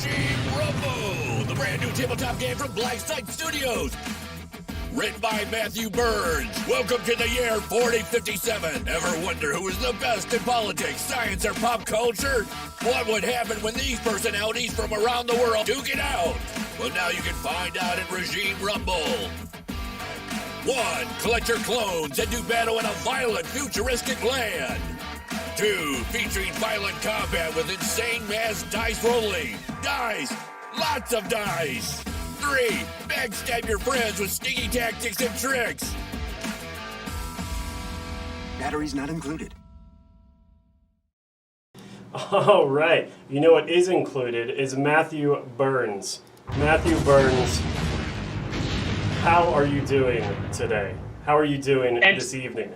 Regime Rumble, the brand new tabletop game from Black Site Studios. Written by Matthew Burns. Welcome to the year 4057. Ever wonder who is the best in politics, science, or pop culture? What would happen when these personalities from around the world duke it out? Well, now you can find out in Regime Rumble. 1. Collect your clones and do battle in a violent, futuristic land. 2. Featuring violent combat with insane mass dice rolling. Dice! Lots of dice! 3. Backstab your friends with sneaky tactics and tricks. Batteries not included. All right. You know what is included is Matthew Burns. Matthew Burns, how are you doing today? How are you doing this evening?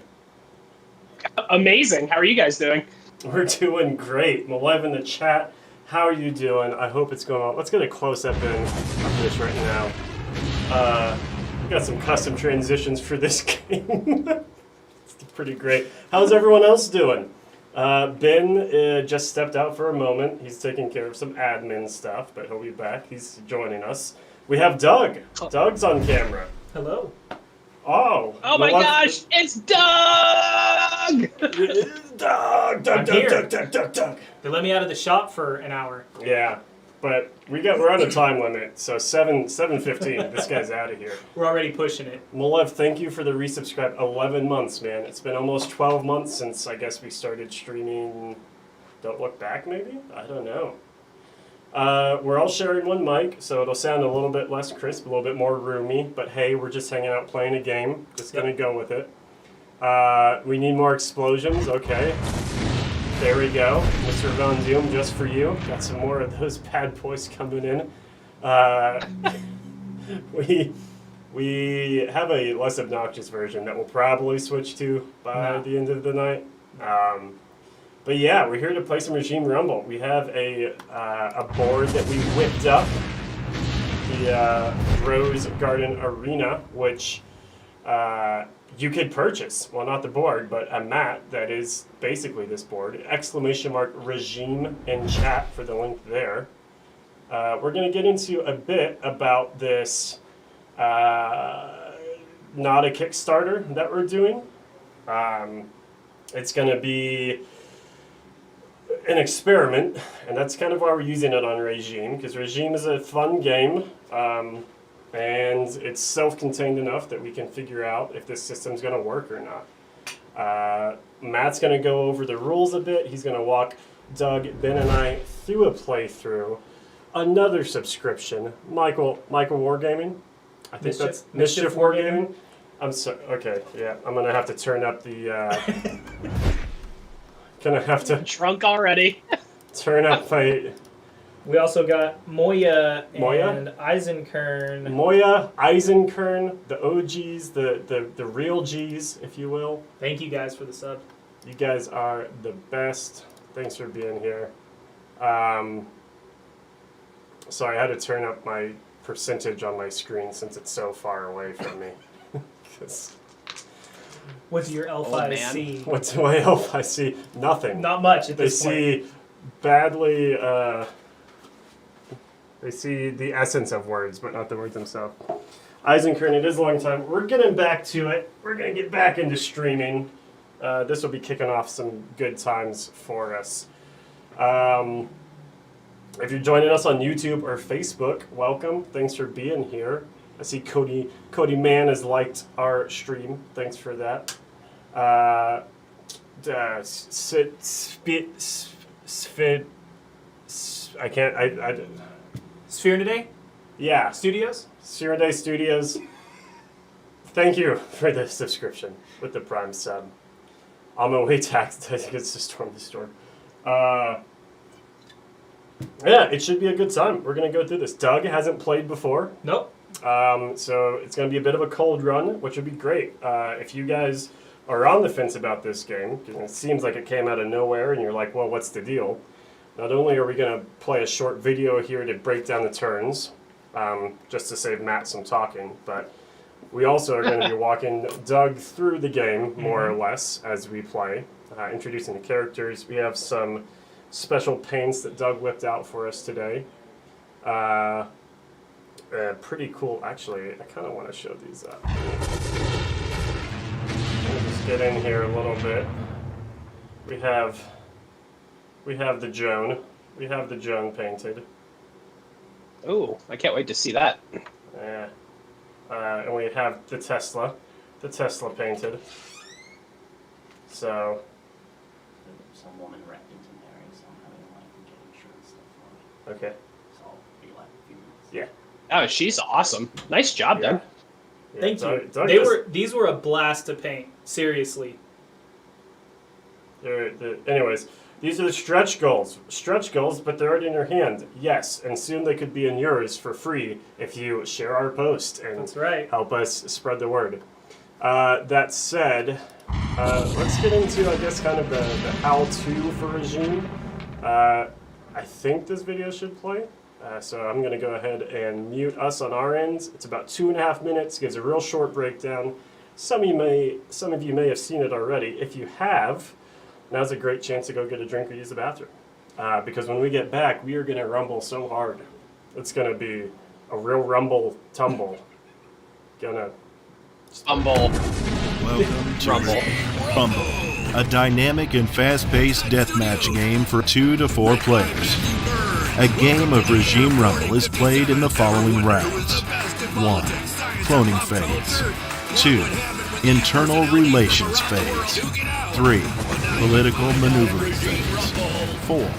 Amazing. How are you guys doing? We're doing great. Malev in the chat. How are you doing? I hope it's going on. Let's get a close-up in of this right now. We got some custom transitions for this game. It's pretty great. How's everyone else doing? Ben just stepped out for a moment. He's taking care of some admin stuff, but he'll be back. He's joining us. We have Doug. Doug's on camera. Hello. Oh my gosh, it's Doug! Doug! Doug. They let me out of the shop for an hour. Yeah, but we're on a time limit, so 7:15. This guy's out of here. We're already pushing it. Malev, thank you for the resubscribe. 11 months, man. It's been almost 12 months since I guess we started streaming. Don't Look Back, maybe? I don't know. We're all sharing one mic, so it'll sound a little bit less crisp, a little bit more roomy. But hey, we're just hanging out playing a game. Just gonna go with it. We need more explosions. Okay. There we go. Mr. Von Doom, just for you. Got some more of those bad boys coming in. We have a less obnoxious version that we'll probably switch to by the end of the night. But yeah, we're here to play some Regime Rumble. We have a board that we whipped up, the Rose Garden Arena, which you could purchase. Well, not the board, but a mat that is basically this board. ! Regime in chat for the link there. We're going to get into a bit about this, not a Kickstarter that we're doing. It's going to be an experiment, and that's kind of why we're using it on Regime, because Regime is a fun game, and it's self-contained enough that we can figure out if this system's going to work or not. Matt's going to go over the rules a bit. He's going to walk Doug, Ben, and I through a playthrough. Another subscription, Michael Wargaming. I think that's Mischief Wargaming. I'm sorry. Okay, yeah, I'm going to have to turn up the... Gonna have to drunk already. Turn up my. We also got Moya and Eisenkern. Moya, Eisenkern, the OGs, the real G's, if you will. Thank you guys for the sub. You guys are the best. Thanks for being here. Sorry, I had to turn up my percentage on my screen since it's so far away from me. What's your L5 see? What's my L5 see? Nothing. Not much at this point. They see badly. They see the essence of words, but not the words themselves. Eisenkern, it is a long time. We're getting back to it. We're going to get back into streaming. This will be kicking off some good times for us. If you're joining us on YouTube or Facebook, welcome. Thanks for being here. I see Cody Mann has liked our stream. Thanks for that. Sphere Today? Yeah. Studios? Sphere Day Studios. Thank you for the subscription with the Prime sub. On my way taxed, I think it's to storm the storm. Yeah, it should be a good time. We're going to go through this. Doug hasn't played before. Nope. So it's going to be a bit of a cold run, which would be great. If you guys are on the fence about this game, it seems like it came out of nowhere, and you're like, well, what's the deal? Not only are we going to play a short video here to break down the turns, just to save Matt some talking, but we also are going to be walking Doug through the game, more or less, as we play, introducing the characters. We have some special paints that Doug whipped out for us today. Pretty cool. Actually, I kind of want to show these up. We'll just get in here a little bit. We have the Joan. We have the Joan painted. Ooh, I can't wait to see that. Yeah. And we have the Tesla painted. So. Some woman wrecked into Mary, so I'm having like get insurance stuff for her. Okay. So I'll be like a few minutes. Yeah. Oh, she's awesome. Nice job, Yeah. Doug. Yeah, Thank Doug- you. Doug These were a blast to paint. Seriously. Anyways, these are the stretch goals. Stretch goals, but they're already in your hand. Yes, and soon they could be in yours for free if you share our post and That's right. help us spread the word. That said, let's get into, I guess, kind of the how-to for Regime. I think this video should play. So I'm going to go ahead and mute us on our end. It's about 2.5 minutes. Gives a real short breakdown. Some of you may have seen it already. If you have, now's a great chance to go get a drink or use the bathroom. Because when we get back, we are going to rumble so hard. It's going to be a real rumble tumble. Gonna Humble. Welcome to Rumble. Rumble, a dynamic and fast-paced deathmatch game for 2 to 4 players. A game of Regime Rumble is played in the following rounds. 1. Cloning phase. 2. Internal relations phase. 3. Political maneuvering phase. 4.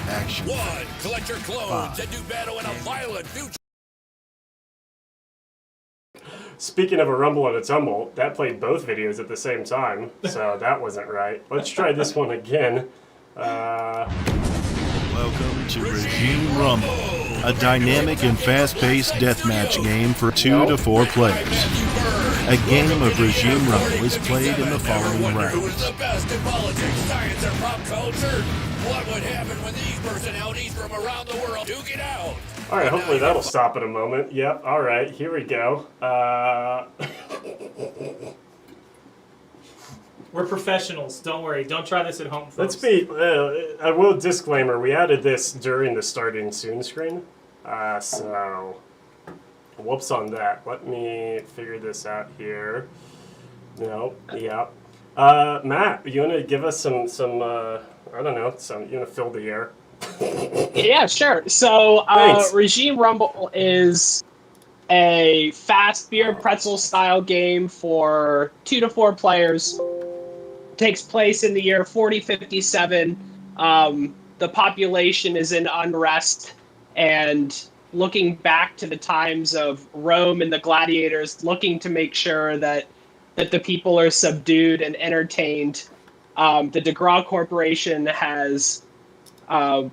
Action One, phase. collect your clones and do battle in a violent future. Speaking of a rumble and a tumble, that played both videos at the same time, so that wasn't right. Let's try this one again. Welcome to Regime Rumble, a dynamic and fast-paced deathmatch game for 2 to 4 players. A game of Regime Rumble is played in the following Who is rounds. the best in politics, science, or pop culture? What would happen when these personalities from around the world duke it out? All right, hopefully that'll stop in a moment. Yep, all right, here we go. We're professionals. Don't worry. Don't try this at home, folks. Let's be, I will disclaimer, we added this during the starting soon screen. So, whoops on that. Let me figure this out here. No, yeah. Matt, you want to give us some I don't know, you want to fill the air? Yeah, sure. So, Thanks. Regime Rumble is a fast beer pretzel style game for 2 to 4 players. Takes place in the year 4057. The population is in unrest, and looking back to the times of Rome and the gladiators, looking to make sure that the people are subdued and entertained. The DeGraw Corporation has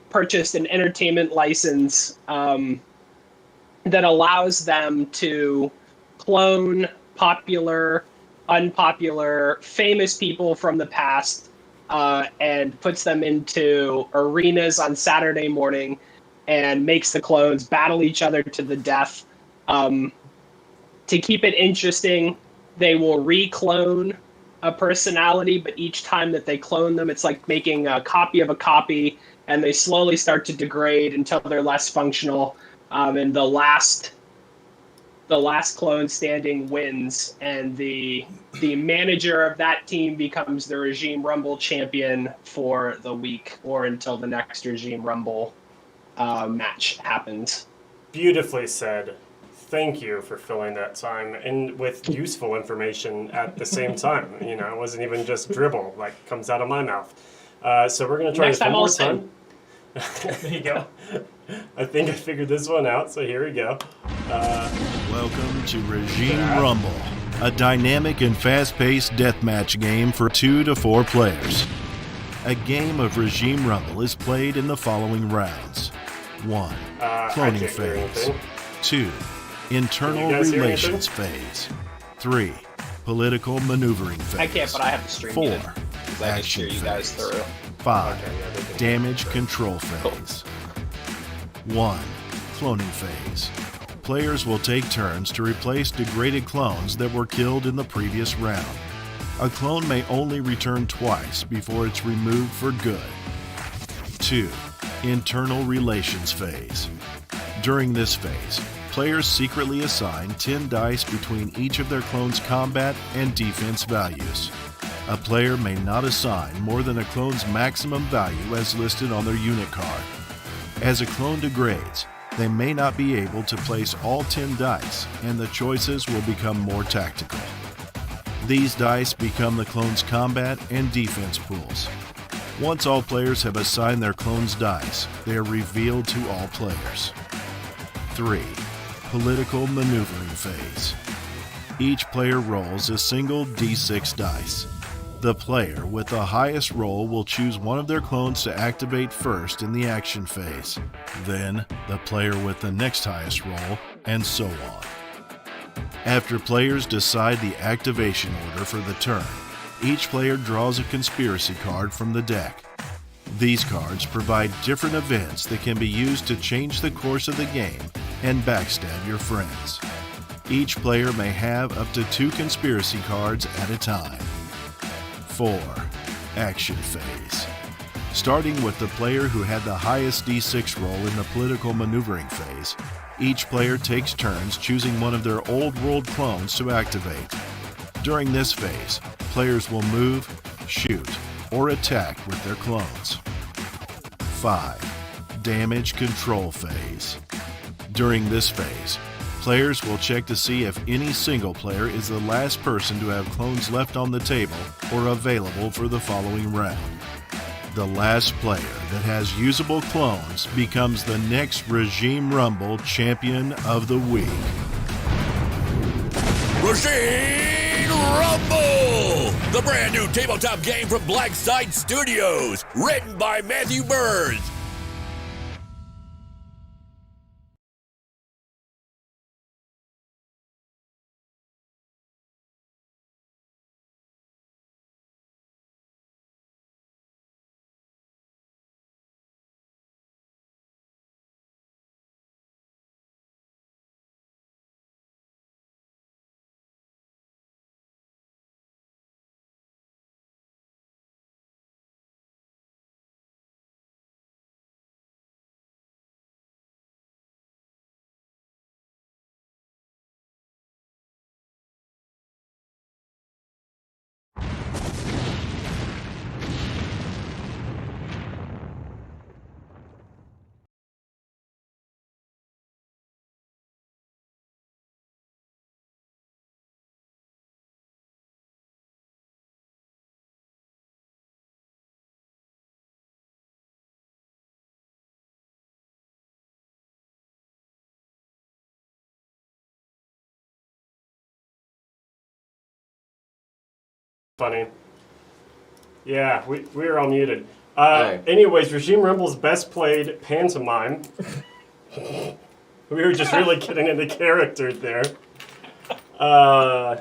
purchased an entertainment license that allows them to clone popular, unpopular, famous people from the past and puts them into arenas on Saturday morning and makes the clones battle each other to the death. To keep it interesting, they will re-clone a personality, but each time that they clone them, it's like making a copy of a copy, and they slowly start to degrade until they're less functional. And the last clone standing wins, and the manager of that team becomes the Regime Rumble champion for the week, or until the next Regime Rumble match happens. Beautifully said. Thank you for filling that time and with useful information at the same time. You know, it wasn't even just dribble like comes out of my mouth. So we're gonna try Next this one time more I'll sing. time. There you go. I think I figured this one out, so here we go. Welcome to Regime Rumble, a dynamic and fast-paced deathmatch game for 2 to 4 players. A game of Regime Rumble is played in the following rounds. 1. I Cloning can't hear phase. anything. 2. Internal Can you guys hear relations phase. 3. Political maneuvering phase. I can't, but I have the stream 4. muted, 'cause I can steer Action you guys phase. through. 5. Okay, yeah, they can- Damage control phase. 1. Cloning phase. Players will take turns to replace degraded clones that were killed in the previous round. A clone may only return twice before it's removed for good. 2. Internal relations phase. During this phase, players secretly assign 10 dice between each of their clone's combat and defense values. A player may not assign more than a clone's maximum value as listed on their unit card. As a clone degrades, they may not be able to place all 10 dice, and the choices will become more tactical. These dice become the clone's combat and defense pools. Once all players have assigned their clone's dice, they are revealed to all players. 3. Political maneuvering phase. Each player rolls a single d6 dice. The player with the highest roll will choose one of their clones to activate first in the action phase, then the player with the next highest roll, and so on. After players decide the activation order for the turn, each player draws a conspiracy card from the deck. These cards provide different events that can be used to change the course of the game and backstab your friends. Each player may have up to 2 conspiracy cards at a time. 4. Action phase. Starting with the player who had the highest d6 roll in the political maneuvering phase, each player takes turns choosing one of their old world clones to activate. During this phase, players will move, shoot, or attack with their clones. 5. Damage control phase. During this phase, players will check to see if any single player is the last person to have clones left on the table or available for the following round. The last player that has usable clones becomes the next Regime Rumble Champion of the Week. Regime Rumble! The brand new tabletop game from Blackside Studios. Written by Matthew Burns. Funny. Yeah, we were all muted. Hey. Anyways, Regime Rumble's best played pantomime. We were just really getting into character there. All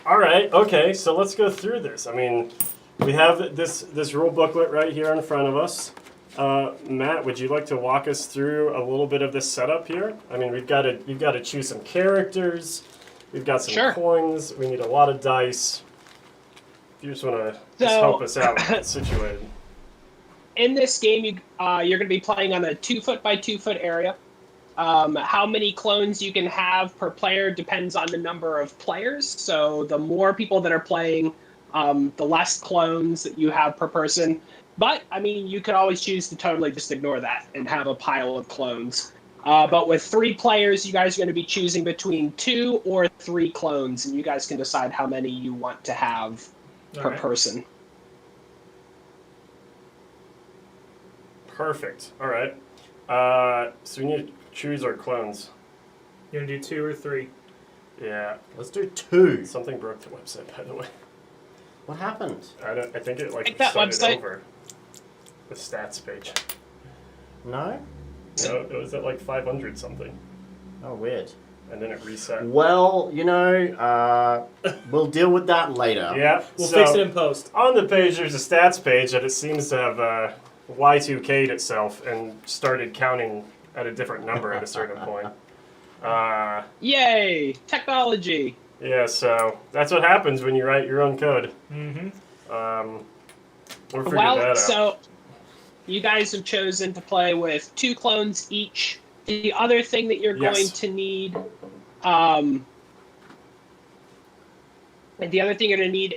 right, okay, so let's go through this. I mean, we have this rule booklet right here in front of us. Matt, would you like to walk us through a little bit of this setup here? I mean, we've got to choose some characters. We've got some coins. We need a lot of dice. You just want to help us out get situated. In this game, you're going to be playing on a 2-foot by 2-foot area. How many clones you can have per player depends on the number of players. So the more people that are playing, the less clones that you have per person. But, I mean, you could always choose to totally just ignore that and have a pile of clones. But with 3 players, you guys are going to be choosing between 2 or 3 clones, and you guys can decide how many you want to have per person. Perfect. All right. So we need to choose our clones. You want to do 2 or 3? Yeah. Let's do 2. Something broke the website, by the way. What happened? I think it Take that started website. over. The stats page. No? No, it was at like 500 something, Oh, weird. and then it reset. Well, you know, we'll deal with that later. Yeah. We'll so fix it in post. on the page, there's a stats page that it seems to have Y2K'd itself and started counting at a different number at a certain point. Yay! Technology! Yeah, so that's what happens when you write your own code. Mm-hmm. We'll figure that out. So you guys have chosen to play with 2 clones each The other thing that you're Yes. going to need,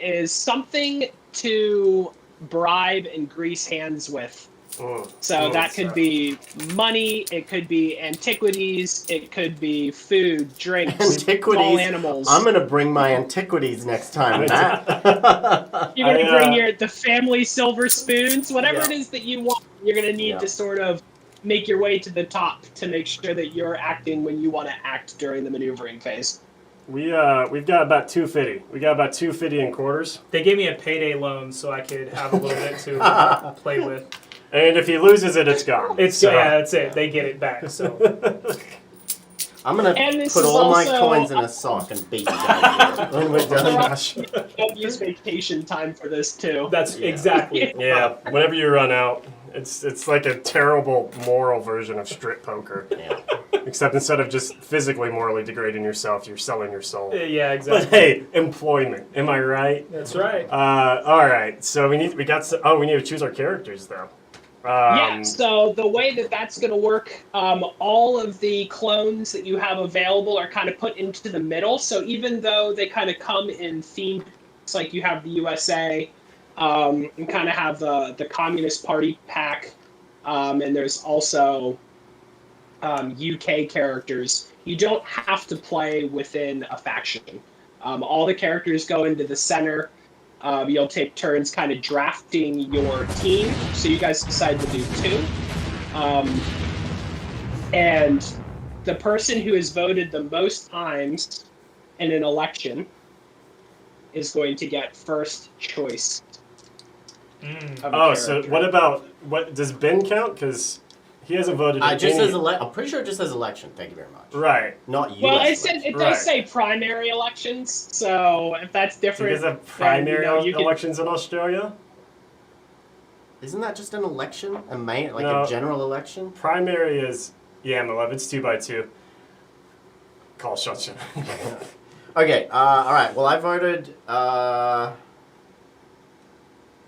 is something to bribe and grease hands with. So that could be money, it could be antiquities, it could be food, drinks, small animals. I'm gonna bring my antiquities next time, Matt. You're going to bring the family silver spoons, whatever it is that you want. You're going to need to sort of make your way to the top to make sure that you're acting when you want to act during the maneuvering phase. We've got about 250. We got about 250 in quarters. They gave me a payday loan so I could have a little bit to play with. And if he loses it, it's gone. That's it. They get it back. So I'm gonna put all my coins in a sock and beat you guys when we're done. Don't use vacation time for this too. that's exactly. Yeah, whenever you run out, it's like a terrible moral version of strip poker. Yeah. Except instead of just physically morally degrading yourself, you're selling your soul. Yeah, exactly. But hey, employment. Am I right? That's right. All right. So we need to choose our characters though. So the way that that's going to work, all of the clones that you have available are kind of put into the middle. So even though they kind of come in themed, it's like you have the USA, and kind of have the Communist Party pack, and there's also UK characters. You don't have to play within a faction. All the characters go into the center. You'll take turns kind of drafting your team. So you guys decide to do 2. And the person who has voted the most times in an election is going to get first choice. So what does Ben count? Because he hasn't voted. I'm pretty sure it just says election. Thank you very much. Right. Not US. Well, it does say primary elections, so if that's different, Because of primary elections in Australia. Isn't that just an election? No. A general election? Primary is M11. It's 2x2. Call shots. Okay. All right. Well, I voted.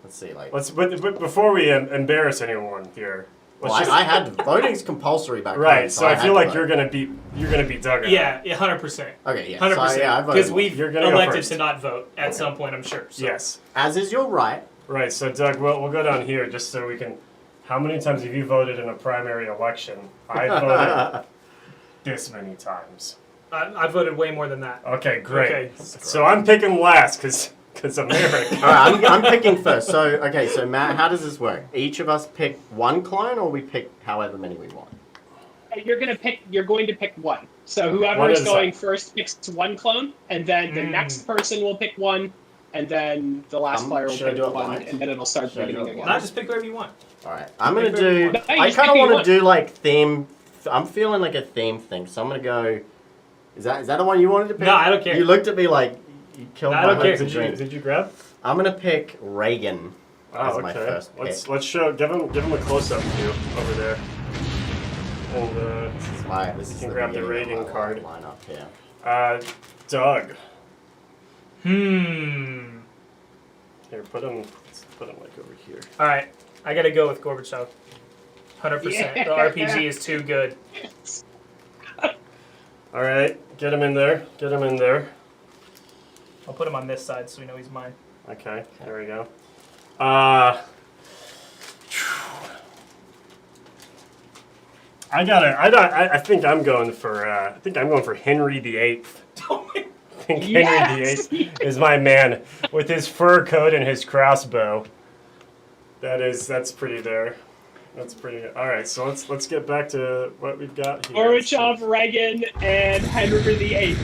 Let's see. But before we embarrass anyone here. I had voting's compulsory back right, home, so I feel like you're gonna beat Doug. Yeah, 100%. Okay, yeah, 100%. Because we've elected first. to not vote at some point, I'm sure. So. Yes. As is your right. Right. So Doug, we'll go down here just so we can. How many times have you voted in a primary election? I voted this many times. I voted way more than that. Okay, great. Okay. So I'm picking last because America. All right, I'm picking first. So Matt, how does this work? Each of us pick one clone, or we pick however many we want. You're going to pick one. So whoever is going first picks one clone, and then the next person will pick one, and then the last player will pick one, and then it'll start beginning again. Not just pick whatever you want. All right, I'm gonna do. I kind of want to do like theme. I'm feeling like a theme thing, so I'm gonna go. Is that the one you wanted to pick? No, I don't care. You looked at me like you killed my hopes and dreams. Did you grab? I'm gonna pick Reagan as my first pick. Let's show. Give him a close up view over there. And this is you can grab the Reagan card. Line up here. Doug. Here, put him like over here. All right, I gotta go with Gorbachev. 100%. Yeah. The RPG is too good. All right, get him in there. Get him in there. I'll put him on this side so we know he's mine. Okay, there we go. I think I'm going for Henry VIII. I think Henry VIII is my man with his fur coat and his crossbow. That's pretty there. That's pretty. All right, so let's get back to what we've got here. Gorbachev, Reagan, and Henry VIII.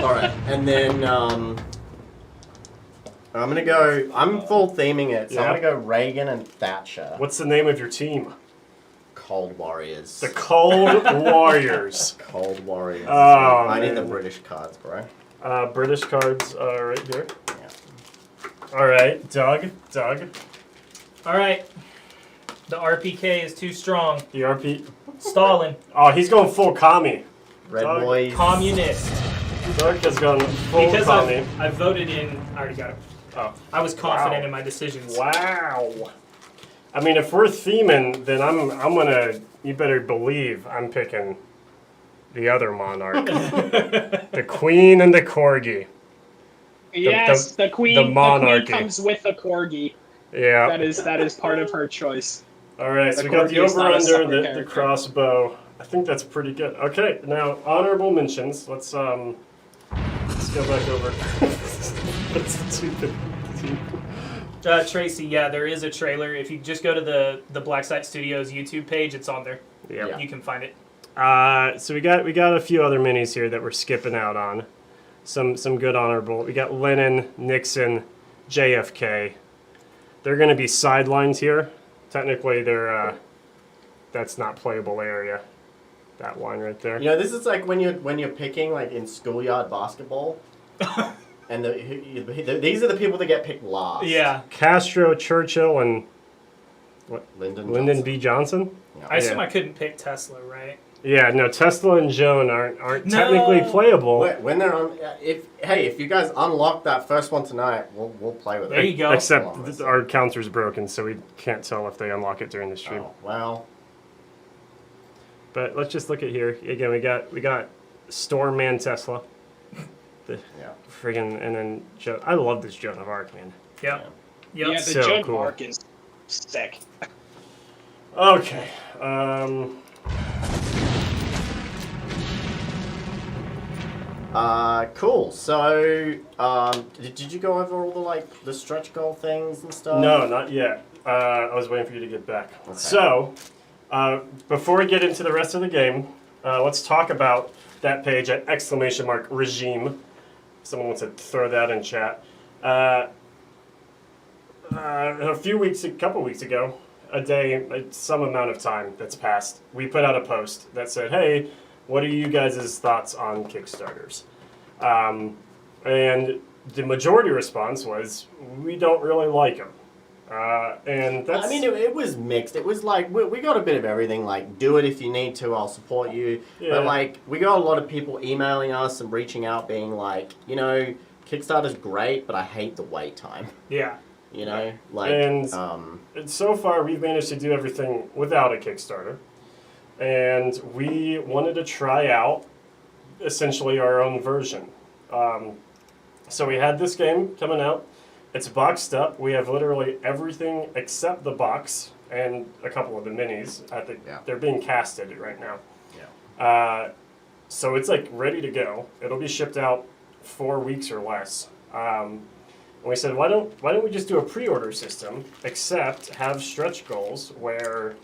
All right, and then I'm gonna go. I'm full theming it, so I'm gonna go Reagan and Thatcher. What's the name of your team? Cold Warriors. The Cold Warriors. Cold Warriors. Oh, I need man. the British cards, bro. British cards are right here. Yeah. All right, Doug. All right. The RPK is too strong. The RP. Stalin. Oh, he's going full commie. Red Doug. Boys. Communist. Doug has gone full Because commie. I voted in. I already got it. Oh. I was confident in my decisions. Wow. I mean, if we're theming, then I'm gonna you better believe I'm picking the other monarch. The queen and the corgi. Yes, the queen. the The monarchy. queen comes with a corgi. Yeah. That is part of her choice. All right, so The we got the corgi is not a over-under, separate the character. crossbow. I think that's pretty good. Okay, now honorable mentions. Let's go back over. Let's do the Tracy, yeah, there is a trailer. If you just go to the Black Site Studios YouTube page, it's on there. Yeah. You can find it. So we got a few other minis here that we're skipping out on. Some good honorable. We got Lennon, Nixon, JFK. They're going to be sidelines here. Technically, they're that's not playable area. That line right there. You know, this is like when you're picking like in schoolyard basketball, and these are the people that get picked last. Yeah. Castro, Churchill, and Lyndon Lyndon B. Johnson. Yeah. I assume I couldn't pick Tesla, right? Yeah, no, Tesla and Joan aren't technically playable. When they're on, if you guys unlock that first one tonight, we'll play with it. There you go. Except our counter's broken, so we can't tell if they unlock it during the stream. Oh, well. But let's just look at here again. We got Stormman Tesla. The friggin' and then Joan. I love this Joan of Arc, man. Yep. Yeah, the So Joan cool. of Arc is sick. Okay. Cool. So, did you go over all the stretch goal things and stuff? No, not yet. I was waiting for you to get back. Okay. So, before we get into the rest of the game, let's talk about that page at !regime. Someone wants to throw that in chat. A couple weeks ago, some amount of time that's passed, we put out a post that said, "Hey, what are you guys' thoughts on Kickstarters?" And the majority response was, "We don't really like them." And that's. I mean, it was mixed. It was like we got a bit of everything. Like, do it if you need to. I'll support you. Yeah. But like, we got a lot of people emailing us and reaching out, being like, Kickstarter's great, but I hate the wait time. Yeah. And so far we've managed to do everything without a Kickstarter, and we wanted to try out essentially our own version. So we had this game coming out. It's boxed up. We have literally everything except the box and a couple of the minis. I think they're being casted right now. Yeah. So it's like ready to go. It'll be shipped out 4 weeks or less. And we said, why don't we just do a pre-order system, except have stretch goals where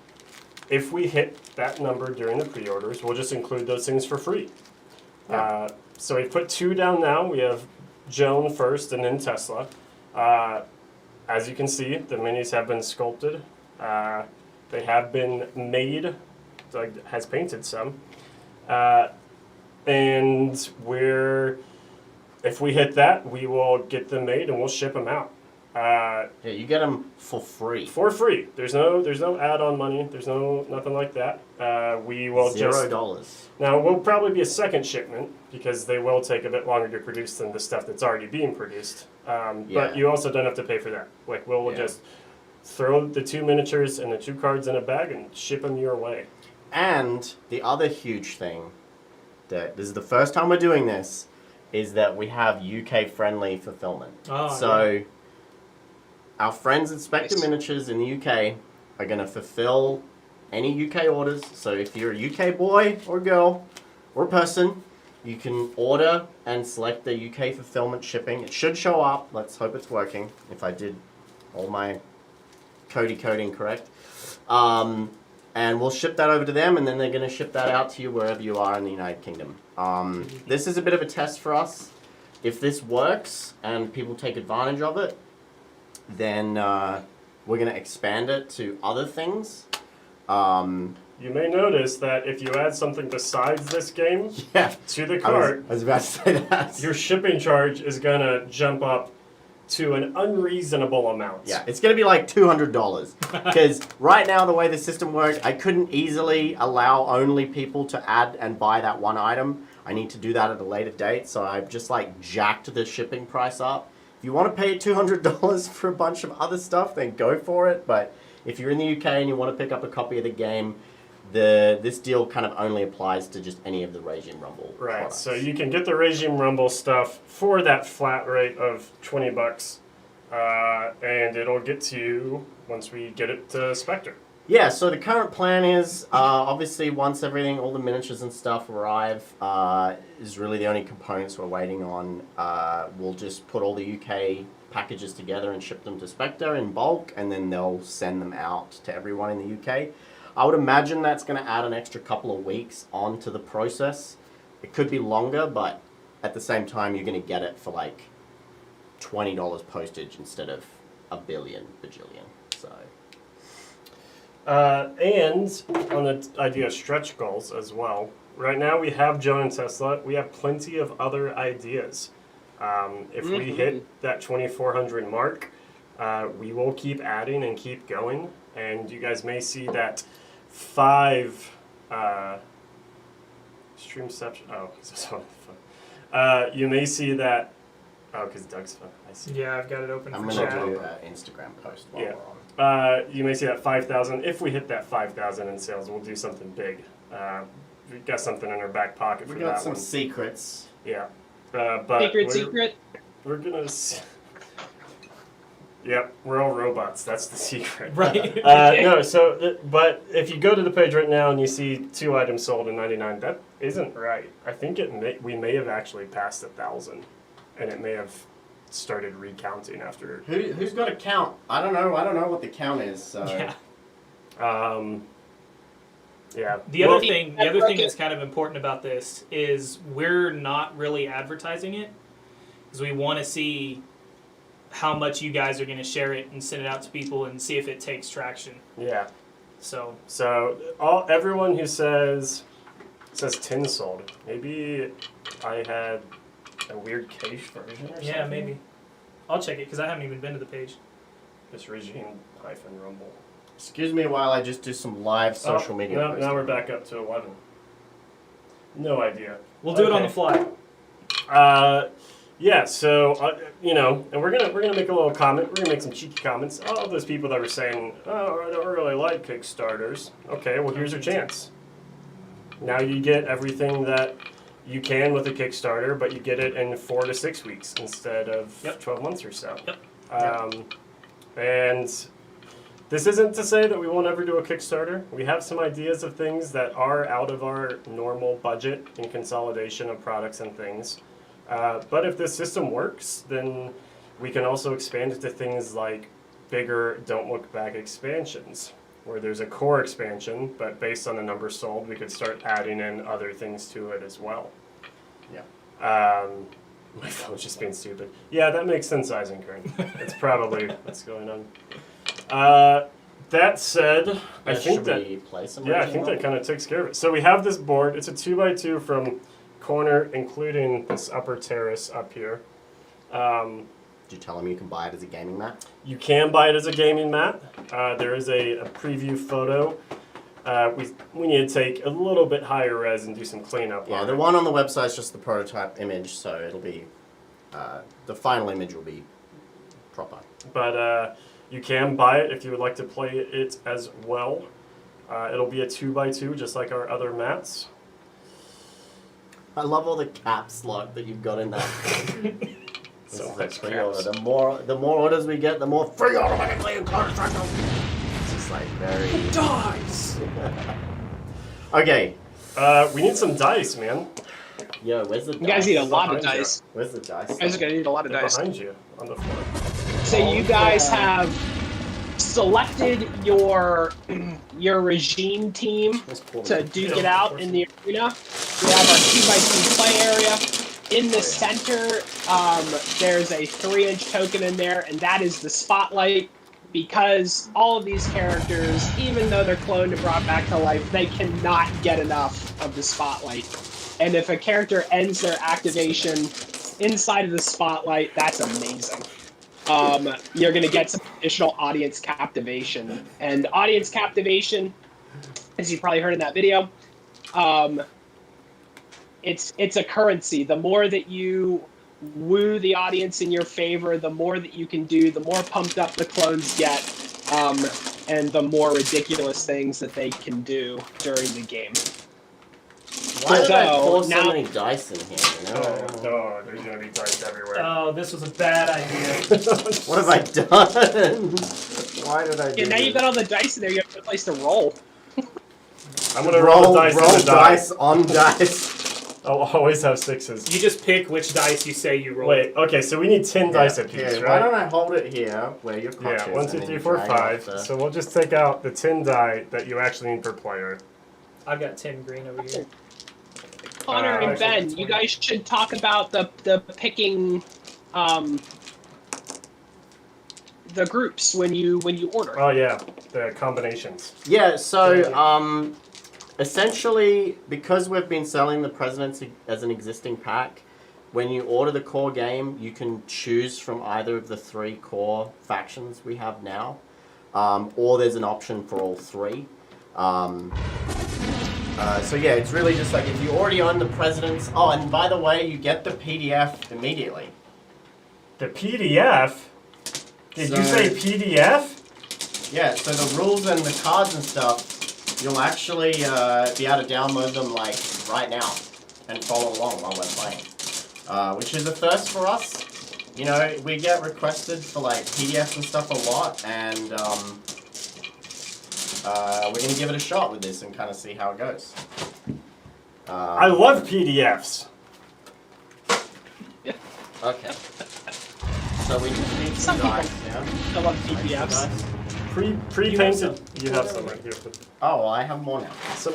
if we hit that number during the pre-orders, we'll just include those things for free. Yeah. So we put 2 down now. We have Joan first and then Tesla. As you can see, the minis have been sculpted. They have been made. Doug has painted some. And if we hit that, we will get them made and we'll ship them out. You get them for free. For free. There's no add-on money. There's nothing like that. We will $0. Now, it will probably be a second shipment because they will take a bit longer to produce than the stuff that's already being produced. But you also don't have to pay for that. Like, we'll just throw the 2 miniatures and the 2 cards in a bag and ship them your way. And the other huge thing, that this is the first time we're doing this, is that we have UK-friendly fulfillment. Our friends at Spectre Miniatures in the UK are going to fulfill any UK orders. So if you're a UK boy or girl or person, you can order and select the UK fulfillment shipping. It should show up. Let's hope it's working, if I did all my coding correct. And we'll ship that over to them, and then they're going to ship that out to you wherever you are in the United Kingdom. This is a bit of a test for us. If this works and people take advantage of it, then we're going to expand it to other things. You may notice that if you add something besides this game to the cart, I was about to say that. your shipping charge is going to jump up to an unreasonable amount. Yeah, it's going to be like $200. Because right now, the way the system works, I couldn't easily allow only people to add and buy that one item. I need to do that at a later date, so I've just jacked the shipping price up. If you want to pay $200 for a bunch of other stuff, then go for it. But if you're in the UK and you want to pick up a copy of the game, this deal kind of only applies to just any of the Regime Rumble Right. products. So you can get the Regime Rumble stuff for that flat rate of $20, and it'll get to you once we get it to Spectre. Yeah, so the current plan is, obviously once all the miniatures and stuff arrive, is really the only components we're waiting on. We'll just put all the UK packages together and ship them to Spectre in bulk, and then they'll send them out to everyone in the UK. I would imagine that's going to add an extra couple of weeks onto the process. It could be longer, but at the same time, you're going to get it for like $20 postage instead of a billion bajillion. So... And on the idea of stretch goals as well, right now we have Joan and Tesla. We have plenty of other ideas. If we hit that 2,400 mark, we will keep adding and keep going. And you guys may see that 5 Streamception. Oh, is this on the phone? You may see that. Oh, because Doug's phone. I see. Yeah, I've got it open I'm for going chat. to do an Instagram post while Yeah. we're on. You may see that 5,000. If we hit that 5,000 in sales, we'll do something big. We've got something in our back pocket for We got that some one. secrets. Yeah. But Secret. We're gonna. Yep, we're all robots. That's the secret. Right. No, but if you go to the page right now and you see 2 items sold in 99, that isn't right. I think we may have actually passed 1,000, and it may have started recounting after. Who's got a count? I don't know what the count is. So. Yeah. Yeah. The other thing that's kind of important about this is we're not really advertising it because we want to see how much you guys are going to share it and send it out to people and see if it takes traction. Yeah. So Everyone who says 10 sold. Maybe I had a weird cache version or something. yeah, maybe. I'll check it because I haven't even been to the page. Just Regime-Rumble. Excuse me while I just do some live social media. Now posting. we're back up to 11. No idea. We'll do it on Okay. the fly. Yeah, so and we're gonna make a little comment. We're gonna make some cheeky comments. All those people that were saying, "Oh, I don't really like Kickstarters." Okay, well here's your chance. Now you get everything that you can with a Kickstarter, but you get it in 4 to 6 weeks instead of 12 months or so. Yep. And this isn't to say that we won't ever do a Kickstarter. We have some ideas of things that are out of our normal budget in consolidation of products and things. But if this system works, then we can also expand it to things like bigger Don't Look Back expansions, where there's a core expansion, but based on the number sold, we could start adding in other things to it as well. Yeah. My phone's just being stupid. Yeah, that makes sense, Eisenkern. It's probably what's going on. That said, I think Should we play some I Regime think that Rumble? kind of takes care of it. So we have this board. It's a 2x2 from corner, including this upper terrace up here. Did you tell him you can buy it as a gaming mat? You can buy it as a gaming mat. There is a preview photo. We need to take a little bit higher res and do some cleanup. Yeah, on the it. one on the website is just the prototype image, so it'll be the final image will be proper. But you can buy it if you would like to play it as well. It'll be a 2x2, just like our other mats. I love all the caps lock that you've got in that. This So is a much pre-order. caps. The more orders we get, the more free automatically and Counter-Strike. It's just like very. Dice! Okay. We need some dice, man. Yo, where's the dice? You guys need a lot of Behind you. dice. Where's the dice? You guys are gonna need a lot of They're dice. behind you on the floor. So you guys have selected your regime team Let's pull to them. duke it out in the arena. We have our 2x2 play area. In the center, there's a 3-inch token in there, and that is the spotlight. Because all of these characters, even though they're cloned and brought back to life, they cannot get enough of the spotlight. And if a character ends their activation inside of the spotlight, that's amazing. You're going to get some additional audience captivation. And audience captivation, as you probably heard in that video, it's a currency. The more that you woo the audience in your favor, the more that you can do, the more pumped up the clones get, and the more ridiculous things that they can do during the game. Why did I pour so now- many dice in here? You know? Oh, there's gonna be dice everywhere. Oh, this was a bad idea. What have I done? Why did I do Yeah, now this? you've got all the dice in there. You have no place to roll. I'm gonna roll the dice roll on the dice on dice. I'll always have 6s. You just pick which dice you say you roll. Wait, okay, so we need 10 dice apiece, Here, right? Why don't I hold it here where your cock Yeah, is, 1, 2, and then 3, you 4, drag 5. out the- So we'll just take out the 10 die that you actually need per player. I've got 10 green over here. Connor and Ben, you guys should talk about the picking the groups when you order. Oh yeah, the combinations. Yeah, so essentially, because we've been selling the Presidency as an existing pack, when you order the core game, you can choose from either of the 3 core factions we have now, or there's an option for all 3. So yeah, it's really just like if you already own the Presidents. Oh, and by the way, you get the PDF immediately. The PDF? Did you So- say PDF? Yeah, so the rules and the cards and stuff, you'll actually be able to download them like right now and follow along while we're playing, which is a first for us. You know, we get requested for like PDFs and stuff a lot, and we're gonna give it a shot with this and kind of see how it goes. I love PDFs. Okay. So we just need Some some people- dice, yeah? I love Some PDFs. dice. Pre-painted. You have some right here. Oh, well, I have more now. Some,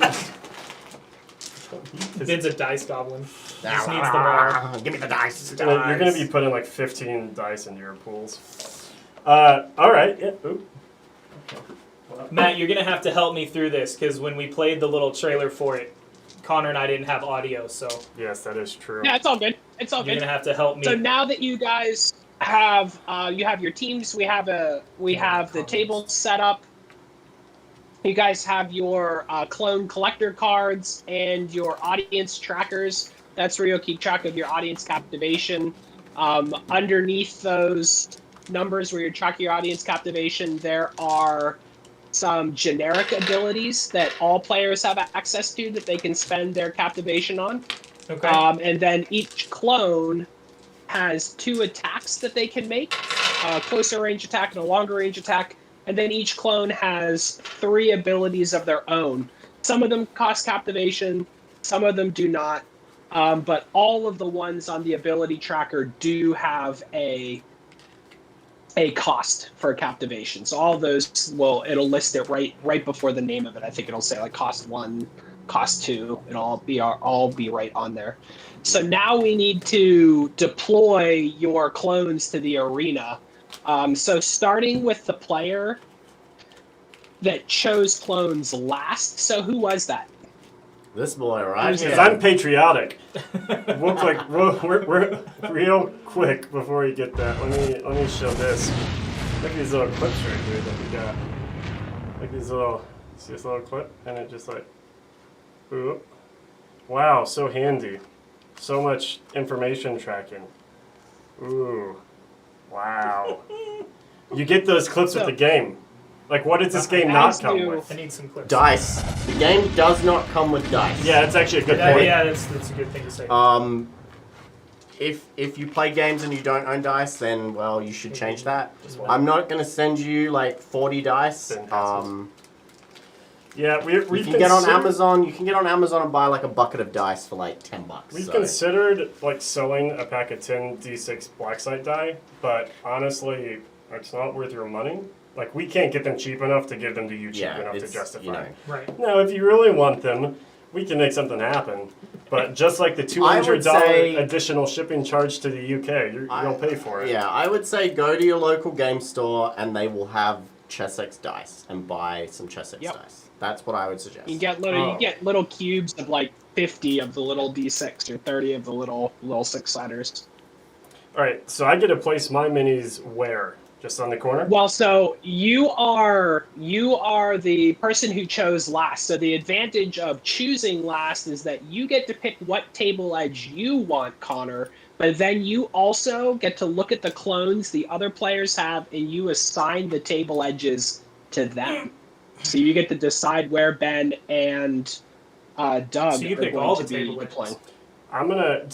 Ben's a dice goblin. Just needs them all. Give me the dice. you're gonna be putting like 15 dice into your pools. All right. Yeah. Ooh. Matt, you're gonna have to help me through this because when we played the little trailer for it, Connor and I didn't have audio, so Yes, that is true. Yeah, it's all good. It's all you're good. gonna have to help me. So now that you guys have you have your teams, we have the table set up. You guys have your clone collector cards and your audience trackers. That's where you'll keep track of your audience captivation. Underneath those numbers where you're tracking your audience captivation, there are some generic abilities that all players have access to that they can spend their captivation on. Okay. And then each clone has 2 attacks that they can make, a closer range attack and a longer range attack. And then each clone has 3 abilities of their own. Some of them cost captivation, some of them do not. But all of the ones on the ability tracker do have a cost for captivation. So all those it'll list it right before the name of it. I think it'll say like cost 1, cost 2. It'll all be right on there. So now we need to deploy your clones to the arena. So starting with the player that chose clones last. So who was that? This boy, right? Because I'm patriotic. We're real quick before you get that. Let me show this. Look at these little clips right here that we got. Like these little, see this little clip, and it just like, ooh, wow, so handy. So much information tracking. Ooh, wow. You get those clips with the game. Like, what does this game not come with? I need some clips. Dice. The game does not come with dice. Yeah, it's actually a good point. Yeah, that's a good thing to say. If you play games and you don't own dice, then well, you should change that. I'm not gonna send you like 40 dice. Yeah, You can get on Amazon. You can get on Amazon and buy like a bucket of dice for like $10. We've so. considered like selling a pack of 10 D6 black site die, but honestly, it's not worth your money. Like, we can't get them cheap enough to give them to you cheap enough to it's, justify. you know. Right. Now, if you really want them, we can make something happen. But just like the $200 say- additional shipping charge to the UK, you'll pay for it. Yeah, I would say go to your local game store and they will have Chessex dice and buy some Chessex dice. That's what I would suggest. You get little cubes of like 50 of the little D6 or 30 of the little 6-siders. All right, so I get to place my minis where? Just on the corner? Well, so you are the person who chose last. So the advantage of choosing last is that you get to pick what table edge you want, Connor. But then you also get to look at the clones the other players have, and you assign the table edges to them. So you get to decide where Ben and Doug So you are pick going all to the be table deploying. edges. I'm gonna,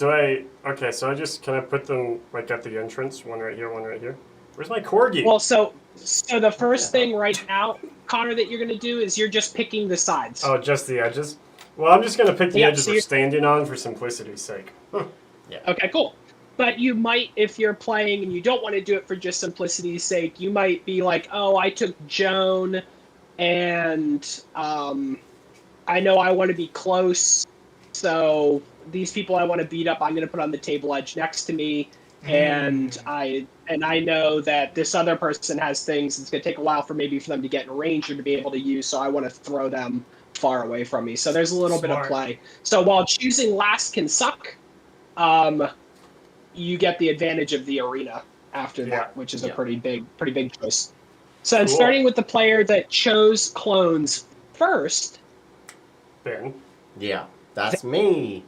okay, so can I put them, like, at the entrance? One right here, one right here? Where's my corgi? Well, so the first thing right now, Connor, that you're going to do is you're just picking the sides. Oh, just the edges? Well, I'm just gonna pick the Yeah, edges so we're you're- standing on for simplicity's sake. Okay, cool. But you might, if you're playing and you don't want to do it for just simplicity's sake, you might be like, oh, I took Joan, and I know I want to be close, so these people I want to beat up, I'm going to put on the table edge next to me, and I know that this other person has things. It's going to take a while for them to get in range or to be able to use, so I want to throw them far away from me. So there's a little bit of Smart. play. So while choosing last can suck, you get the advantage of the arena after Yeah. that, which is a pretty big choice. So I'm Cool. starting with the player that chose clones first. Ben. Yeah, that's me.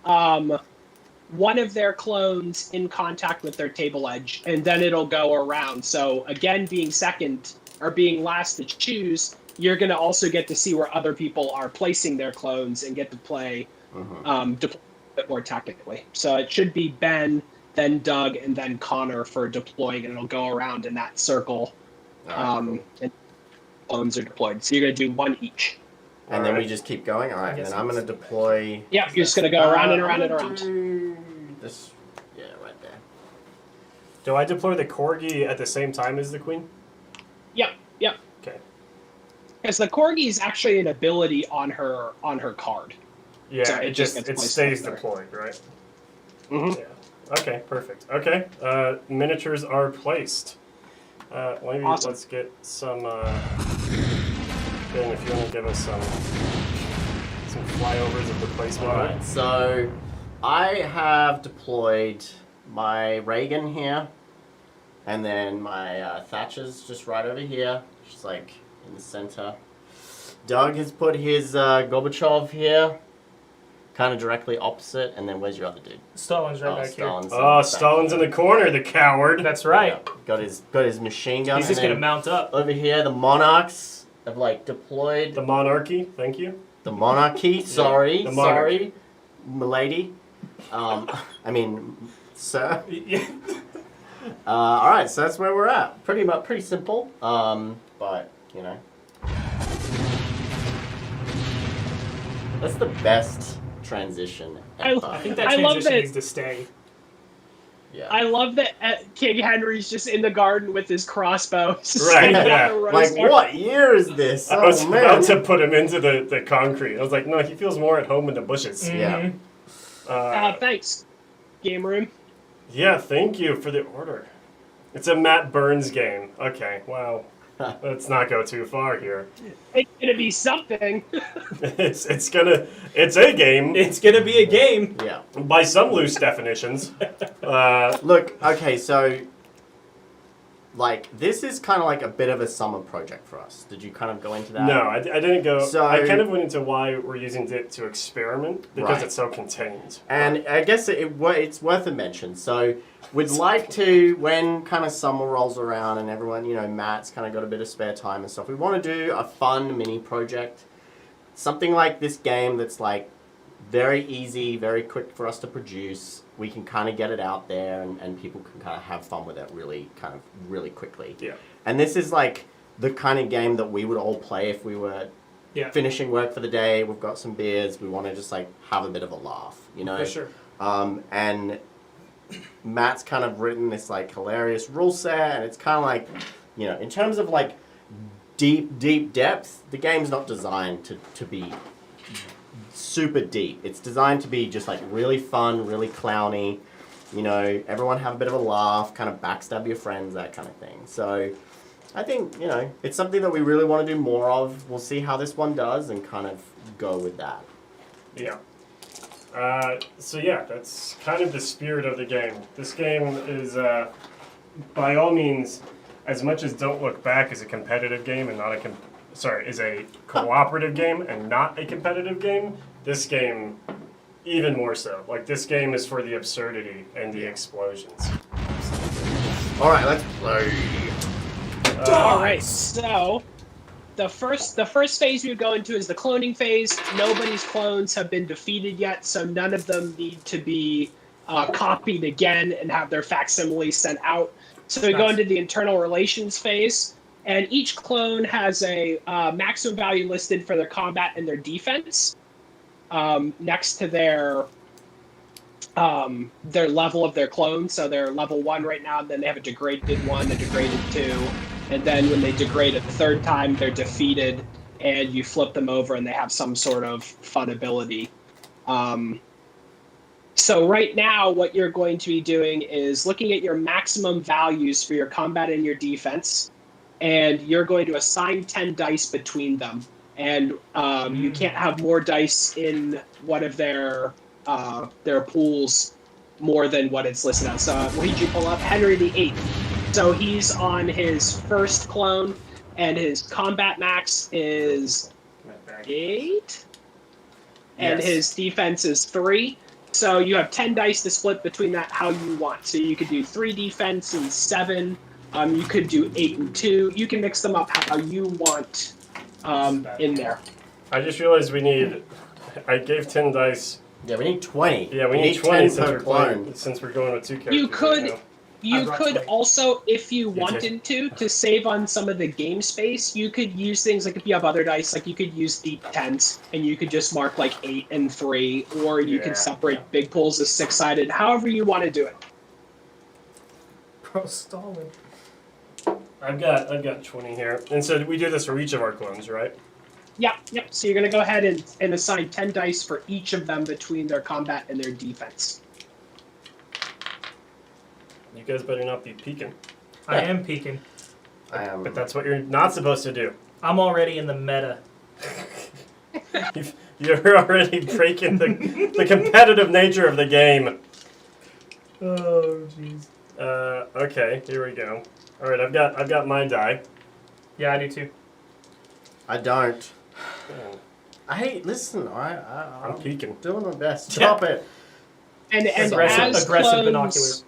One of their clones in contact with their table edge, and then it'll go around. So again, being second or being last to choose, you're going to also get to see where other people are placing their clones and get to play deploy a bit more tactically. So it should be Ben, then Doug, and then Connor for deploying, and it'll go around in that circle. And clones are deployed. So you're going to do one each. And then we just keep going. All right, guess then I'm going to deploy. Yeah, you're just going to go around and around and I'm around. gonna do This, yeah, right there. Do I deploy the corgi at the same time as the queen? Yep. Okay. Because the corgi is actually an ability on her card. Yeah, So it gets it placed stays up there. deployed, right? Mhm. Yeah. Okay, perfect. Okay, miniatures are placed. Maybe Awesome. let's get some. Ben, if you want to give us some flyovers of the placement. All right, so I have deployed my Reagan here, and then my Thatcher's just right over here, just like in the center. Doug has put his Gorbachev here, kind of directly opposite, and then where's your other dude? Stalin's right back Stalin's Oh, back Stalin's in here. the corner, the coward. here. That's right. Yeah, got his machine gun. He's just and going to then mount up. over here, the Monarchs have like deployed The monarchy, thank you. the monarchy. Sorry, the monarchy. sorry, milady. I mean, sir. Yeah. All right, so that's where we're at. Pretty simple. But you know, that's the best transition ever. I think that I love transition that- needs to stay. Yeah. I love that King Henry's just in the garden with his crossbow. Right, yeah. Like, what year is this? I was Oh man. about to put him into the concrete. I was like, no, he feels more at home in the bushes. Yeah. Thanks, Game Room. Yeah, thank you for the order. It's a Matt Burns game. Okay, wow. Let's not go too far here. It's gonna be something. It's a game It's going to be a game. Yeah. by some loose definitions. Look, okay, so like this is kind of like a bit of a summer project for us. Did you kind of go into that? No, I didn't go. So- I kind of went into why we're using it to experiment because Right. it's so contained. And I guess it's worth a mention. So we'd like to, when kind of summer rolls around and everyone, you know, Matt's kind of got a bit of spare time and stuff, we want to do a fun mini project. Something like this game that's like very easy, very quick for us to produce. We can kind of get it out there and people can kind of have fun with it really quickly. Yeah. And this is like the kind of game that we would all play if we were Yeah. finishing work for the day, we've got some beers, we want to just like have a bit of a laugh, you know? For sure. And Matt's kind of written this like hilarious rule set, and it's kind of like, you know, in terms of like deep depth, the game's not designed to be super deep. It's designed to be just like really fun, really clowny, you know, everyone have a bit of a laugh, kind of backstab your friends, that kind of thing. So I think, you know, it's something that we really want to do more of. We'll see how this one does and kind of go with that. Yeah. So yeah, that's kind of the spirit of the game. This game is by all means, as much as Don't Look Back is a competitive game and not is a cooperative game and not a competitive game, this game even more so. Like, this game is for the absurdity and the explosions. All right, let's play. All right, so the first phase we would go into is the cloning phase. Nobody's clones have been defeated yet, so none of them need to be copied again and have their facsimiles sent out. So we go into the internal relations phase, and each clone has a maximum value listed for their combat and their defense next to their level of their clone. So they're level 1 right now, then they have a degraded 1, a degraded 2, and then when they degrade a third time, they're defeated, and you flip them over and they have some sort of fun ability. So right now, what you're going to be doing is looking at your maximum values for your combat and your defense, and you're going to assign 10 dice between them. And you can't have more dice in one of their pools more than what it's listed as. So what did you pull up? Henry VIII. So he's on his first clone, and his combat max is 8, and his defense is 3. So you have 10 dice to split between that how you want. So you could do 3 defense and 7. You could do 8 and 2. You can mix them up how you want in there. I just realized I gave 10 dice. Yeah, we need 20. Yeah, we need 20 clone. since we're going with 2 characters. You could also, if you wanted to save on some of the game space, you could use things like if you have other dice, like you could use D10s, and you could just mark like 8 and 3, or you could separate big pools as 6-sided, however you want to do it. Bro, stalling. I've got 20 here. And so we do this for each of our clones, right? Yep. So you're going to go ahead and assign 10 dice for each of them between their combat and their defense. You guys better not be peeking. I am peeking. But that's what you're not supposed to do. I'm already in the meta. You're already breaking the competitive nature of the game. Oh, jeez. Okay, here we go. All right, I've got my die. Yeah, I do too. I don't. Listen, I'm peeking. Doing my best. Stop it. And aggressive binoculars.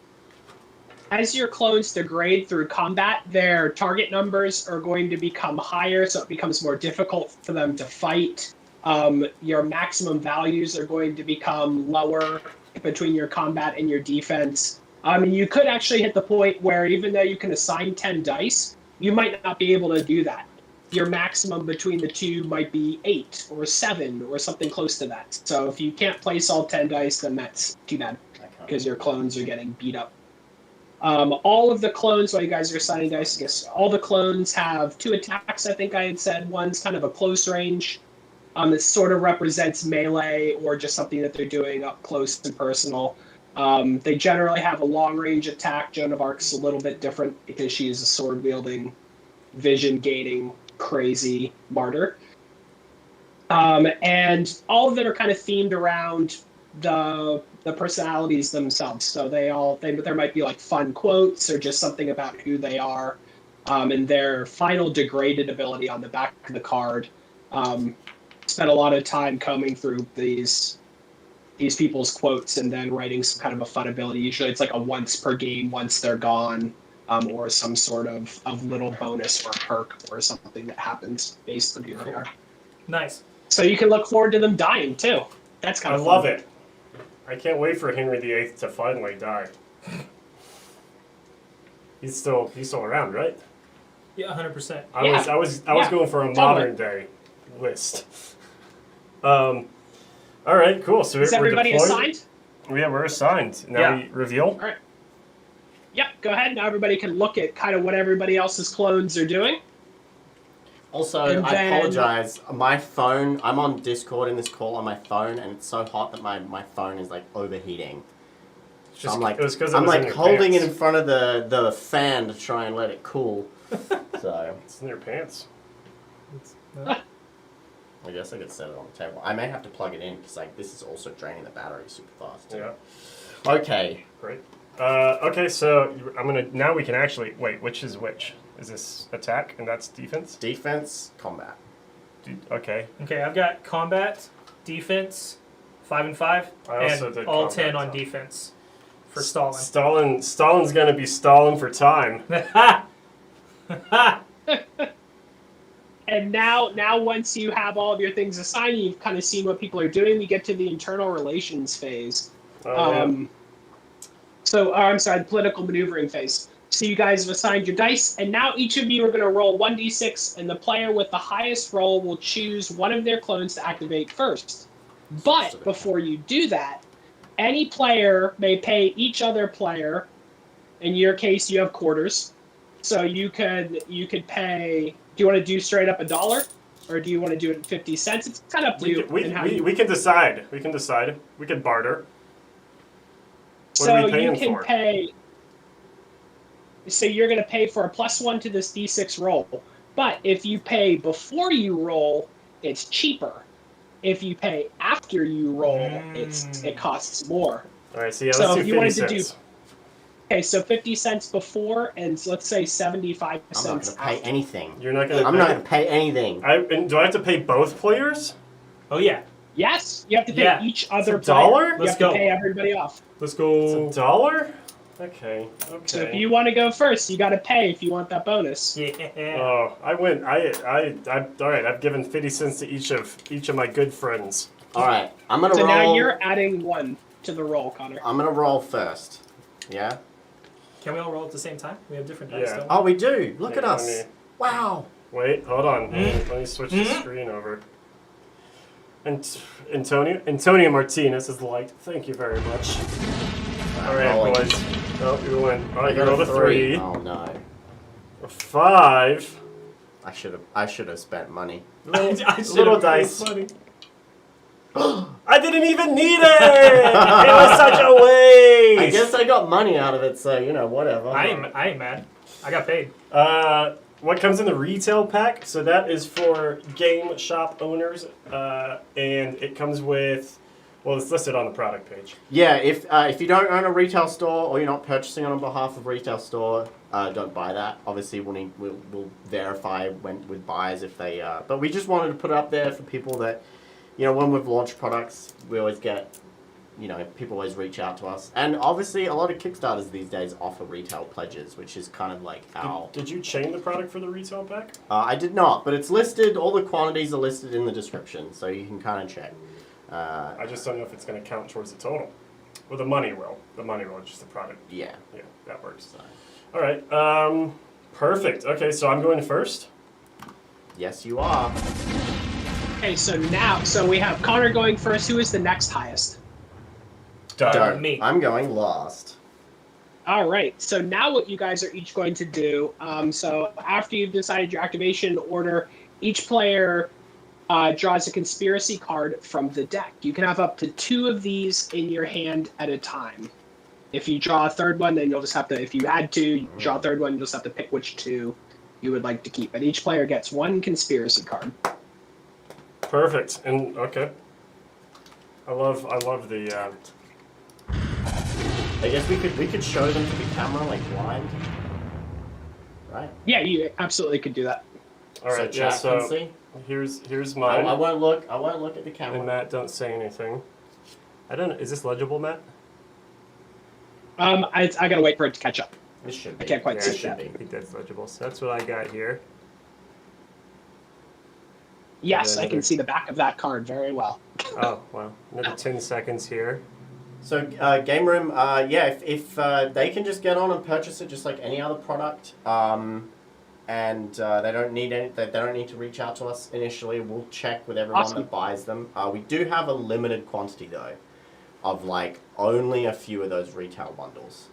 As your clones degrade through combat, their target numbers are going to become higher, so it becomes more difficult for them to fight. Your maximum values are going to become lower between your combat and your defense. You could actually hit the point where even though you can assign 10 dice, you might not be able to do that. Your maximum between the two might be 8 or 7 or something close to that. So if you can't place all 10 dice, then that's too bad because your clones are getting beat up. All of the clones, while you guys are assigning dice, I guess all the clones have 2 attacks, I think I had said. One's kind of a close range. It sort of represents melee or just something that they're doing up close and personal. They generally have a long-range attack. Joan of Arc's a little bit different because she is a sword-wielding, vision-gaining, crazy martyr. And all of them are kind of themed around the personalities themselves. So there might be like fun quotes or just something about who they are. And their final degraded ability on the back of the card. Spent a lot of time combing through these people's quotes and then writing some kind of a fun ability. Usually it's like a once per game, once they're gone, or some sort of little bonus or perk or something that happens based on who they are. Nice. So you can look forward to them dying too. That's kind of fun. I love it. I can't wait for Henry VIII to finally die. He's still around, right? Yeah, 100%. I was going for a modern day list. All right, cool. So is everybody assigned? Yeah, we're assigned. Now we reveal. All right. Yep, go ahead. Now everybody can look at kind of what everybody else's clones are doing. Also, I apologize. My phone, I'm on Discord in this call on my phone, and it's so hot that my phone is like overheating. So I'm like, holding it in front of the fan to try and let it cool. So it's in your pants. I guess I could set it on the table. I may have to plug it in because like this is also draining the battery super fast. Yeah. Okay. Great. Okay, so I'm gonna. Now we can actually wait. Which is which? Is this attack and that's defense? Defense, combat. Okay. Okay, I've got combat, defense, 5 and 5, I also and did all combat, 10 on so. defense for Stalin. Stalin's gonna be stalling for time. And now once you have all of your things assigned, you've kind of seen what people are doing, we get to the internal relations phase. Oh, I'm sorry, the political maneuvering phase. So you guys have assigned your dice, and now each of you are going to roll 1d6, and the player with the highest roll will choose one of their clones to activate first. But before you do that, any player may pay each other player. In your case, you have quarters, so you could pay. Do you want to do straight up $1, or do you want to do it at 50 cents? It's kind of up to you. we can decide. We can decide. We can barter. What So are we paying you can for? pay. So you're going to pay for a +1 to this d6 roll. But if you pay before you roll, it's cheaper. If you pay after you roll, it costs more. All right, so yeah, So let's if do you 50 wanted to cents. Okay, so 50 cents before, and let's say 75 I'm not cents gonna pay after. anything. You're not gonna. I'm not gonna pay anything. And do I have to pay both players? Oh, yeah. Yes, you have to pay Yeah. each other It's $1? player. You Let's have go. to pay everybody off. Let's It's go. $1? Okay. So if you want to go first, you got to pay if you want that bonus. Yeah. Oh, I win. All right. I've given 50 cents to each of my good friends. All right, I'm gonna So roll. now you're adding 1 to the roll, Connor. I'm gonna roll first. Yeah. Can we all roll at the same time? We have different dice, Yeah. don't we? Oh, we do. Look Yeah, at us. let me- Wow. Wait, hold on. Let me switch the screen over. And Antonio Martinez is liked. Thank you very much. All right, rolling. boys. Oh, you win. All I right, you got rolled a 3. Oh no. A 5. I should have spent money. I should've Little paid dice. money. I didn't even need it. It was such a waste. I guess I got money out of it, so whatever. I ain't mad. I got paid. What comes in the retail pack? So that is for game shop owners, and it comes with. Well, it's listed on the product page. Yeah, if you don't own a retail store or you're not purchasing on behalf of a retail store, don't buy that. Obviously, we'll verify with buyers if they. But we just wanted to put it up there for people that, when we've launched products, we always get, people always reach out to us, and obviously a lot of Kickstarters these days offer retail pledges, which is kind of like our. Did you chain the product for the retail pack? I did not, but it's listed. All the quantities are listed in the description, so you can kind of check. I just don't know if it's going to count towards the total. Well, the money will. The money will, just the product. Yeah. Yeah, that works. All right. Perfect. Okay, so I'm going first. Yes, you are. Okay, so we have Connor going first. Who is the next highest? Don't. Me. I'm going last. All right. So now what you guys are each going to do, so after you've decided your activation order, each player draws a conspiracy card from the deck. You can have up to 2 of these in your hand at a time. If you draw a third one, then you'll just have to, if you had 2, you draw a third one, you'll just have to pick which 2 you would like to keep. And each player gets 1 conspiracy card. Perfect. And okay. I love the. I guess we could show them to the camera like blind, right? Yeah, you absolutely could do that. All right. So Yeah. chat So can see. here's I mine. won't look. I won't look at the And camera. Matt, don't say anything. I don't know. Is this legible, Matt? I gotta wait for it to catch up. This should be. I can't quite Yeah, see it should that. be. I think that's legible. So that's what I got here. Yes, I Another- can see the back of that card very well. Oh, wow. Another 10 seconds here. So Game Room, yeah, if they can just get on and purchase it just like any other product, and they don't need they don't need to reach out to us initially. We'll check with everyone Awesome. that buys them. We do have a limited quantity though, of like only a few of those retail bundles,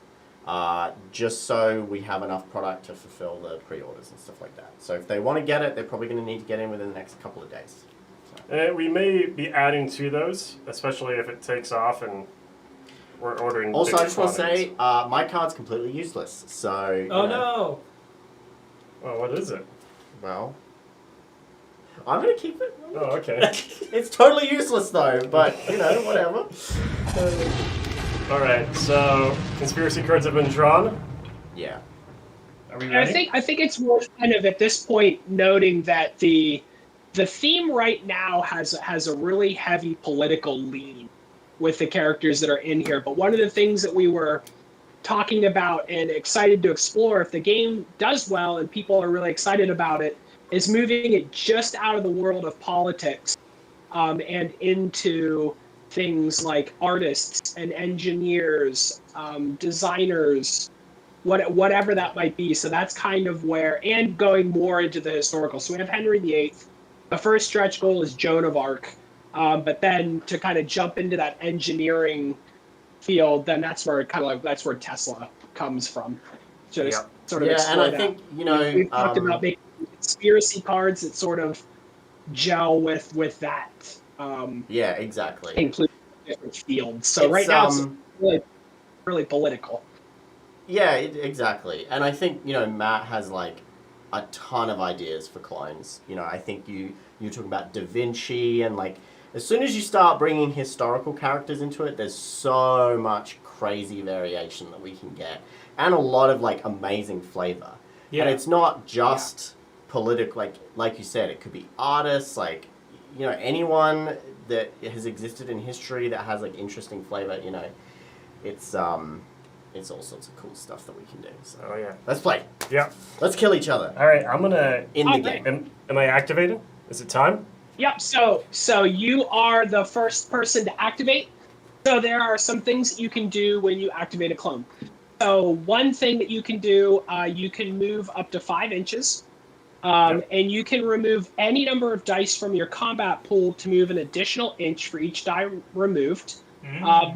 just so we have enough product to fulfill the pre-orders and stuff like that. So if they want to get it, they're probably going to need to get in within the next couple of days. We may be adding to those, especially if it takes off and we're ordering. Also, bigger I just want to quantities. say, my card's completely useless. So. you Oh know, no! Oh, what is it? Well, I'm gonna keep it. Oh, okay. It's totally useless though, but whatever. All right, so conspiracy cards have been drawn. Yeah. Are we And ready? I think it's worth kind of at this point noting that the theme right now has a really heavy political lean with the characters that are in here. But one of the things that we were talking about and excited to explore, if the game does well and people are really excited about it, is moving it just out of the world of politics and into things like artists and engineers, designers, whatever that might be. So that's kind of where, and going more into the historical. So we have Henry VIII. The first stretch goal is Joan of Arc. But then to kind of jump into that engineering field, then that's where that's where Tesla comes from. Just sort of Yeah, and explore I that. think, you know, We've talked about making conspiracy cards that sort of gel with that. Yeah, exactly. Include different fields. So It's, right now it's really, really political. Yeah, exactly. And I think, you know, Matt has like a ton of ideas for clones. You know, I think you're talking about Da Vinci, and like as soon as you start bringing historical characters into it, there's so much crazy variation that we can get, and a lot of like amazing flavor. Yeah. And it's not just political, like you said, it could be artists, like, you know, anyone that has existed in history that has like interesting flavor. You know, it's all sorts of cool stuff that we can do. So Oh yeah. let's play. Yeah. Let's kill each other All right, I'm gonna. in the Okay. game. Am I activated? Is it time? Yep. So you are the first person to activate. So there are some things that you can do when you activate a clone. So one thing that you can do, you can move up to 5 inches, and you can remove any number of dice from your combat pool to move an additional inch for each die removed.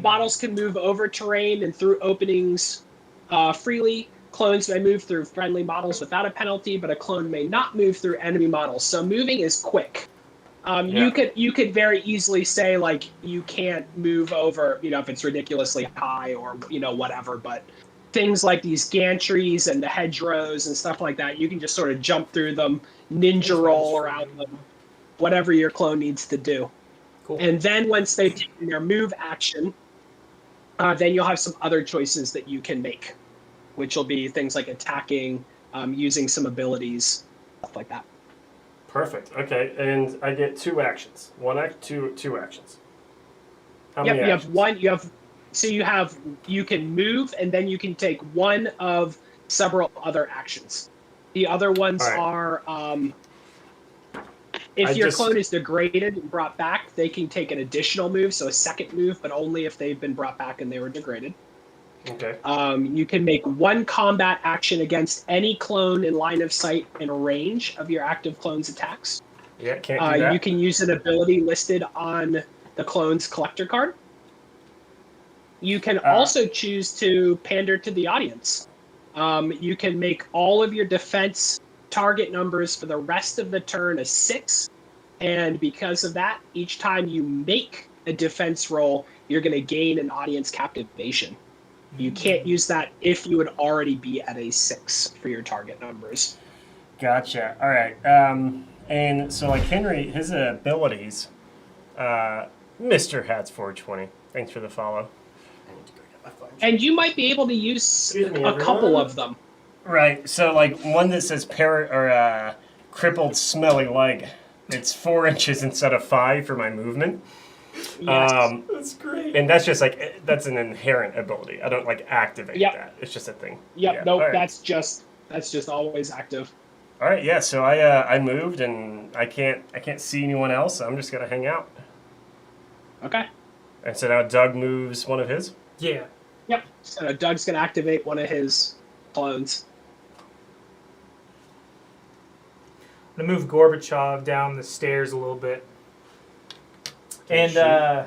Models can move over terrain and through openings freely. Clones may move through friendly models without a penalty, but a clone may not move through enemy models. So moving is quick. You could very easily say like you can't move over, you know, if it's ridiculously high or, you know, whatever. But things like these gantries and the hedgerows and stuff like that, you can just sort of jump through them, ninja roll around them, whatever your clone needs to do. Cool. And then once they've taken their move action, then you'll have some other choices that you can make, which will be things like attacking, using some abilities, stuff like that. Perfect. Okay, and I get 2 actions. Two actions. How Yep, many you actions? have one. You can move, and then you can take one of several other actions. The other ones All right. are if I your just- clone is degraded and brought back, they can take an additional move, so a second move, but only if they've been brought back and they were degraded. Okay. You can make one combat action against any clone in line of sight and range of your active clone's attacks. Yeah, can't do that. You can use an ability listed on the clone's collector card. You can also choose to pander to the audience. You can make all of your defense target numbers for the rest of the turn a 6, and because of that, each time you make a defense roll, you're going to gain an audience captivation. You can't use that if you would already be at a 6 for your target numbers. Gotcha. All right. And so like Henry, his abilities, Mr. Hats 420. Thanks for the follow. I need to go get my phone. And you might be able to use Excuse me, a couple everyone. of them. Right. So like one that says crippled smelly leg. It's 4 inches instead of 5 for my movement. Yes. That's great. And that's just like that's an inherent ability. I don't like activate Yep. that. It's just a thing. Yep, Yeah. nope, All right. that's just always active. All right. Yeah. So I moved and I can't see anyone else. So I'm just gonna hang out. Okay. And so now Doug moves one of his. Yeah. Yep. So Doug's gonna activate one of his clones. I'm gonna move Gorbachev down the stairs a little bit. And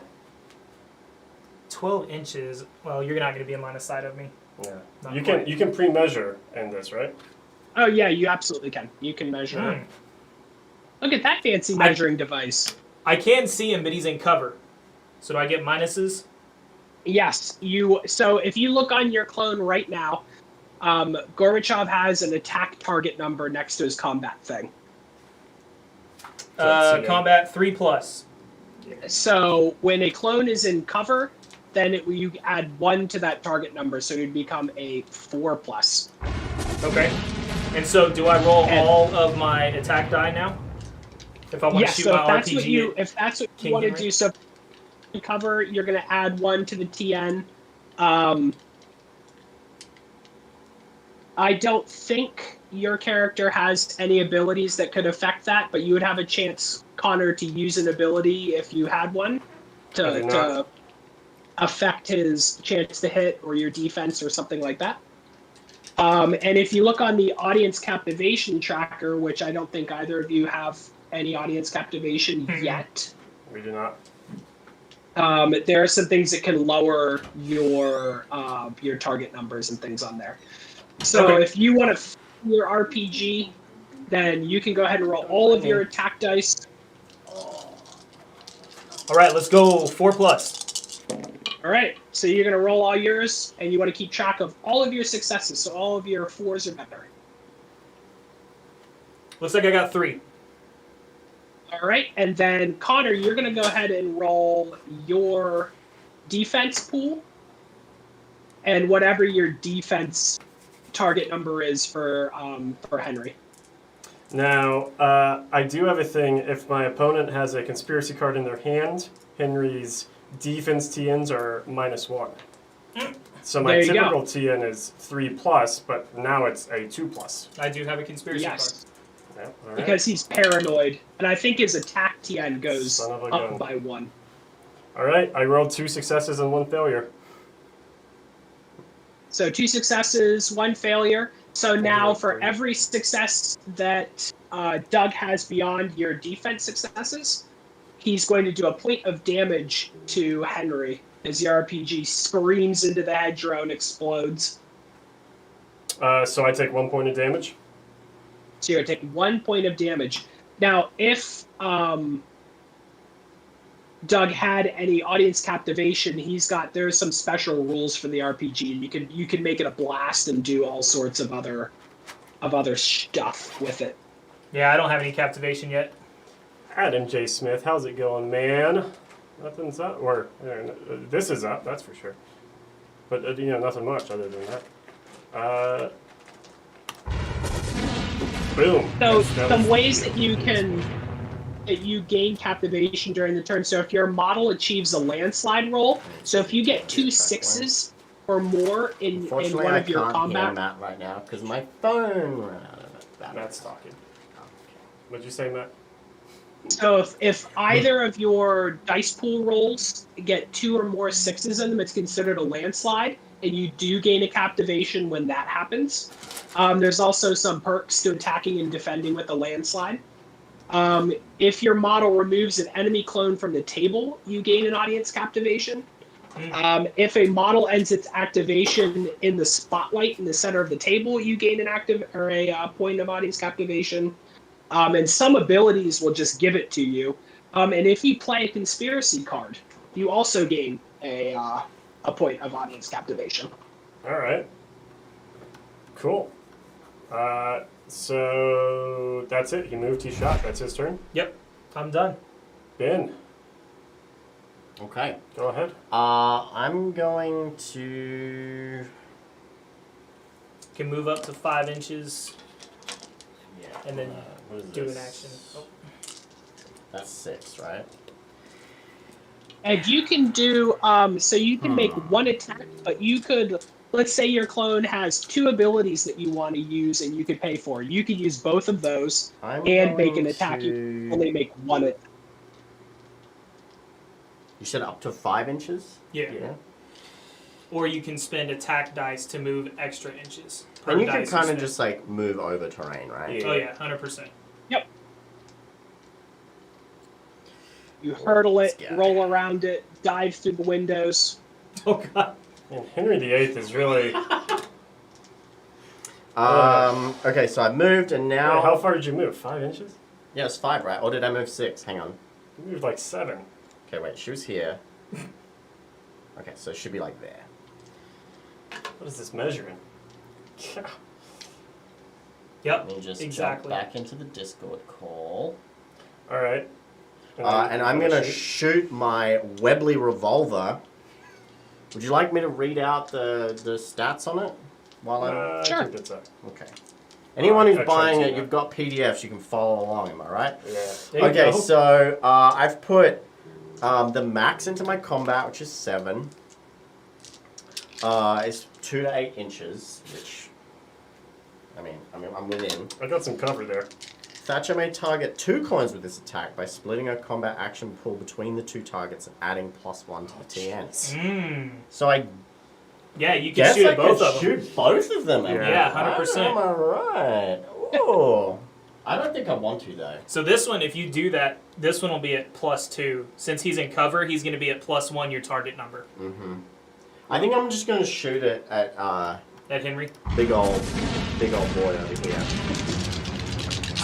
12 inches. Well, you're not gonna be in line of sight of me. Yeah. Not You quite. can pre-measure in this, right? Oh yeah, you absolutely can. You can measure. Hmm. Look at that fancy measuring device. I can see him, but he's in cover. So do I get minuses? Yes, you. So if you look on your clone right now, Gorbachev has an attack target number next to his combat thing. Can't see him. Combat 3+. So when a clone is in cover, then you add 1 to that target number, so it would become a 4+. Okay. And so, do I roll all of my attack die now? If I want to shoot so my if that's RPG what you at if that's what King you want to Henry? do, so to cover, you're going to add 1 to the TN. I don't think your character has any abilities that could affect that, but you would have a chance, Connor, to use an ability if you had one to affect his chance to hit or your defense or something like that. And if you look on the audience captivation tracker, which I don't think either of you have any audience captivation yet. We do not. There are some things that can lower your target numbers and things on there. So Okay. if you want to your RPG, then you can go ahead and roll all of your attack dice. All right, let's go 4+. All right, so you're going to roll all yours, and you want to keep track of all of your successes, so all of your 4s or better. Looks like I got 3. All right, and then Connor, you're going to go ahead and roll your defense pool, and whatever your defense target number is for Henry. Now, I do have a thing. If my opponent has a conspiracy card in their hand, Henry's defense TNs are -1. So my There you typical go. TN is 3+, but now it's a 2+. I do have a conspiracy Yes, Yeah, all right. because he's paranoid, and I think his attack TN goes Son of a up gun. by 1. All right, I rolled 2 successes and 1 failure. So 2 successes, 1 failure. So now for every success that Doug has beyond your defense successes, he's going to do a point of damage to Henry as the RPG screams into the hedgerow and explodes. So I take 1 point of damage. So you're going to take 1 point of damage. Now, if Doug had any audience captivation, there's some special rules for the RPG. You can make it a blast and do all sorts of other stuff with it. Yeah, I don't have any captivation yet. Adam J. Smith, how's it going, man? Nothing's up, or this is up, that's for sure. But nothing much other than that. Boom. So That some was- ways that you gain captivation during the turn. So if your model achieves a landslide roll, so if you get 2 6s or more in Unfortunately, one I of your can't hear combat, Matt right now because my phone ran out of battery. Matt's talking. What'd you say, Matt? so if either of your dice pool rolls get 2 or more 6s in them, it's considered a landslide, and you do gain a captivation when that happens. There's also some perks to attacking and defending with a landslide. If your model removes an enemy clone from the table, you gain an audience captivation. If a model ends its activation in the spotlight in the center of the table, you gain a point of audience captivation. And some abilities will just give it to you. And if you play a conspiracy card, you also gain a point of audience captivation. All right. Cool. So that's it. He moved, he shot. That's his turn. Yep, I'm done. Ben, Okay. go ahead. I'm going to. Can move up to 5 inches Yeah. and then what is do this? an action. Oh. That's 6, right? And you can do, so you can make one attack, but you could, let's say your clone has 2 abilities that you want to use and you could pay for. You could use both of those I'm and make going an attack. You to- can only make one attack. You said up to 5 inches? Yeah. Yeah. Or you can spend attack dice to move extra inches. per And you can dice kind of spend. just like move over terrain, right? Yeah. Oh yeah, 100%. You hurdle it, Yeah. roll around it, dive through the windows. Oh god. And Henry VIII is really. Okay, so I moved and now. Wait, how far did you move? 5 inches? Yeah, it's 5, right? Or did I move 6? Hang on. You moved like 7. Okay, wait, she was here. Okay, so it should be like there. What is this measuring? Yep. Let me just exactly. jump back into the Discord call. All right. And I'm gonna shoot my Webley revolver Would you like me to read out the stats on it while I'm? Sure. I think that's it. Okay. Anyone who's I tried buying to, it, yeah. you've got PDFs. You can follow along. Am I right? Yeah. There you Okay, go. so I've put the max into my combat, which is 7. It's 2 to 8 inches, which I mean, I'm within. I got some cover there. Thatcher may target 2 coins with this attack by splitting a combat action pool between the 2 targets and adding +1 to the TN. So I Yeah, you can guess shoot I at both could of them. shoot both of them. Yeah, 100%. Am I right? Ooh. I don't think I want to though. So this one, if you do that, this one will be at +2. Since he's in cover, he's going to be at +1 your target number. I think I'm just going to shoot it at At Henry. big old boy over here.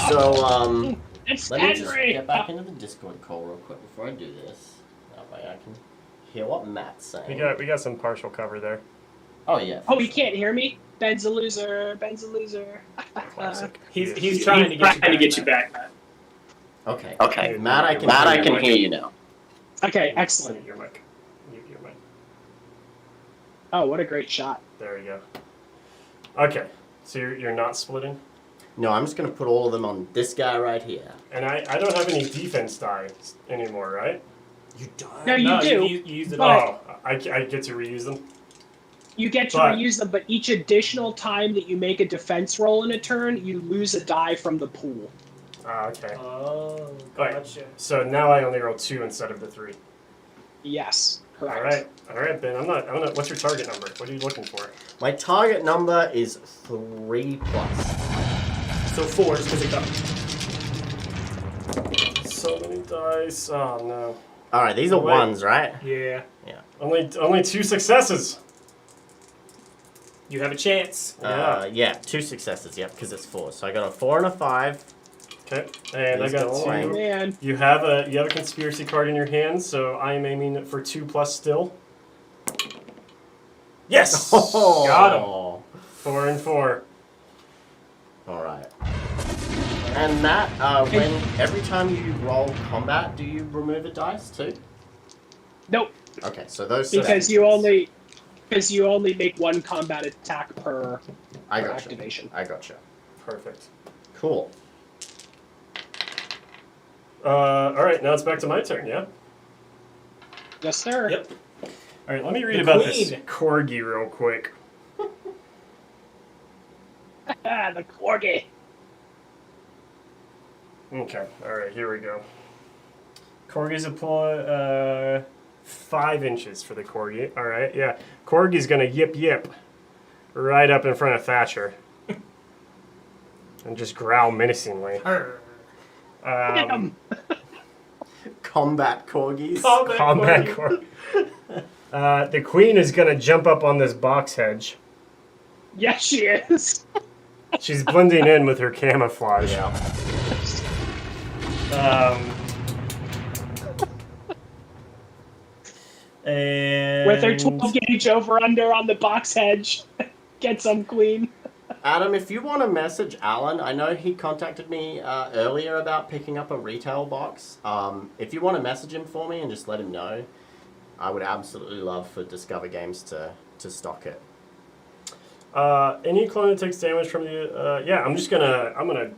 So It's let me just Henry. get back into the Discord call real quick before I do this. That way I can hear what Matt's saying. We got some partial cover there. Oh yeah. Oh, you can't hear me? Ben's a loser. Ben's a loser. Classic. He's trying to get you back. back. Okay. Okay. Matt, I can hear you now. Okay, excellent. Mute your mic. Mute your mic. Oh, what a great shot. There you go. Okay. So you're not splitting? No, I'm just gonna put all of them on this guy right here. And I don't have any defense die anymore, right? You don't. No, you No, do. you use it but- all. Oh, I get to reuse them? You get to But- reuse them, but each additional time that you make a defense roll in a turn, you lose a die from the pool. Ah, okay. Oh, Right. gotcha. So now I only roll 2 instead of the 3. Yes, correct. All right, Ben. I'm not. What's your target number? What are you looking for? My target number is 3+. So 4 is because it got. So many dice. Oh no. All right, these are Wait. ones, right? Yeah. Only 2 successes. You have a chance. Yeah, 2 successes. Yep, because it's 4. So I got a 4 and a 5. Okay. And These I got go 2. away. Man, You have a conspiracy card in your hand, so I am aiming for 2+ still. Yes. Got him. 4 and 4. All right. And that, when every time you roll combat, do you remove a dice too? nope. Okay, so those. Because you only make 1 combat attack per I gotcha. activation. I gotcha. Perfect. Cool. All right, now it's back to my turn. Yeah. Yes, sir. Yep. All right, let me read The about this queen. corgi real quick. Ah, the corgi. Okay. All right, here we go. Corgi's a 5 inches for the corgi. All right, yeah. Corgi's gonna yip right up in front of Thatcher and just growl menacingly. Arr. Get 'em. Combat corgis. Combat corgi. The queen is gonna jump up on this box hedge. Yes, she is. She's blending in with her camouflage. Yeah. And With her 12 gauge over under on the box hedge. Get some, queen. Adam, if you want to message Alan, I know he contacted me earlier about picking up a retail box. If you want to message him for me and just let him know, I would absolutely love for Discover Games to stock it. Any clone that takes damage from the I'm gonna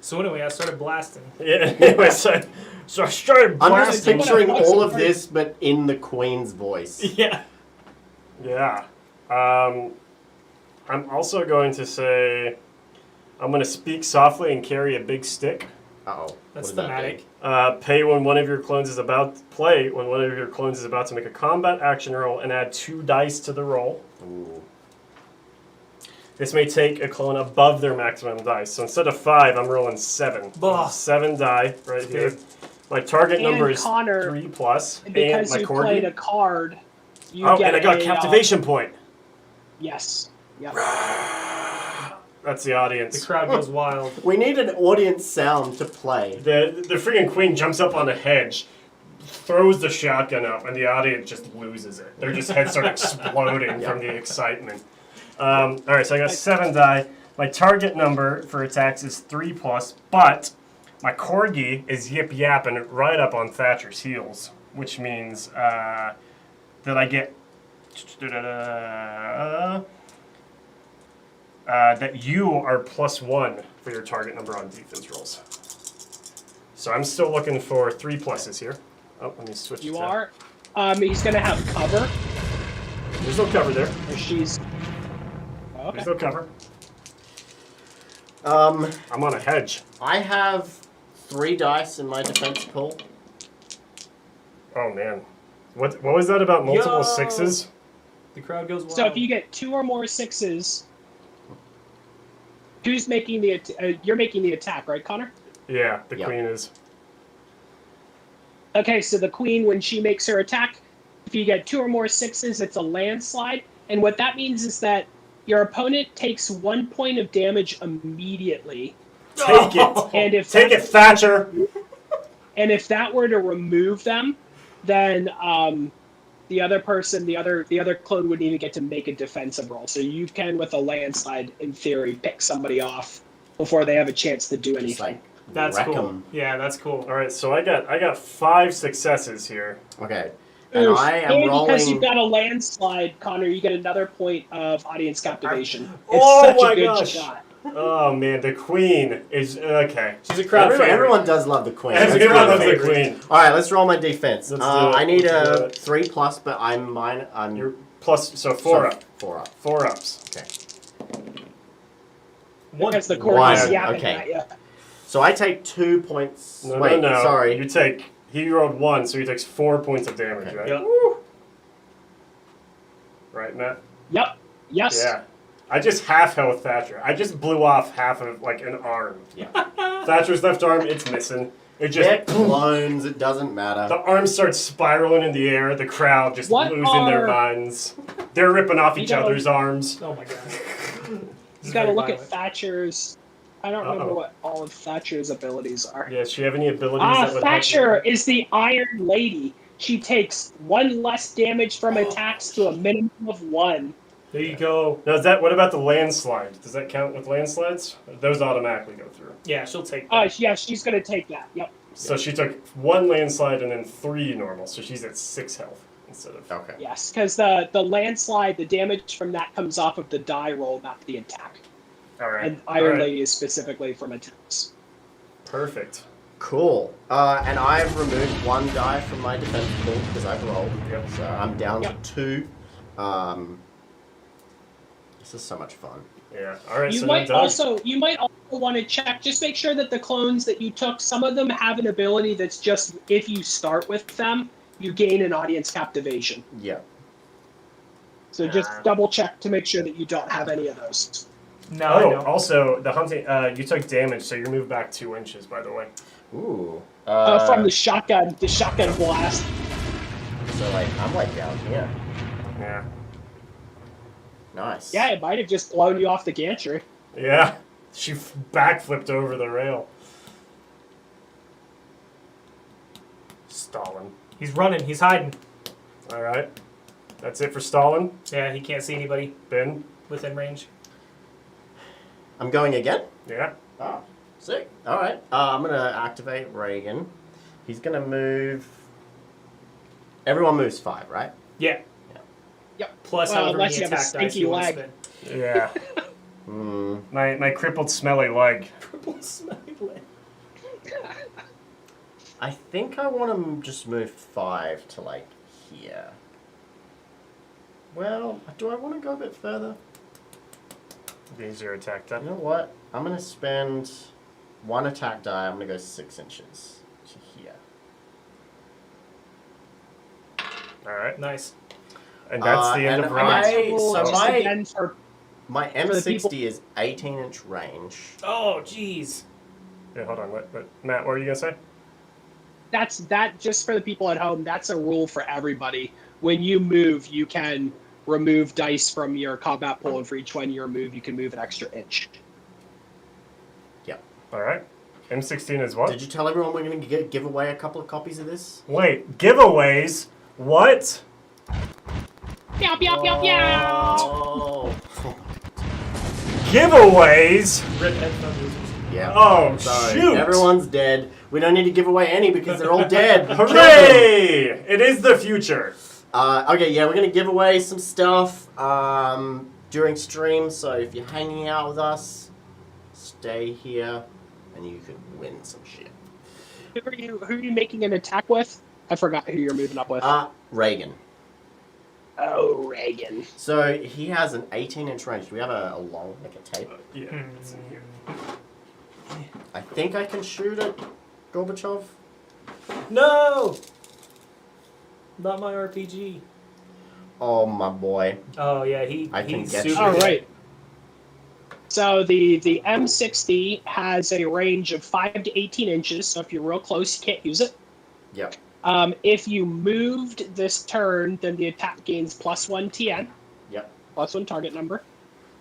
So anyway, I started blasting. yeah. Anyway, so I started I'm just blasting. picturing What's all the of this, but in the Queen's voice. Yeah. Yeah. I'm also going to say I'm going to speak softly and carry a big stick. Uh-oh. That's What does that thematic. Pay when one of your clones is about to make a combat action roll and add 2 dice to the roll. do? Ooh. This may take a clone above their maximum dice. So instead of 5, I'm rolling 7. Bah. 7 die right here. My target And number is Connor, 3+. And Because my you corgi. played a card, you Oh, get and I got a, captivation point. Yes. Yep. That's the The audience. crowd goes wild. We need an audience sound to play. The freaking queen jumps up on the hedge, throws the shotgun up, and the audience just loses it. Their just heads start exploding from the excitement. All right, so I got 7 die. My target number for attacks is 3+, but my corgi is yip yapping right up on Thatcher's heels, which means that I get that you are +1 for your target number on defense rolls. So I'm still looking for 3 pluses here. Oh, let me switch. You are. He's gonna have cover. There's no cover there. Or she's. There's Okay. no cover. Um, I'm on a hedge. I have 3 dice in my defense pool. Oh man, what was that about multiple Yo! 6s? The crowd goes wild. So if you get 2 or more 6s, who's making the? You're making the attack, right, Connor? Yeah, the Yep. queen is. Okay, so the queen, when she makes her attack, if you get 2 or more 6s, it's a landslide, and what that means is that your opponent takes 1 point of damage immediately. Take it. And if Take it, Thatcher. And if that were to remove them, then the other person, the other clone wouldn't even get to make a defensive roll. So you can, with a landslide, in theory, pick somebody off before they have a chance to do Just anything. like That's wreck cool. 'em. Yeah, that's cool. All right, so I got 5 successes here. Okay. And Oof. I am And because rolling. you've got a landslide, Connor, you get another point of audience captivation. It's Oh such my a good gosh. shot. Oh man, the queen is okay. She's a crowd favorite. Everyone does love the queen. Everyone crowd loves the favorite. queen. All right, let's roll my defense. Let's do it. I need Let's do a it. 3 plus, but I'm You're plus, so 4 up. 4 up. 4 ups. Okay. Because the One. court is yapping Okay. at you. So I take 2 points. No, Wait, no. sorry. He rolled 1, so he takes 4 points of damage, Okay. right? Yep. Right, Matt? Yep. Yes. Yeah. I just half health Thatcher. I just blew off half of like an arm. Yeah. Thatcher's left arm, it's missing. It They're just clones. It doesn't matter. the arm starts spiraling in the air. The crowd just What losing their are- minds. They're ripping off You each gotta- other's arms. Oh my god. You got to look at Thatcher's. I don't remember Uh-oh. what all of Thatcher's abilities are. Yeah, does she have any abilities that would help Thatcher you? is the Iron Lady. She takes 1 less damage from attacks to a minimum of 1. There you go. Now, what about the landslide? Does that count with landslides? Those automatically go through. Yeah, she'll take that. Yeah, she's gonna take that. Yep. So she took 1 landslide and then 3 normal, so she's at 6 health instead of. Okay. Yes, because the landslide, the damage from that comes off of the die roll, not the attack. All right. And Iron All right. Lady is specifically from attacks. Perfect. Cool. And I've removed 1 die from my defense pool because I've rolled. Yep. So I'm down Yep. to 2. This is so much fun. Yeah. All right. You so might now Doug. also want to check. Just make sure that the clones that you took, some of them have an ability that's just if you start with them, you gain an audience captivation. Yeah. So just double check to make sure that you don't have any of those. No, I Oh, don't. also the hunting. You took damage, so you're moved back 2 inches. By the way. Ooh. From the shotgun blast. So like I'm like down here. Yeah. Nice. Yeah, it might have just blown you off the gantry. Yeah. She backflipped over the rail. Stalin. He's running. He's hiding. All right. That's it for Stalin. Yeah, he can't see anybody Ben. within range. I'm going again. Yeah. Oh, sick. All right. I'm gonna activate Reagan. He's gonna move. Everyone moves 5, right? Yeah. Yep. Plus Well, however unless many you have a attack dice stinky you want to leg. spend. Yeah. Hmm. my crippled smelly leg. I think I want to just move 5 to like here. Well, do I want to go a bit further? Easier attack You type. know what? I'm gonna spend 1 attack die. I'm gonna go 6 inches to here. All right. Nice. And that's the end and of round. Again for My For the people- M60 is 18-inch range. Oh, jeez. Yeah, hold on. What, Matt, what were you gonna say? that just for the people at home, that's a rule for everybody. When you move, you can remove dice from your combat pool, and for each one you remove, you can move an extra inch. Yep. All right. M16 is what? Did you tell everyone we're gonna give away a couple of copies of this? Wait, giveaways? What? Meow, meow, meow, meow. Oh. Giveaways? Rip headphone users. Yeah. Oh, Sorry. shoot! Everyone's dead. We don't need to give away any because they're all dead. Hooray! It is the future. Okay, yeah, we're gonna give away some stuff during stream. So if you're hanging out with us, stay here, and you could win some shit. Who are you making an attack with? I forgot who you're moving up with. Reagan. Oh, Reagan. So he has an 18-inch range. Do we have a long, like a tape? Yeah, it's in here. I think I can shoot at Gorbachev. No! Not my RPG. Oh, my boy. Oh, yeah, I can he's get super you. All good. right. So the M60 has a range of 5 to 18 inches. So if you're real close, you can't use it. Yep. If you moved this turn, then the attack gains +1 TN. Yep. +1 target number.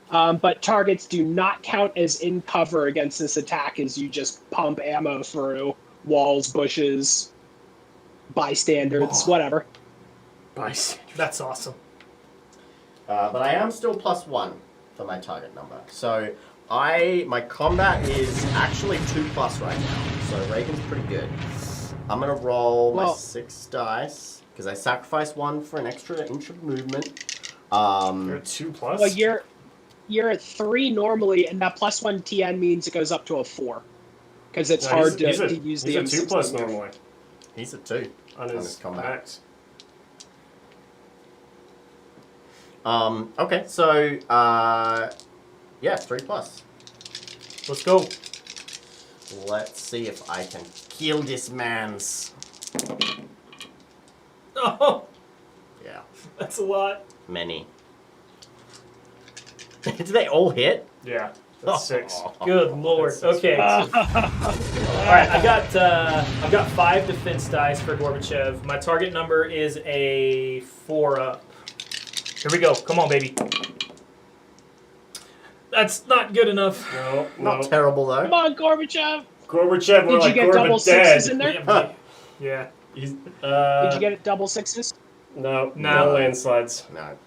But targets do not count as in cover against this attack, as you just pump ammo through walls, bushes, bystanders, whatever. Bystanders. That's awesome. But I am still +1 for my target number. So my combat is actually 2+ right now. So Reagan's pretty good. I'm gonna roll my 6 dice because I sacrificed 1 for an extra inch of movement. You're at 2+. Well, you're at 3 normally, and that +1 TN means it goes up to a 4 because it's hard to use the He's a 2+ normally He's a 2 on his combat. max. Okay, so yeah, 3+. Let's go. Let's see if I can kill this man's. Oh, Yeah, that's a lot. many. Did they all hit? Yeah, that's 6. Good lord. That's Okay. six. All right, I've got 5 defense dice for Gorbachev. My target number is a 4 up. Here we go. Come on, baby. That's not good enough. No, Not terrible though. Come on, Gorbachev! Gorbachev, more Did you like get double Gorbachev. sixes in there? Yeah. He's, Did you get it double 6s? No No. landslides. No.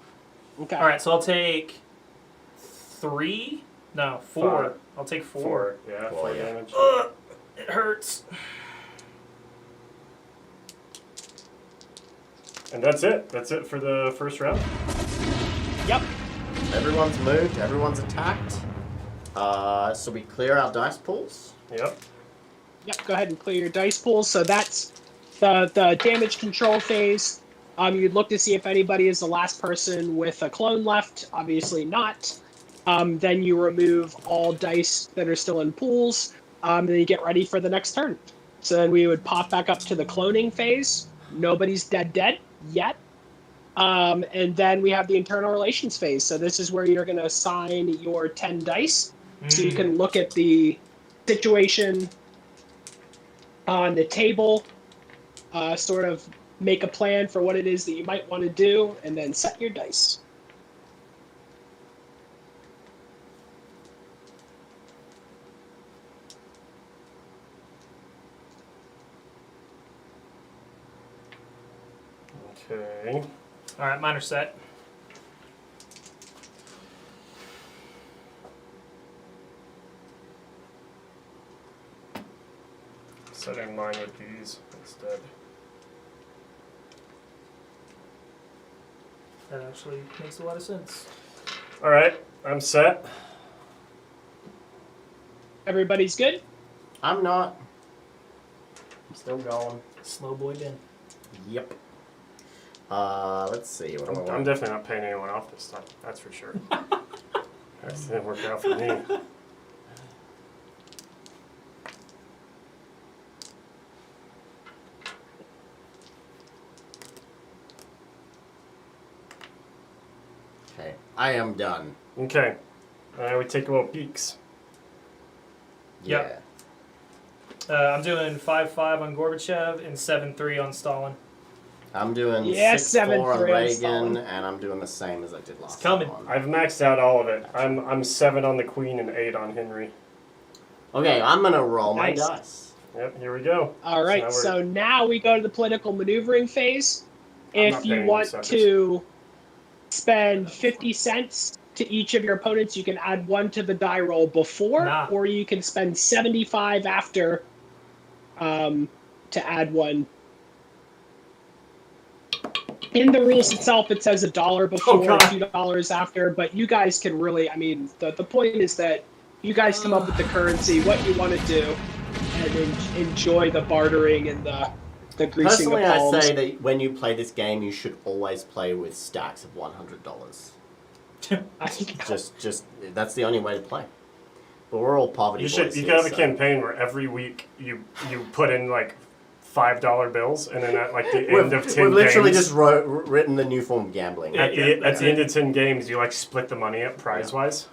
Okay. All right, so I'll take 3. No, 4. 5. I'll take 4. 4. Yeah, 4, 4 yeah. damage. It hurts. And that's it. That's it for the first round. Yep. Everyone's moved. Everyone's attacked. So we clear our dice pools. Yep. Yep, go ahead and clear your dice pools. So that's the damage control phase. You'd look to see if anybody is the last person with a clone left. Obviously not. Then you remove all dice that are still in pools. Then you get ready for the next turn. So then we would pop back up to the cloning phase. Nobody's dead yet. And then we have the internal relations phase. So this is where you're going to assign your 10 dice. So you can look at the situation on the table, sort of make a plan for what it is that you might want to do, and then set your dice. Okay. All right, mine are set. Setting mine with these instead. That actually makes a lot of sense. All right, I'm set. Everybody's good? I'm not. I'm still going. Slow boy Ben. Yep. Let's see. What do I I'm want? definitely not paying anyone off this time. That's for sure. That didn't work out for me. Okay, I am done. Okay. We take little peeks. Yep. I'm doing 5-5 on Gorbachev and 7-3 on Stalin. I'm doing Yeah, 6-4 on 7-3 on Reagan, Stalin. and I'm doing the same as I did last coming. time. I've maxed out all of it. I'm 7 on the Queen and 8 on Henry. Okay, I'm gonna roll my Nice. dice. Yep, here we go. All right, so now we go to the political maneuvering phase. I'm not If you paying want these suckers. to spend 50 cents to each of your opponents, you can add 1 to the die roll before, Nah. or you can spend 75 after to add 1. In the rules itself, it says $1 before, God. $2 after, but you guys can really, I mean, the point is that you guys come up with the currency, what you want to do, and enjoy the bartering and the greasing Personally, of I palms. say that when you play this game, you should always play with stacks of $100. Just that's the only way to play. But we're all poverty You boys should. You here, could have a so- campaign where every week you put in like $5 bills, and then at like the end of 10 We've literally games, just written the new form of gambling. at the end of 10 games, you like split the money up prize wise.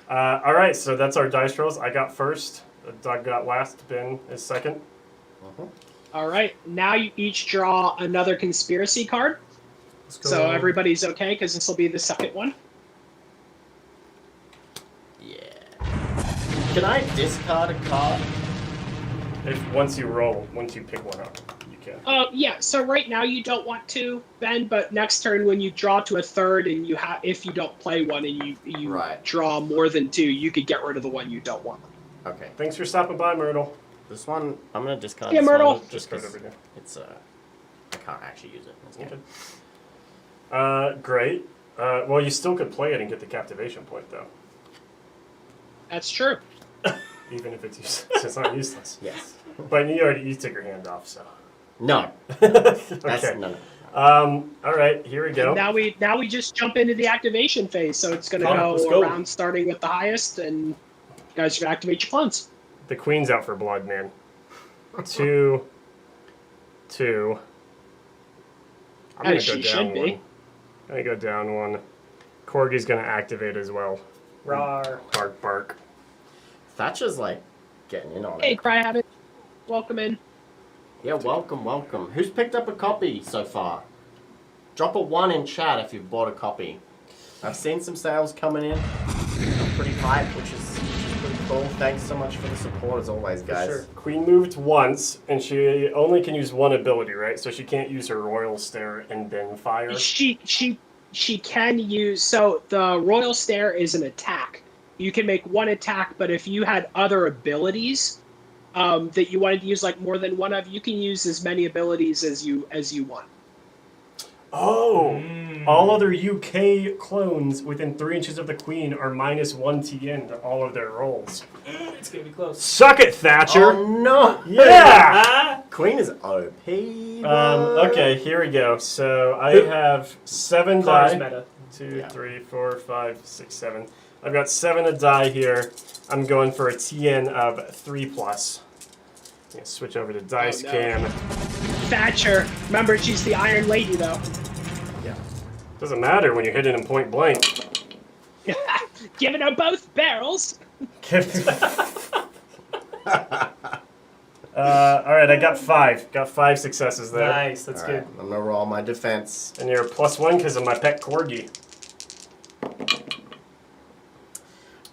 All right, so that's our dice rolls. I got first. Doug got last. Ben is second. All right, now you each draw another conspiracy card. Let's go. So everybody's okay, because this will be the second one. Yeah. Can I discard a card? Once you pick one up, you can. Yeah. So right now you don't want to, Ben, but next turn when you draw to a third and if you don't play one and you Right. draw more than 2, you could get rid of the one you don't want. Okay. Thanks for stopping by, Myrtle. This one, I'm gonna discard. Yeah, this Myrtle. one just Discard 'cause over there. it's I can't actually use it. It's Okay. good. Great. Well, you still could play it and get the captivation point, though. That's true. Even if it's useless. It's not useless. Yes. But you took your hand off, so. No. That's Okay. no. All right, here we go. Now we just jump into the activation phase. So it's going to Let's go go. around starting with the highest, and you guys are going to activate your clones. The queen's out for blood, man. 2. I'm gonna As go she down should be. one. I'm gonna go down one. Corgi's gonna activate as well. Rawr. Bark, bark. Thatcher's like getting in on Hey, it. Cryhabit, welcome in. Yeah, welcome. Who's picked up a copy so far? Drop a 1 in chat if you've bought a copy. I've seen some sales coming in. I'm pretty hyped, which is pretty cool. Thanks so much for the support as always, guys. sure. Queen moved once, and she only can use one ability, right? So she can't use her royal stare and then fire. She can use, so the Royal Stare is an attack. You can make one attack, but if you had other abilities that you wanted to use like more than one of, you can use as many abilities as you want. Oh! All other UK clones within 3 inches of the queen are -1 TN to all of their rolls. It's gonna be close. Suck it, Thatcher! Oh no! Yeah! Ah! Queen is OP. Okay, here we go. So I have 7 Cars die. meta. 2, Yeah. 3, 4, 5, 6, 7. I've got 7 to die here. I'm going for a TN of 3+. I'm gonna switch over to dice no. cam. Thatcher, remember she's the Iron Lady though. Yeah. Doesn't matter when you're hitting him point blank. Giving her both barrels. Alright, I got 5. Got 5 successes there. Nice, that's Alright, good. I'm gonna roll my defense. And you're +1 because of my pet corgi.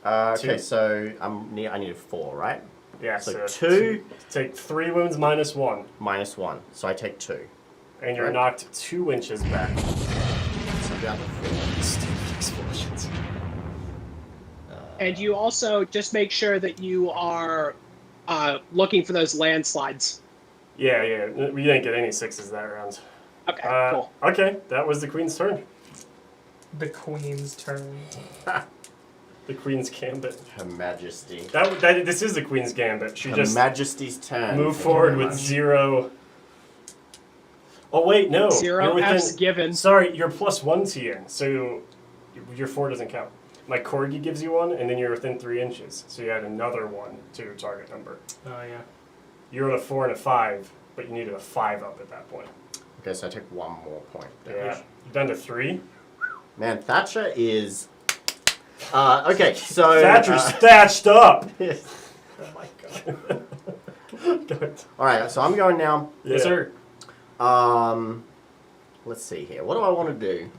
Okay, 2. so I need a 4, right? Yeah, So so 2 take 3 wounds -1. minus 1. So I take 2. And you're Right. knocked 2 inches back. So I'm down to 4. Stupid explosions. And you also just make sure that you are looking for those landslides. Yeah, we didn't get any 6s that round. Okay, cool. Okay, that was the queen's turn. The queen's turn. The queen's gambit. Her Majesty. This is the queen's gambit. She Her just Majesty's turn. moved Thank you forward very with much. 0. Oh wait, no. 0 you're within, F's given. Sorry, you're +1 TN, so your 4 doesn't count. My corgi gives you 1, and then you're within 3 inches, so you add another 1 to your target number. Oh yeah. You're at a 4 and a 5, but you needed a 5 up at that point. Okay, so I take 1 more point. Yeah, damage. you're down to 3. Man, Thatcher is. Okay, so. Thatcher's thatched up. Oh my god. Alright, so I'm going now. Yes, sir. Let's see here. What do I want to do?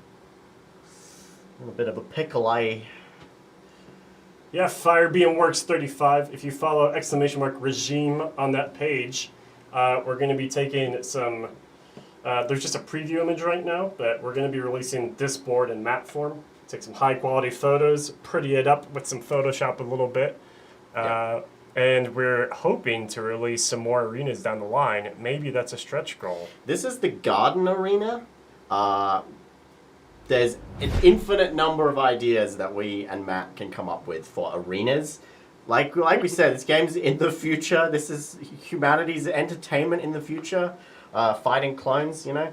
A bit of a pickle, Yeah, Fire Beam Works 35. If you follow !regime on that page, we're going to be taking some. There's just a preview image right now, but we're going to be releasing this board in map form. Take some high quality photos, pretty it up with some Photoshop a little bit. And we're hoping to release some more arenas down the line. Maybe that's a stretch goal. This is the garden arena. there's an infinite number of ideas that we and Matt can come up with for arenas. Like we said, this game's in the future. This is humanity's entertainment in the future. Fighting clones, you know.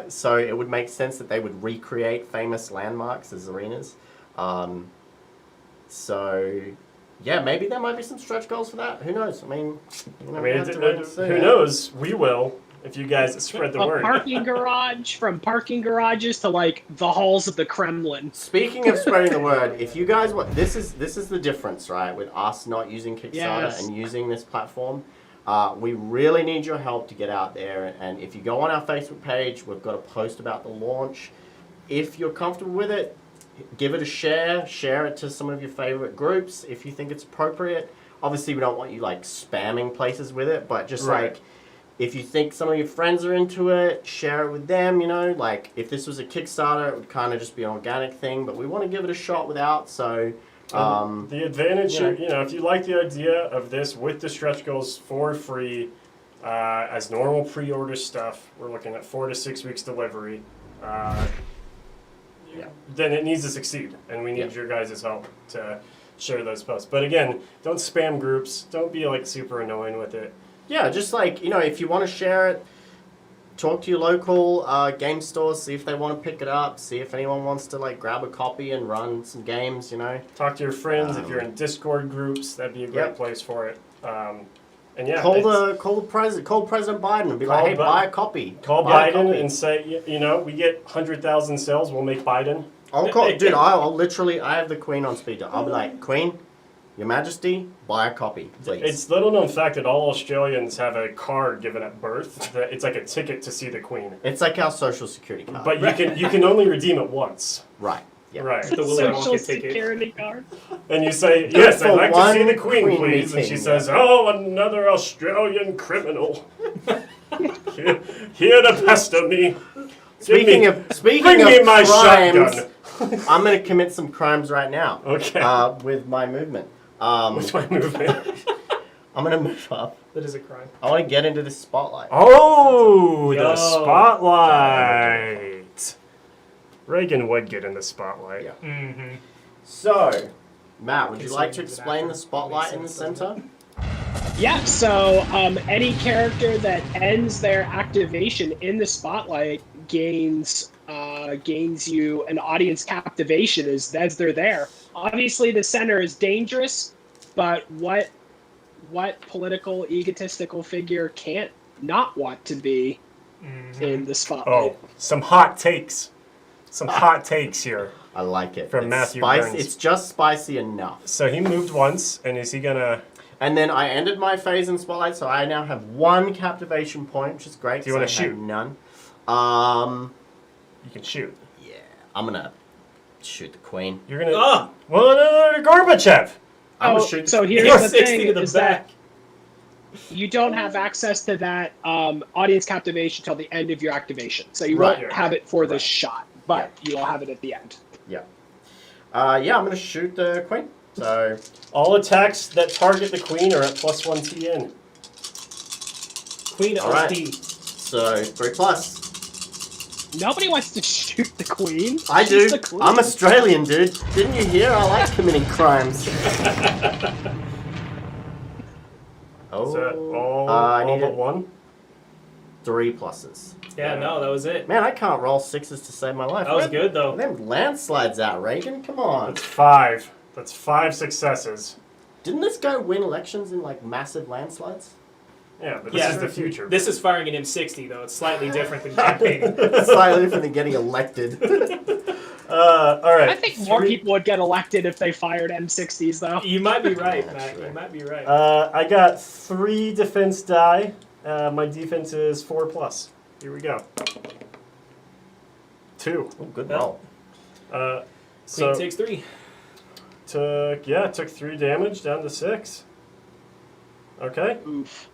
So it would make sense that they would recreate famous landmarks as arenas. So, yeah, maybe there might be some stretch goals for that. Who knows? I mean, you know, who knows? We will, if you guys spread the word. Parking garage, from parking garages to like the halls of the Kremlin. Speaking of spreading the word, if you guys want, this is the difference, right? With us not using Kickstarter and using this platform, we really need your help to get out there. And if you go on our Facebook page, we've got a post about the launch. If you're comfortable with it, give it a share it to some of your favorite groups if you think it's appropriate. Obviously, we don't want you like spamming places with it, but just like if you think some of your friends are into it, share it with them, you know. Like if this was a Kickstarter, it would kind of just be an organic thing, but we want to give it a shot without, so the advantage, you know, if you like the idea of this with the stretch goals for free, as normal pre-order stuff, we're looking at 4 to 6 weeks delivery. Then it needs to succeed, and we need your guys' help to share those posts. But again, don't spam groups. Don't be like super annoying with it. Yeah, just like, you know, if you want to share it, talk to your local game stores, see if they want to pick it up, see if anyone wants to like grab a copy and run some games, you know. Talk to your friends if you're in Discord groups. That'd be a great place for it. And yeah, call President Biden and be like, hey, buy a copy. Call Biden and say, you know, we get 100,000 sales, we'll make Biden. I'll call, dude. I'll literally. I have the Queen on speed dial. I'll be like, Queen, Your Majesty, buy a copy, please. It's little known fact that all Australians have a card given at birth. That it's like a ticket to see the Queen. It's like our social security card. But you can only redeem it once. Right. Yeah. Right. The Social security card. And you say, yes, I'd like to see the Queen, please. Meeting, and she says, oh, another Australian criminal. Here to pester me. Speaking of my crimes, shotgun. I'm going to commit some crimes right now. Okay. With my movement. What's my movement? I'm going to move up. That is a crime. I want to get into the spotlight. Oh, Yo. the spotlight. Reagan would get in the spotlight. Yeah. Mm-hmm. So, Matt, would you like to explain the spotlight in the center? Yeah, so any character that ends their activation in the spotlight gains you an audience captivation as they're there. Obviously, the center is dangerous, but what political egotistical figure can't not want to be in the spotlight? Oh, some hot takes. Some hot takes here. I like it. From Matthew Burns. It's just spicy enough. So he moved once, and is he gonna... And then I ended my phase in Spotlight, so I now have 1 captivation point, which is great. Do you want to shoot? None. You can shoot. Yeah, I'm gonna shoot the Queen. You're gonna... Well, no, Gorbachev! I'm gonna shoot the So Queen. here's the 60 thing, to the is back. that you don't have access to that audience captivation till the end of your activation. So you won't have it for the shot, but you'll have it at the end. Yeah. I'm gonna shoot the Queen. So All attacks that target the Queen are at +1 TN. Queen all right. OD. So 3+. Nobody wants to shoot the Queen. I She's do. the Queen. I'm Australian, dude. Didn't you hear? I like committing crimes. Is that all, I all need but one? 3 pluses. Yeah, no, that was it. Man, I can't roll 6s to save my life. That was good, though. Them landslides out, Reagan. Come on. That's 5. That's 5 successes. Didn't this guy win elections in like massive landslides? Yeah, but this is the future. This is firing an M60, though. It's slightly different than campaign. Slightly different than getting elected. All right. I think more people would get elected if they fired M60s, though. You might be right, Matt. You might be right. I got 3 defense die. My defense is 4+. Here we go. 2. Oh, good roll. Queen takes 3. Took 3 damage down to 6. Okay. Oof.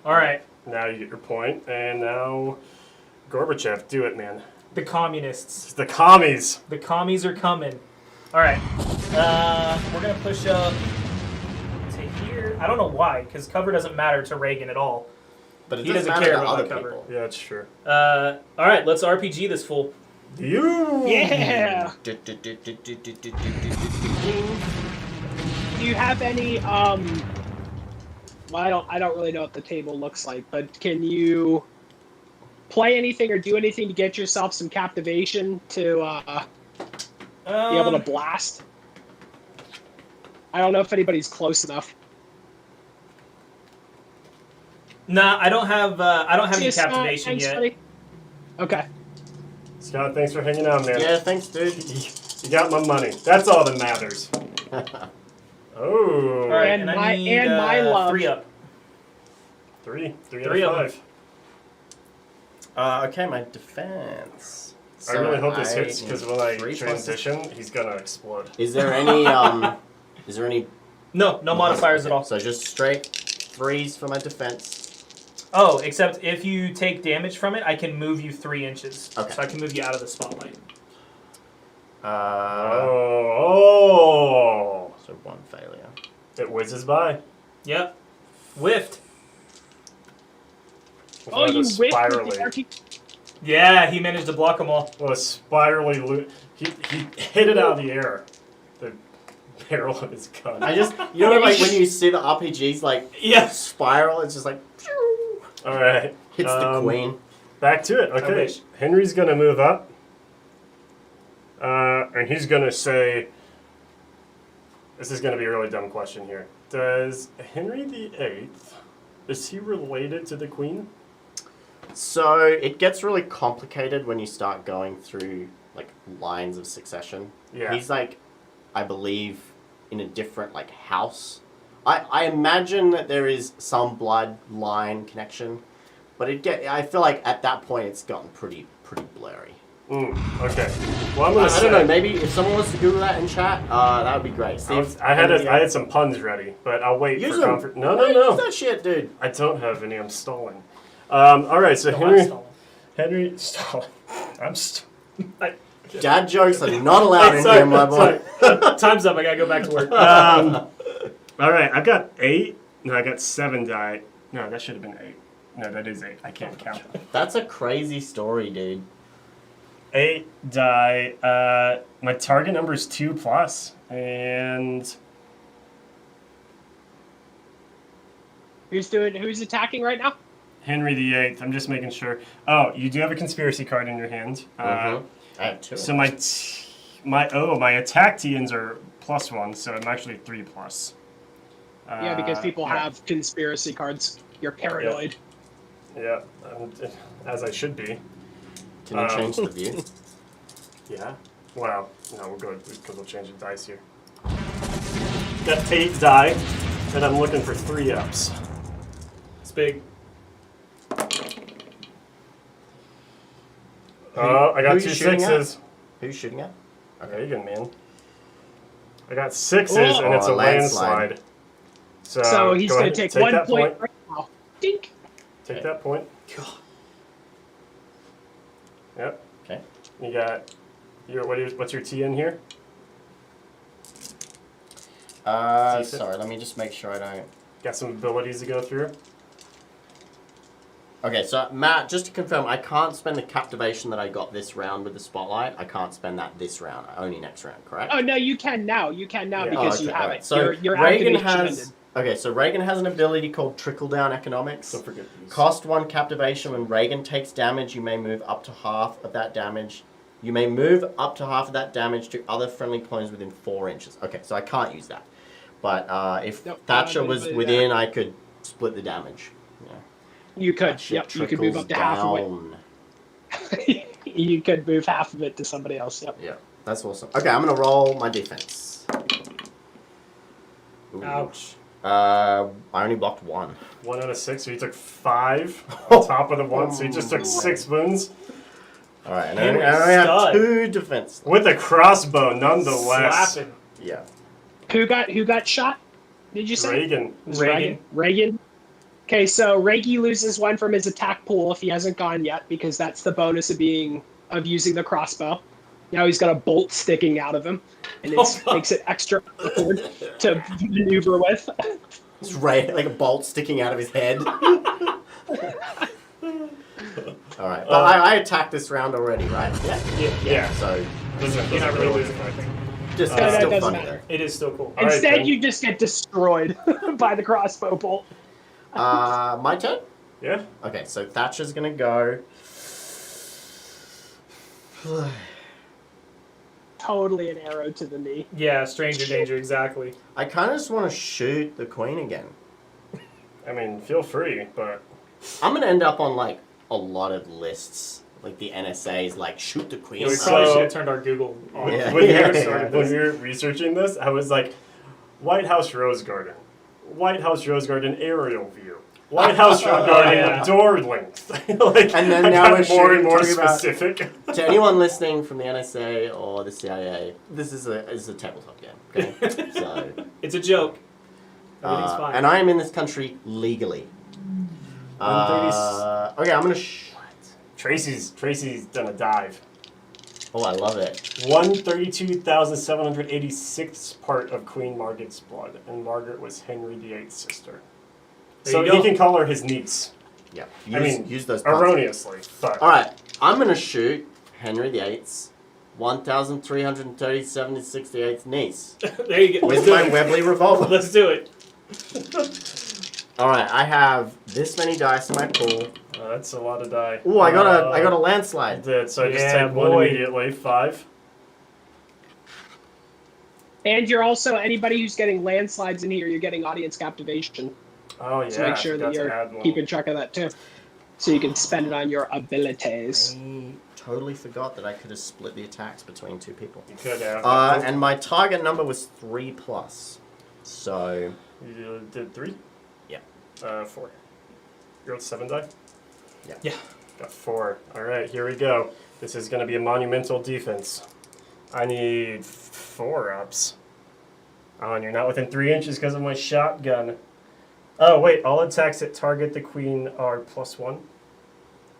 All right. Now you get your point, and now Gorbachev, do it, man. The communists. It's the commies. The commies are coming. All right. We're going to push up to here. I don't know why, because cover doesn't matter to Reagan at all. But it He doesn't doesn't matter care to about other my cover. people. Yeah, it's true. All right, let's RPG this fool. You. Yeah. Do you have any well, I don't really know what the table looks like, but can you play anything or do anything to get yourself some captivation to be able to blast? I don't know if anybody's close enough. Nah, I don't have any See, Scott, captivation thanks, yet. buddy. Okay. Scott, thanks for hanging out, man. Yeah, thanks, dude. You got my money. That's all that matters. Oh. All right, And and I my- need and my love. 3 up. Three Three out of of them. 5. Okay, my defense. I really hope this hits need because when I 3 plus- transition, he's gonna explode. Is there any Is there any? No modifiers at all. So just straight 3s for my defense. Oh, except if you take damage from it, I can move you 3 inches. Okay. So I can move you out of the spotlight. Oh. So 1 failure. It whizzes by. Yep. Whiffed. Oh, you whipped with spirally. the RPG. Yeah, he managed to block them all. Well, spirally. He hit it out of the air. The barrel of his gun. I just, you know, like when you see the RPGs like Yes. spiral, it's just like All right. hits the queen. Back to it. Okay. wish. Henry's gonna move up. And he's gonna say, this is gonna be a really dumb question here. Does Henry VIII, is he related to the Queen? So it gets really complicated when you start going through like lines of succession. Yeah. He's like, I believe, in a different like house. I imagine that there is some bloodline connection, but I feel like at that point it's gotten pretty blurry. Okay. Well, I'm gonna I say, don't know. Maybe if someone wants to Google that in chat, that would be great. See if I Henry- had some puns ready, but I'll wait Use for them. comfort. No. Use that shit, dude. I don't have any. I'm stalling. All right. So Henry stalling. Dad jokes are not allowed in here, my boy. Time's up. I gotta go back to work. All right. I've got 8. No, I got 7 die. No, that should have been 8. No, that is 8. I can't count. That's a crazy story, dude. 8 die. My target number is 2+, and Who's attacking right now? Henry VIII. I'm just making sure. Oh, you do have a conspiracy card in your hand. I have 2. So my attack TNs are +1, so I'm actually 3+. Yeah, because people yeah. have conspiracy cards. You're paranoid. Yeah, as I should be. Can you change the view? Yeah. Wow. No, we'll go because we'll change the dice here. Got 8 die, and I'm looking for 3 ups. It's big. Oh, I got who's 2 shooting 6s. Who's shooting at? Okay, you good, man. I got 6s, Oh. and it's a Oh, landslide. landslide. So he's go going ahead, to take 1 that point right now. Dink. Take that point. God. Yep. Okay. You got what's your TN here? Sorry, let me just make sure I don't. Got some abilities to go through. Okay, so Matt, just to confirm, I can't spend the captivation that I got this round with the spotlight. I can't spend that this round, only next round, correct? Oh no, you can now. You can now Yeah. because you have alright. it. So your Reagan activation has. ended. Okay, so Reagan has an ability called Trickle Down Economics. Don't forget these. Cost 1 captivation. When Reagan takes damage, you may move up to half of that damage. You may move up to half of that damage to other friendly clones within 4 inches. Okay, so I can't use that. But if Nope, Thatcher no, was but, within, I could split the damage. Yeah. You could. That shit Yep. You could move up to half of down. it. You could move half of it to somebody else. Yep. Yeah, that's awesome. Okay, I'm gonna roll my defense. Ooh. Ouch. I only blocked 1. 1 out of 6, so you took 5 on top of the 1, so you just took 6 wounds. All right, and I Henry only have stud. 2 defense. With a crossbow, nonetheless. Slapping. Yeah. Who got shot? Did you say? Reagan. Reagan. Reagan. Okay, so Reggie loses 1 from his attack pool if he hasn't gone yet, because that's the bonus of using the crossbow. Now he's got a bolt sticking out of him, and it makes it extra awkward to maneuver with. It's right, like a bolt sticking out of his head. All right, but I attacked this round already, right? Yeah. So Doesn't You're not really really losing anything. just No, it's that still doesn't funny matter. It is still cool. All right, Instead, then. you just get destroyed by the crossbow bolt. though. My turn. Yeah. Okay, so Thatcher's gonna go. Totally an arrow to the knee. Yeah, stranger danger, exactly. I kind of just want to shoot the queen again. I mean, feel free, but I'm gonna end up on like a lot of lists, like the NSA's like shoot the queen. We So- probably should have turned our Google on. Yeah. when Yeah. we were researching this, I was like, White House Rose Garden, aerial view, White House Rose Garden yeah. door length. Like, And then I now got we're more and more talking about- specific. To anyone listening from the NSA or the CIA, this is a tabletop game. Okay, so It's a joke. Everything's fine. and I am in this country legally. Okay, I'm gonna. Tracy's done a dive. Oh, I love it. 132,786th part of Queen Margaret's blood, and Margaret was Henry VIII's sister. There So you he go. can call her his niece. Yeah, Use those puns. erroneously, but All right, I'm gonna shoot Henry VIII's 1,337/68th niece There you go. with Let's do my it. Webley revolver. Let's do it. All right, I have this many dice in my pool. that's a lot of die. Ooh, I got a landslide. Did so I just Yeah, take one boy. immediately. 5. And you're also, anybody who's getting landslides in here, you're getting audience captivation. Oh yeah. So make sure I that forgot to you're add one. keeping track of that too. So you can spend it on your abilities. I totally forgot that I could have split the attacks between two people. You could have. And my target number was 3+. So You did 3. yeah. 4. You're at 7 die. Yeah. Got 4. All right, here we go. This is going to be a monumental defense. I need 4 ups. Oh, and you're not within 3 inches because of my shotgun. Oh, wait. All attacks that target the queen are +1.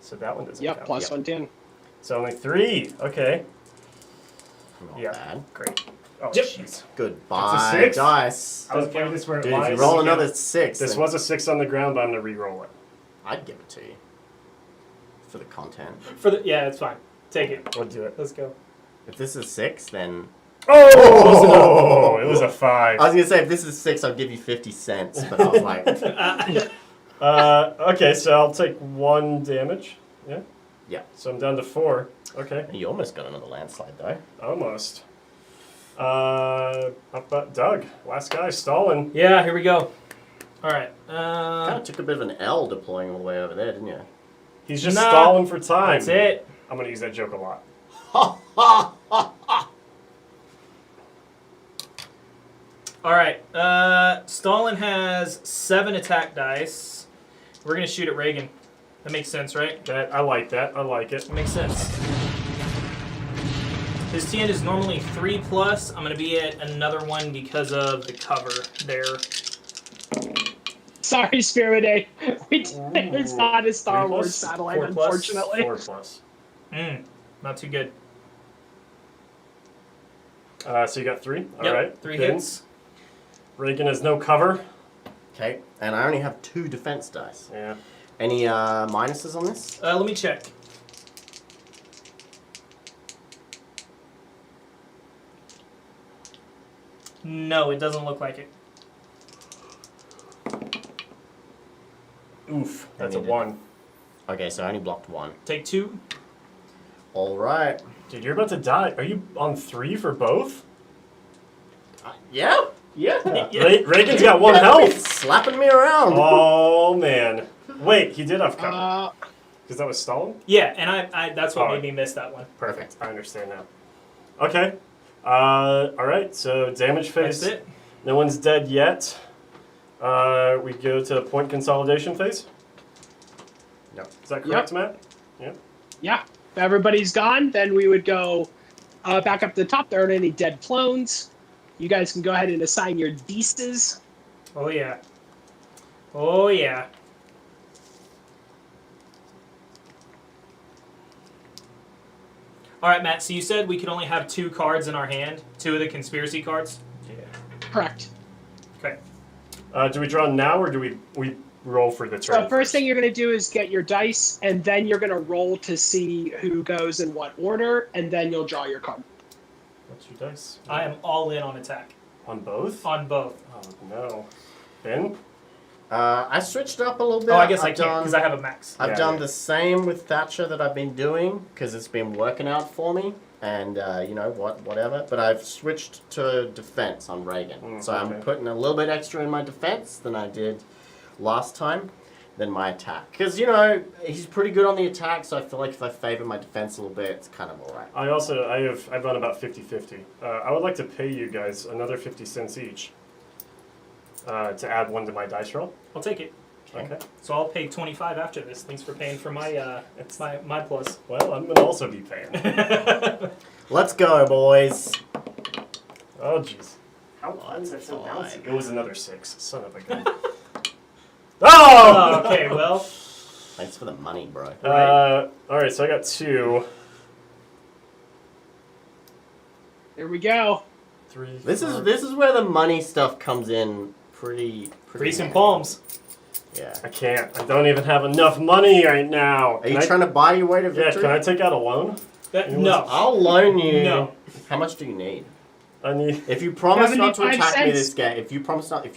So that one doesn't Yep, count. plus 110. So only 3. Okay. Not Yeah. bad. Great. Oh, Yep. jeez. Goodbye, 6? dice. I was playing this where it Dude, if lies. you roll another 6, This then was a 6 on the ground, but I'm going to re-roll it. I'd give it to you for the content. Yeah, it's fine. Take it. We'll do it. Let's go. If this is 6, then Oh! It was a 5. I was gonna say if this is 6, I'll give you 50 cents, but I was like, Okay, so I'll take 1 damage. Yeah? yeah. So I'm down to 4. Okay, You almost got another landslide though. almost. Doug, last guy, Stalin. Yeah, here we go. All right. Kind of took a bit of an L deploying all the way over there, didn't you? He's just Nah, stalling for time. That's it. I'm going to use that joke a lot. All right. Stalin has 7 attack dice. We're gonna shoot at Reagan. That makes sense, right? I like that. I like it. That makes sense. His TN is normally 3+. I'm gonna be at another one because of the cover there. Sorry, Spirit. It's not a Star 3+? Wars satellite, 4+? unfortunately. 4+. Not too good. So you got 3? All Yep, right. 3 Then hits. Reagan has no cover. Okay, and I only have 2 defense dice. Yeah. Any minuses on this? Let me check. No, it doesn't look like it. Oof. That's a you did. 1. Okay, so I only blocked 1. Take 2. All right. Dude, you're about to die. Are you on 3 for both? Yeah. Yeah. Reagan's got 1 He's health. slapping me around. Oh, man. Wait, he did have cover. Because that was Stalin? Yeah, and I that's what Oh. made me miss that one. Perfect. I understand now. Okay. All right. So damage phase. That's it. No one's dead yet. We go to point consolidation phase. Yep. Is that correct, Matt? Yeah. Yeah. If everybody's gone, then we would go back up to the top. There aren't any dead clones. You guys can go ahead and assign your Deestas. Oh yeah. Oh yeah. All right, Matt. So you said we could only have 2 cards in our hand, 2 of the conspiracy cards. Correct. Okay. Do we draw now, or do we roll for the turn. So first thing you're going to do is get your dice, and then you're going to roll to see who goes in what order, and then you'll draw your card. What's your dice? I am all in on attack. On both? On both. Oh, no. Ben? I switched up a little bit. Oh, I guess I I've can't done- because I have a max. I've Yeah, done yeah. the same with Thatcher that I've been doing because it's been working out for me, and whatever. But I've switched to defense on Reagan, so okay. I'm putting a little bit extra in my defense than I did last time, than my attack. Because he's pretty good on the attack, so I feel like if I favor my defense a little bit, it's kind of alright. I've run about 50-50. I would like to pay you guys another 50 cents each to add one to my dice roll. I'll take it. Okay. So I'll pay 25 after this. Thanks for paying for my my plus. Well, I'm gonna also be paying. Let's go, boys. Oh, jeez. How was it? It was another 6. Son of a gun. Oh! Oh, okay, well, Thanks for the money, bro. All right, so I got 2, Here we go. 3. This is where the money stuff comes in pretty grease and handy. palms. Yeah. I can't. I don't even have enough money right now. Are you trying to buy your way to Yeah, victory? can I take out a loan? No. I'll loan you. No. How much do you need? I need. If you promise not to 75 attack me cents. this game, if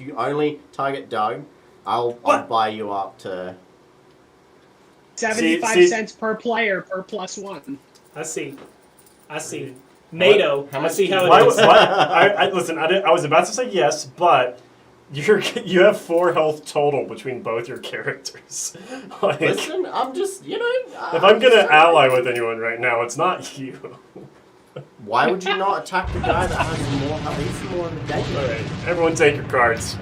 you only target Doug, I'll buy you up to. 75 see- cents per player per +1. I see. NATO. How I much see do you- how Why, it is. listen, I was about to say yes, but you have 4 health total between both your characters. Like, Listen, I'm just if I'm gonna ally with anyone right now, it's not you. Why would you not attack the guy that has more health? He's more in the game. All right, everyone take your cards.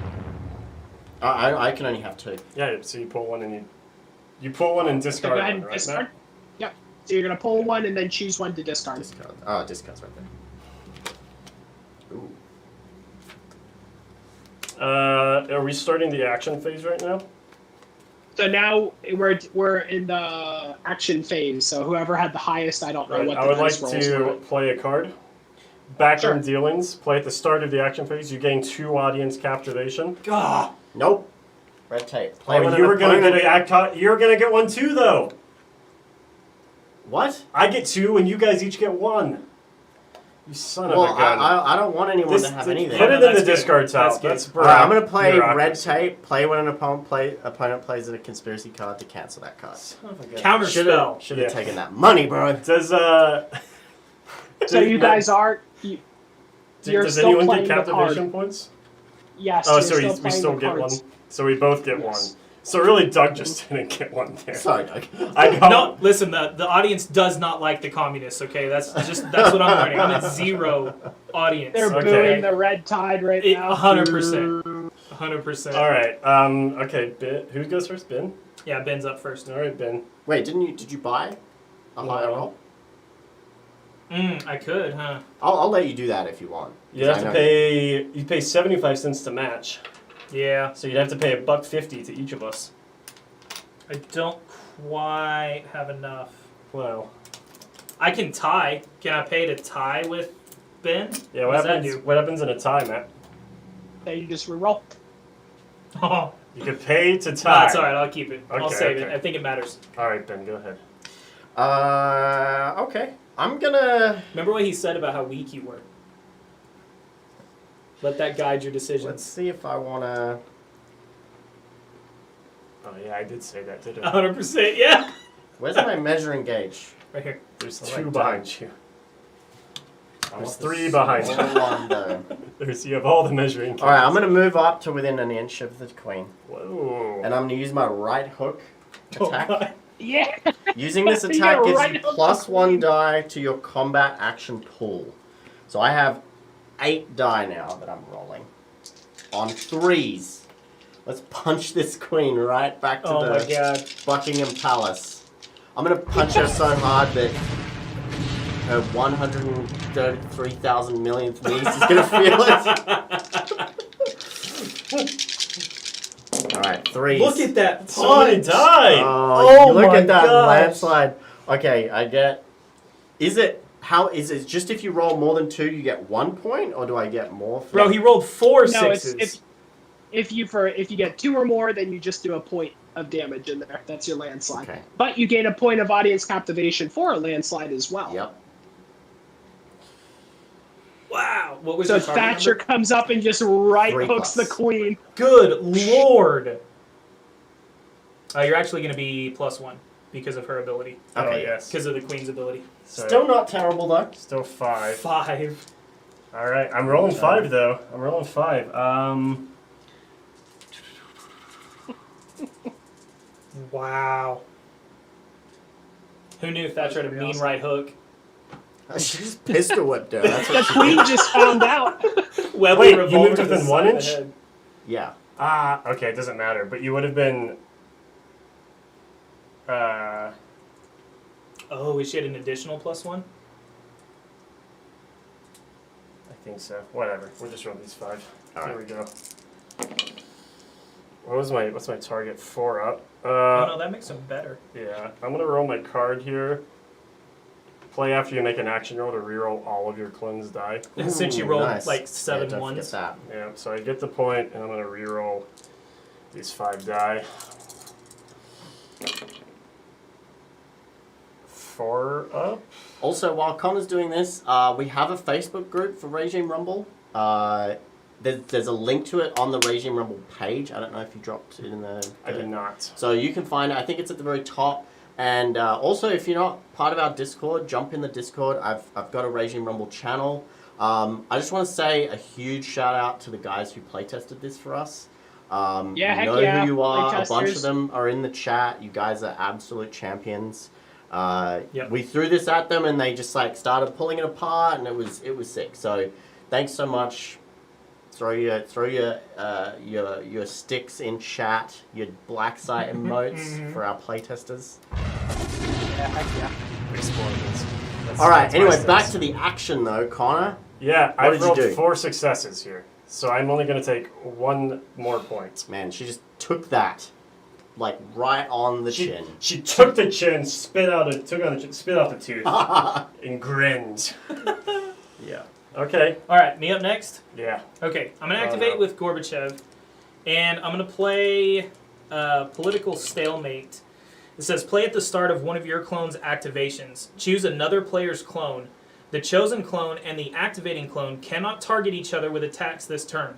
I can only have 2. Yeah, so you pull one and you pull one and So discard go ahead one, and right, discard. Matt? Yep. So you're going to pull one and then choose one to discard. Discard. Oh, discard's right there. Ooh. Are we starting the action phase right now? So now we're in the action phase. So whoever had the highest, I don't know Right, what I the would like dice rolls to were. play a card. Background Sure. dealings. Play at the start of the action phase. You gain 2 audience captivation. Ah, Nope. Red tape. Play Oh, when you an were gonna opponent- get you're gonna get 1 too, though. What? I get 2, and you guys each get 1. You son Well, of a gun. I don't want anyone to have anything. Put Yeah, it no, in the that's good. discard towel. That's good. That's Alright, I'm gonna play red bureaucracy. tape. Play when an opponent plays a conspiracy card to cancel that card. Son of a gun. counter spell. Should have Yeah. taken that money, bro. Does So you guys are. You're does still anyone playing get the card. captivation points? Yes. Oh, you're so still we playing still the get cards. 1. So we both get Yes. 1. So really, Doug just didn't get 1 there. Sorry, Doug. I know. No, listen. The audience does not like the communists. Okay, that's what I'm learning. I'm at 0 audience. They're Okay. booing the red tide right now. 100%. 100%. All right. Okay. Ben, who goes first? Ben. Yeah, Ben's up first. All right, Ben. Wait, did you buy a higher No. roll? I could, huh? I'll let you do that if you want. You have I to know pay. You pay 75 cents to match. Yeah. So you'd have to pay $1.50 to each of us. I don't quite have enough. Wow. I can tie. Can I pay to tie with Ben? Yeah. What What does that happens? do? What happens in a tie, Matt? Then you just reroll. Oh, You could pay to no, tie. it's all right. I'll keep it. I'll Okay, save okay. it. I think it matters. All right, Ben. Go ahead. Okay. I'm gonna. Remember what he said about how weak you were. Let that guide your decisions. Let's see if I wanna. Oh yeah, I did say that, didn't 100%. Yeah. Where's my measuring gauge? Right here. There's I 2 like behind you. I There's want 3 the behind you. small one, though. You have all the measuring. All right, I'm cards. gonna move up to within an inch of the queen, Whoa. and I'm gonna use my right hook Oh, attack. God. Yeah. Using this You attack get gives right you up +1 die to your combat action pool. So I have 8 die now that I'm rolling on 3s. Let's punch this queen right back to Oh my the God. Buckingham Palace. I'm gonna punch her so hard that her 133,000 millionth niece is gonna feel it. Alright, 3s. Look at that So many punch. died. Oh, look my at that gosh. landslide. Okay, I get. Is it just if you roll more than 2, you get 1 point, or do I get more? For Bro, he rolled 4 No, sixes. if you get 2 or more, then you just do a point of damage in there. That's your landslide. Okay. But you gain a point of audience captivation for a landslide as well. Yep. Wow. What was So your target Thatcher number? comes up and just right 3+. hooks the queen. Good lord. You're actually going to be +1 because of her ability. Oh, Okay. yes. Because of the queen's ability. So, Still not terrible though. still 5. 5. All right, I'm rolling 5 though. I'm rolling 5. Wow. Who knew Thatcher had a mean right hook? She just pistol whipped her. That's what The queen just found out. Weapon Wait, you revolver moved to the within side 1 of the inch? head. Yeah. Okay, it doesn't matter. But you would have been. Oh, is she at an additional +1? I think so. Whatever. We'll just roll these 5. All There right. we go. What's my target? 4 up. Oh no, that makes them better. Yeah, I'm gonna roll my card here. Play after you make an action roll to reroll all of your cleanse die. Since you Ooh, rolled nice. like 7 don't ones. forget that. Yeah, so I get the point, and I'm gonna reroll these 5 die. 4 up. Also, while Connor's doing this, we have a Facebook group for Regime Rumble. There's a link to it on the Regime Rumble page. I don't know if you dropped it in the... I did not. So you can find it. I think it's at the very top. And also, if you're not part of our Discord, jump in the Discord. I've got a Regime Rumble channel. I just want to say a huge shout out to the guys who playtested this for us. Yeah, heck know yeah, who you are. A bunch playtesters. of them are in the chat. You guys are absolute champions. Yep. We threw this at them, and they just like started pulling it apart, and it was sick. So thanks so much. Throw your sticks in chat, your black site emotes for our playtesters. Yeah, heck yeah. Explosions. All right. That's my Anyway, stance. back to the action though, Connor. Yeah, What I've did you rolled do? 4 successes here, so I'm only gonna take 1 more point. Man, she just took that, like right on the chin. She took the chin, spit out the tooth, and grinned. Yeah. Okay. Alright, me up next? Yeah. Okay, I'm going to Oh, activate no. with Gorbachev, and I'm going to play Political Stalemate. It says, play at the start of one of your clone's activations. Choose another player's clone. The chosen clone and the activating clone cannot target each other with attacks this turn.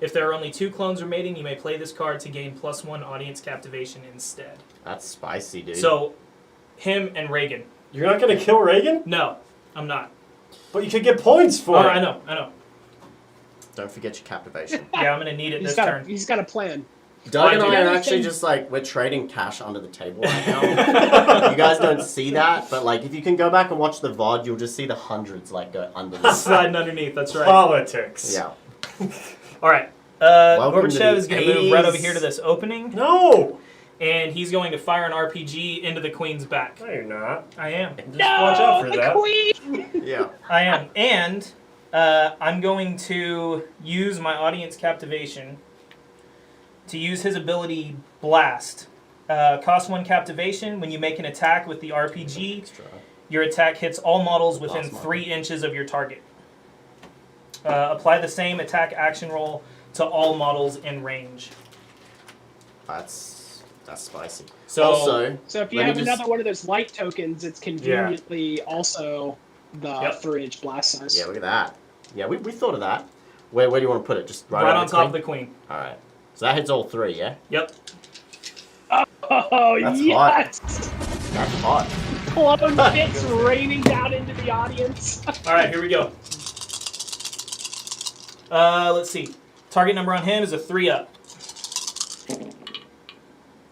If there are only 2 clones remaining, you may play this card to gain +1 audience captivation instead. That's spicy, dude. So, him and Reagan. You're not gonna kill Reagan? No, I'm not. But you could get points for Oh, it. I know. don't forget your captivation. Yeah, I'm going to need it this turn. He's got a plan. Doug and I do. I are Another actually thing- just like, we're trading cash under the table right now. You guys don't see that, but like if you can go back and watch the VOD, you'll just see the hundreds like go under the Sliding underneath, that's right. Politics. Yeah. Alright, Welcome to Gorbachev the is going to move right over 80s. here to this opening, No! and he's going to fire an RPG into the queen's back. No, you're not. I am. Just watch out for the that. queen! Yeah. I am. And I'm going to use my audience captivation to use his ability Blast. Cost 1 captivation. When you make an attack with the RPG, Extra. your attack hits all models within Last model. 3 inches of your target. Apply the same attack action roll to all models in range. That's spicy. So- also, So if you let me have just- another one of those light tokens, it's conveniently also the Yep. 4-inch blast size. Yeah, look at that. Yeah, we thought of that. Where do you want to put it? Just right, Right over on the top of queen? the queen. All right. So that hits all 3, yeah? Yep. Oh, That's yes! That's hot. Clone bits raining down into the audience. Alright, here we go. Let's see. Target number on him is a 3 up.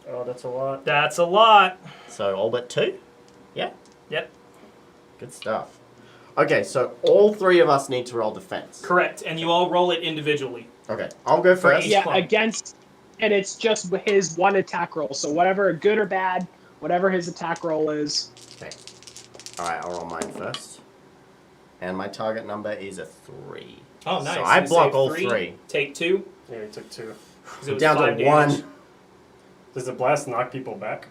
Oh, that's a lot. That's a lot. So all but 2? Yeah? Yep. Good stuff. Okay, so all 3 of us need to roll defense. Correct. And you all roll it individually. Okay, I'll go first. each Yeah, clone. against, and it's just his 1 attack roll. So whatever, good or bad, whatever his attack roll is. Okay. Alright, I'll roll mine first. And my target number is a 3. Oh, nice. So I You block say all 3, 3. Take 2. Yeah, you took 2. 'Cause it was Down 5 to damage. 1. Does the blast knock people back?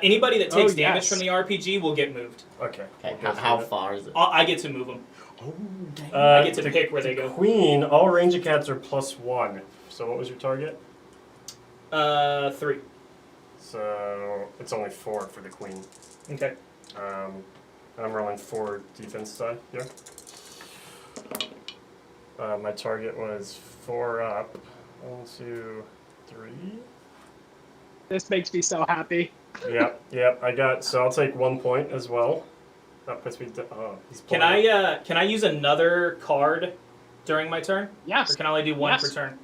Anybody that takes Oh, damage yes. from the RPG will get moved. Okay. Okay, we'll go how for it. far is it? I get to move them. Oh, dang. I get to pick where they go. Queen, all range of cats are +1. So what was your target? 3. So it's only 4 for the queen. Okay. I'm rolling 4 defense die here. My target was 4 up. 1, 2, 3. This makes me so happy. Yep. I got. So I'll take 1 point as well. That puts me. He's Can I use another card during my turn? Yes. Or can I only do 1 Yes. per turn?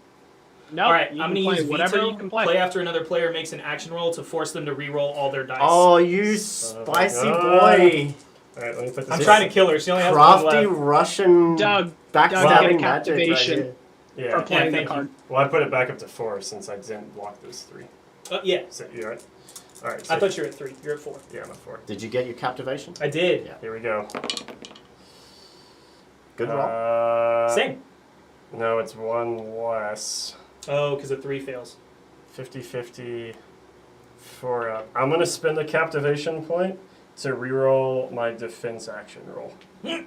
No. All right, you I'm can going to play use whatever veto. you can play. Play after another player makes an action roll to force them to re-roll all their dice. Oh, you spicy boy. All right, let me put this. I'm trying to kill her. She only has 1 Crafty left. Russian Doug, backstabbing get a magic right captivation. here. Yeah. For playing the thank you. card. Well, I put it back up to 4 since I didn't block those 3. Yeah. So you all right? All right. I thought you were at 3. You're at 4. Yeah, I'm at 4. Did you get your captivation? I did. Yeah. Here we go. Good roll. Same. No, it's 1 less. Oh, because a 3 fails. 50-50. 4 up. I'm gonna spend a captivation point to reroll my defense action roll. I'm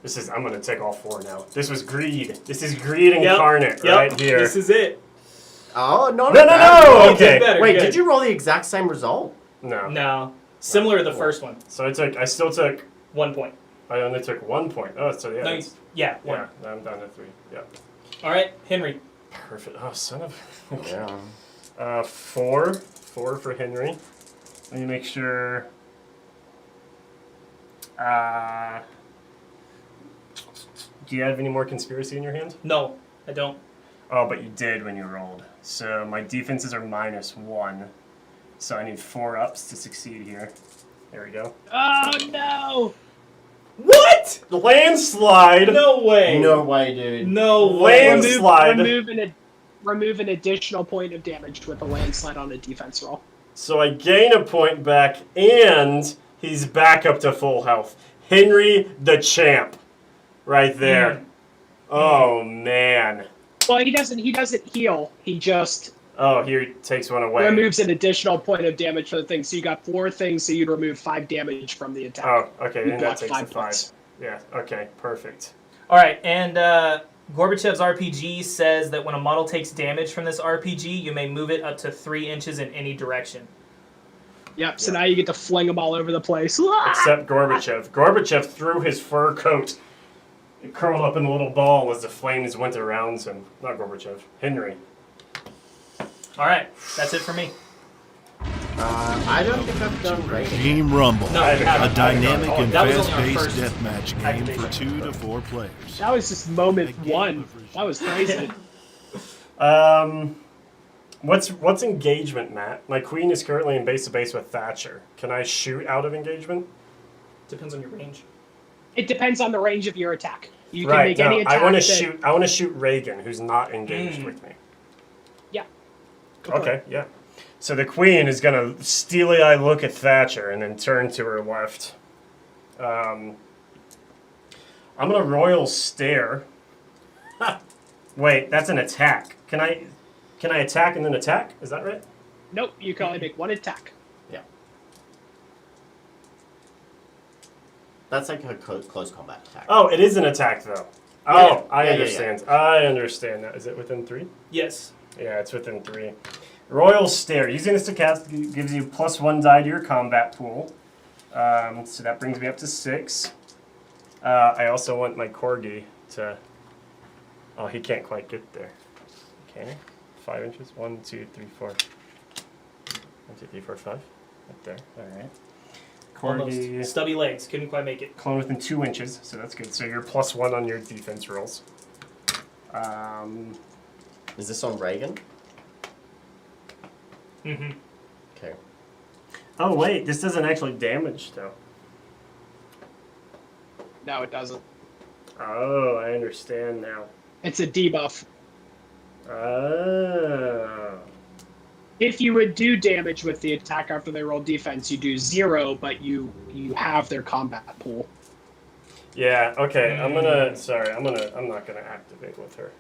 gonna take all 4 now. This was greed. This is greed incarnate right here. This is it. Oh, no! You did Okay. better, Wait, good. did you roll the exact same result? No. No. Similar to the first one. So I still took. 1 point. I only took 1 point. Oh, so yeah. No, that's- yeah, 1. yeah. Now I'm down to 3. Yeah. All right, Henry. Perfect. Oh, son of. Yeah. 4 for Henry. Let me make sure. Do you have any more conspiracy in your hand? No, I don't. Oh, but you did when you rolled. So my defenses are -1. So I need 4 ups to succeed here. There we go. Oh no! What? Landslide! No way. No way, dude. No way. Landslide! Remove an additional point of damage with a landslide on a defense roll. So I gain a point back, and he's back up to full health. Henry the champ. Right there. Oh, man. Well, he doesn't heal. He just Oh, here he takes one away. removes an additional point of damage for the thing. So you got 4 things, so you'd remove 5 damage from the attack. Oh, okay, You then that block takes 5 a 5. points. Yeah, okay, perfect. All right, and Gorbachev's RPG says that when a model takes damage from this RPG, you may move it up to 3 inches in any direction. Yep, so now you get to fling them all over the place. Except Gorbachev. Gorbachev threw his fur coat. It curled up in a little ball as the flames went around him. Not Gorbachev. Henry. All right, that's it for me. I don't think I've done great. Regime Rumble, No, you haven't. a dynamic and That was only our fast-paced first deathmatch game activation. for 2 to 4 players. That was just moment 1. That was crazy. What's engagement, Matt? My queen is currently in base-to-base with Thatcher. Can I shoot out of engagement? Depends on your range. It depends on the range of your attack. You can Right. make No, any attack. I want to that- shoot. I want to shoot Reagan, who's not engaged with me. Yeah. Go for Okay. it. Yeah. So the queen is gonna steely-eyed look at Thatcher and then turn to her left. I'm gonna royal stare. Wait, that's an attack. Can I attack and then attack? Is that right? Nope, you can only make 1 attack. Yeah. That's like a close combat attack. Oh, it is an attack though. Yeah. Oh, I Yeah, yeah, understand. I understand that. Is it within 3? Yes. Yeah, it's within 3. Royal Stare. Using this to cast gives you +1 die to your combat pool. So that brings me up to 6. I also want my Corgi to... Oh, he can't quite get there. Can he? 5 inches? 1, 2, 3, 4. 1, 2, 3, 4, 5. Right there. Alright. Corgi... Almost. Stubby legs. Couldn't quite make it. Clone within 2 inches, so that's good. So you're +1 on your defense rolls. Is this on Reagan? Mm-hmm. Okay. Oh wait, this doesn't actually damage though. No, it doesn't. Oh, I understand now. It's a debuff. Oh. If you would do damage with the attack after they roll defense, you do 0, but you have their combat pool. Yeah, okay. I'm not gonna activate with her.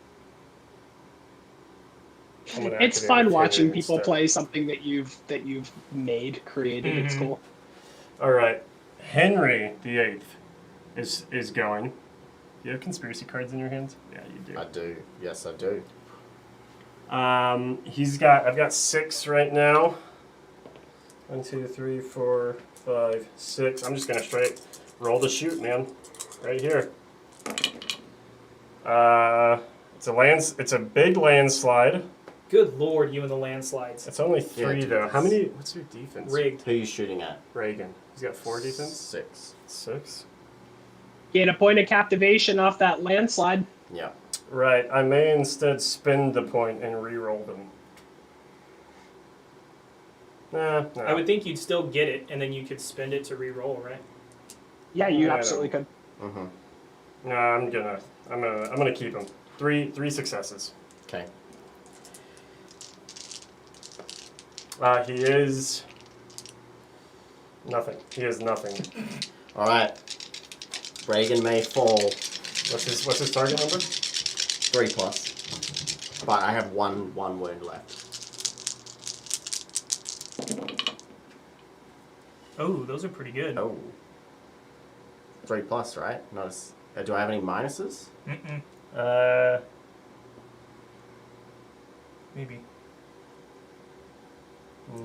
I'm gonna It's activate fun with watching Henry people instead. play something that you've created. It's cool. Alright. Henry the 8th is going. Do you have conspiracy cards in your hands? Yeah, you do. I do. Yes, I do. I've got 6 right now. 1, 2, 3, 4, 5, 6. I'm just gonna straight roll the shoot, man. Right here. It's a big landslide. Good lord, you and the landslides. It's only 3 Yeah, though. How many? What's your defense? Rigged. Who are you shooting at? Reagan. He's got 4 defense. 6. 6. Get a point of captivation off that landslide. Yeah. Right. I may instead spend the point and re-roll them. Nah. I would think you'd still get it, and then you could spend it to re-roll, right? Yeah, you Yeah, I absolutely could. Mm-hmm. No, I'm gonna keep him. 3 successes. Okay. He is nothing. He is nothing. All right. Reagan may fall. What's his target number? 3+. But I have one wound left. Oh, those are pretty good. Oh. 3+, right? Not as, do I have any minuses? Mm-mm. Maybe.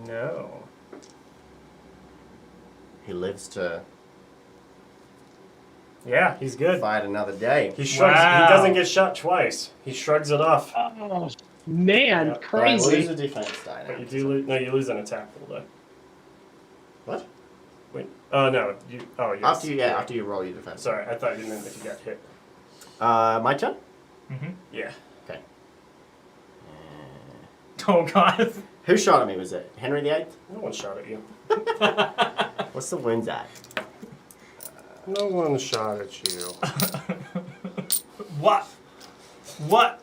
No. He lives to Yeah, he's good. fight another day. He shrugs. Wow. He doesn't get shot twice. He shrugs it off. Oh, man, Yeah. Right, crazy. lose a defense die But now. you do lose. No, you lose an attack roll though. What? Wait. Oh no. Oh yes. After you roll your defense. Sorry, I thought you meant if you got hit. My turn? Mm-hmm. Yeah. Okay. Oh, God. Who shot at me? Was it Henry VIII? No one shot at you. What's the wounds at? No one shot at you. What? What?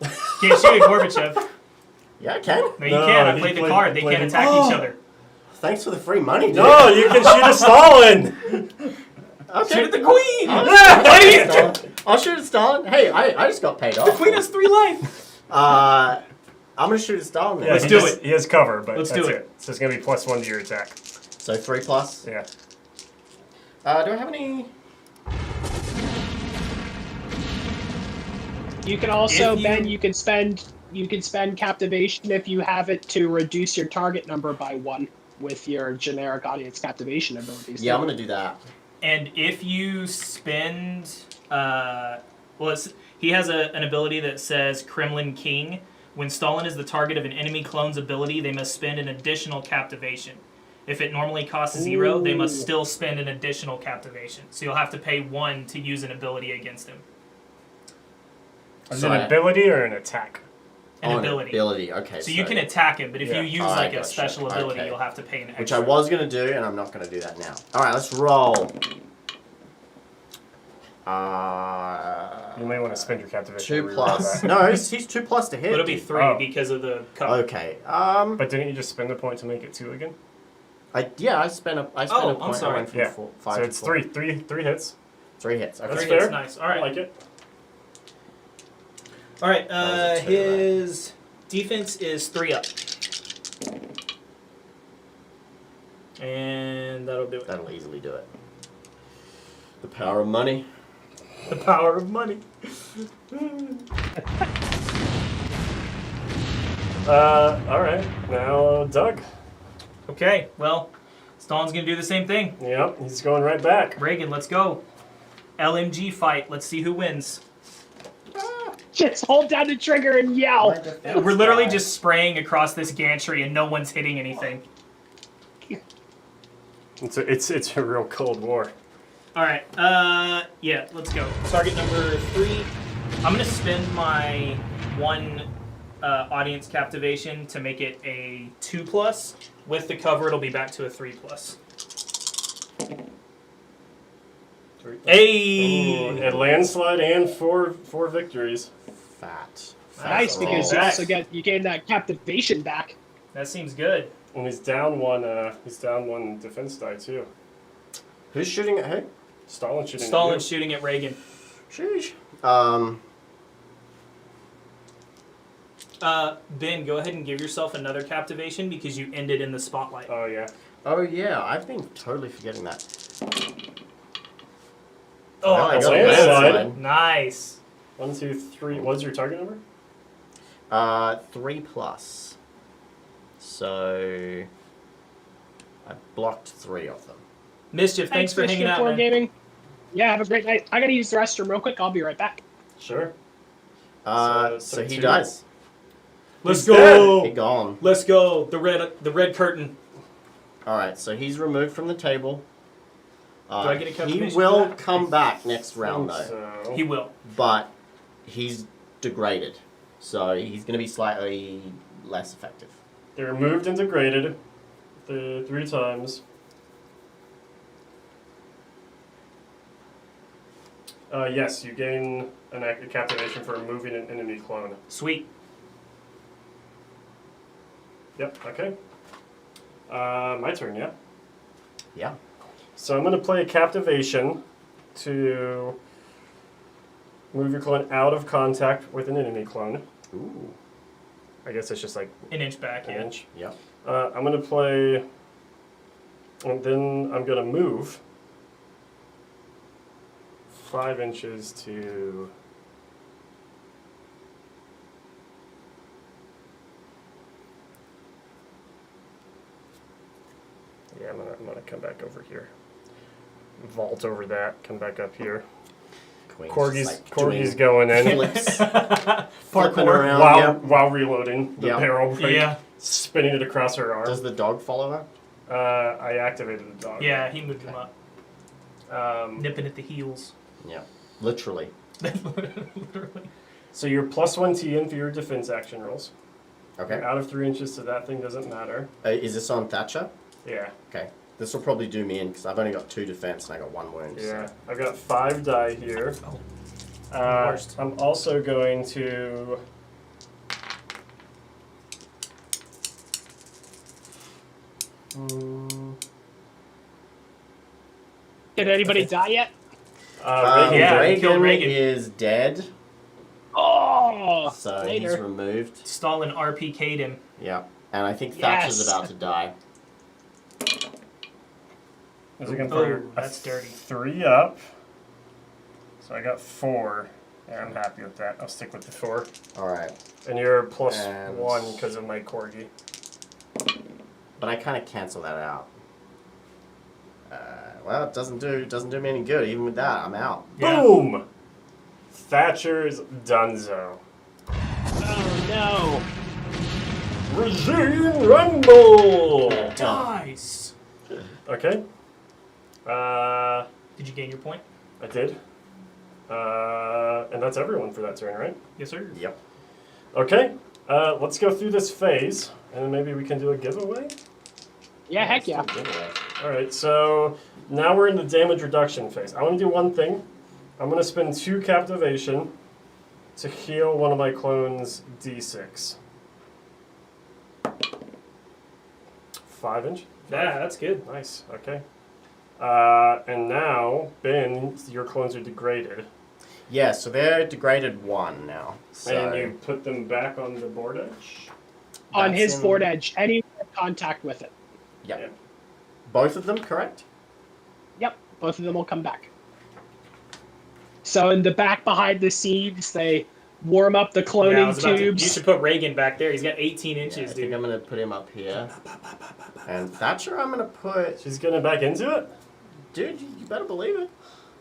Can't shoot at Gorbachev. Yeah, I can. No, you No, can't. I he played the played- card. They played can't it. attack each other. Thanks for the free money, dude. No, you can shoot a Stalin. Okay. Shoot at the Queen! I'll shoot at Stalin. Hey, I just got paid off. The Queen has 3 life! I'm gonna shoot at Stalin then. Yeah, Let's he do just- it. He has cover, but Let's that's do it. it. So it's gonna be +1 to your attack. So 3+. Yeah. Do I have any? You can also, If you- Ben, you can spend captivation if you have it to reduce your target number by 1 with your generic audience captivation abilities. Yeah, I'm gonna do that. And if you spend, he has an ability that says Kremlin King. When Stalin is the target of an enemy clone's ability, they must spend an additional captivation. If it normally costs 0, they must still spend an additional captivation. So you'll have to pay 1 to use an ability against him. Is it an ability or an attack? An Oh, ability. Okay. So you can attack him, but if Yeah. you use I like a gotcha. special ability, Okay. you'll have to pay an extra. Which I was gonna do, and I'm not gonna do that now. All right, let's roll. You may want to spend your captivation. 2 to reroll plus. that. No, he's 2+ to hit. But it'll be dude. 3 Oh. because of the cover. Okay. But didn't you just spend the point to make it 2 again? I spent a point. I'm sorry. I went from Yeah. 5 So to it's 4. 3 hits. 3 hits. Okay. That's 3 hits, fair. nice. All I right. like it. All right. That was a 2, His defense is 3 up. And that'll do it. That'll easily do it. The power of money. The power of money. All right. Now, Doug. Okay, well, Stalin's going to do the same thing. Yep, he's going right back. Reagan, let's go. LMG fight. Let's see who wins. Just hold down the trigger and yell. We're literally just spraying across this gantry and no one's hitting anything. It's a real cold war. All right. Yeah, let's go. Target number 3. I'm going to spend my 1 audience captivation to make it a 2+. With the cover, it'll be back to a 3+. Hey! Ooh, a landslide and four victories. Fat. Nice, roll. because you gain that captivation back. That seems good. And he's down 1. He's down 1 defense die too. Who's shooting at who? Stalin shooting. Stalin's shooting at Reagan. Sheesh. Ben, go ahead and give yourself another captivation because you ended in the spotlight. Oh yeah. Oh yeah, I've been totally forgetting that. Oh, I that's got a good. landslide. Nice. 1, 2, 3. What's your target number? 3+. So I blocked 3 of them. Mischief, thanks for hanging Mischief out, man. Wargaming. Yeah, have a great night. I gotta use the restroom real quick. I'll be right back. Sure. So he dies. Let's He's go. He gone. Let's go. The red curtain. All right, so he's removed from the table. Do I get a He confirmation will for that? come back next round though, So, He will. but he's degraded, so he's going to be slightly less effective. they were moved and degraded 3 times. Yes, you gain an act of captivation for removing an enemy clone. Sweet. Yep, okay. My turn, yeah? Yeah. So I'm going to play a captivation to move your clone out of contact with an enemy clone. Ooh. I guess it's just like An inch back, an yeah. inch. Yep. I'm going to play, and then I'm going to move 5 inches to yeah, I'm gonna come back over here. Vault over that, come back up here. Queen's Corgi's just, like, Corgi's doing going in flips, flipping Parkour. around. while Yep. while reloading the Yep. barrel, right? Yeah. Spinning it across her arm. Does the dog follow her? I activated the dog. Yeah, he moved him up. Nipping Nipping at the heels. Yeah. Literally. Literally. So you're +1 TN for your defense action rolls. Okay. You're out of 3 inches, so that thing doesn't matter. Is this on Thatcher? Yeah. Okay. This will probably do me in because I've only got 2 defense and I got 1 wound. Yeah. So. I've got 5 die here. Oh. Worst. I'm also going to. Did anybody die yet? Reagan yeah, did. we killed Reagan. is dead, Oh, so he's later. removed. Stalin RPK'd him. Yeah. And I think Yes. Thatcher's about to die. I was looking Oh, for that's dirty. 3 up. So I got 4. Yeah, I'm happy with that. I'll stick with the 4. Alright. And you're And- +1 because of my corgi. But I kind of cancel that out. Well, it doesn't do me any good. Even with that, I'm out. Yeah. Boom! Thatcher's Dunzo. Oh Regime Rumble! Nice. Okay. Did you gain your point? I did. And that's everyone for that turn, right? Yes, sir. Yep. Okay. Let's go through this phase, and then maybe we can do a giveaway. no. Yeah, heck yeah. All right. So now we're in the damage reduction phase. I want to do one thing. I'm going to spend 2 captivation to heal one of my clones D6. 5 inch. Yeah, that's good. Nice. Okay. And now, Ben, your clones are degraded. Yeah, so they're degraded 1 now. So And you put them back on the board edge? On that's his in- board edge, any contact with it. Yep. Yeah. Both of them, correct? Yep, both of them will come back. So in the back behind the scenes, they warm up the Yeah, I cloning was about to, you tubes. should put Reagan back there. He's got 18 Yeah, I inches, think dude. I'm going to put him up here. And Thatcher, I'm going to put... She's getting back into it? Dude, you better believe it.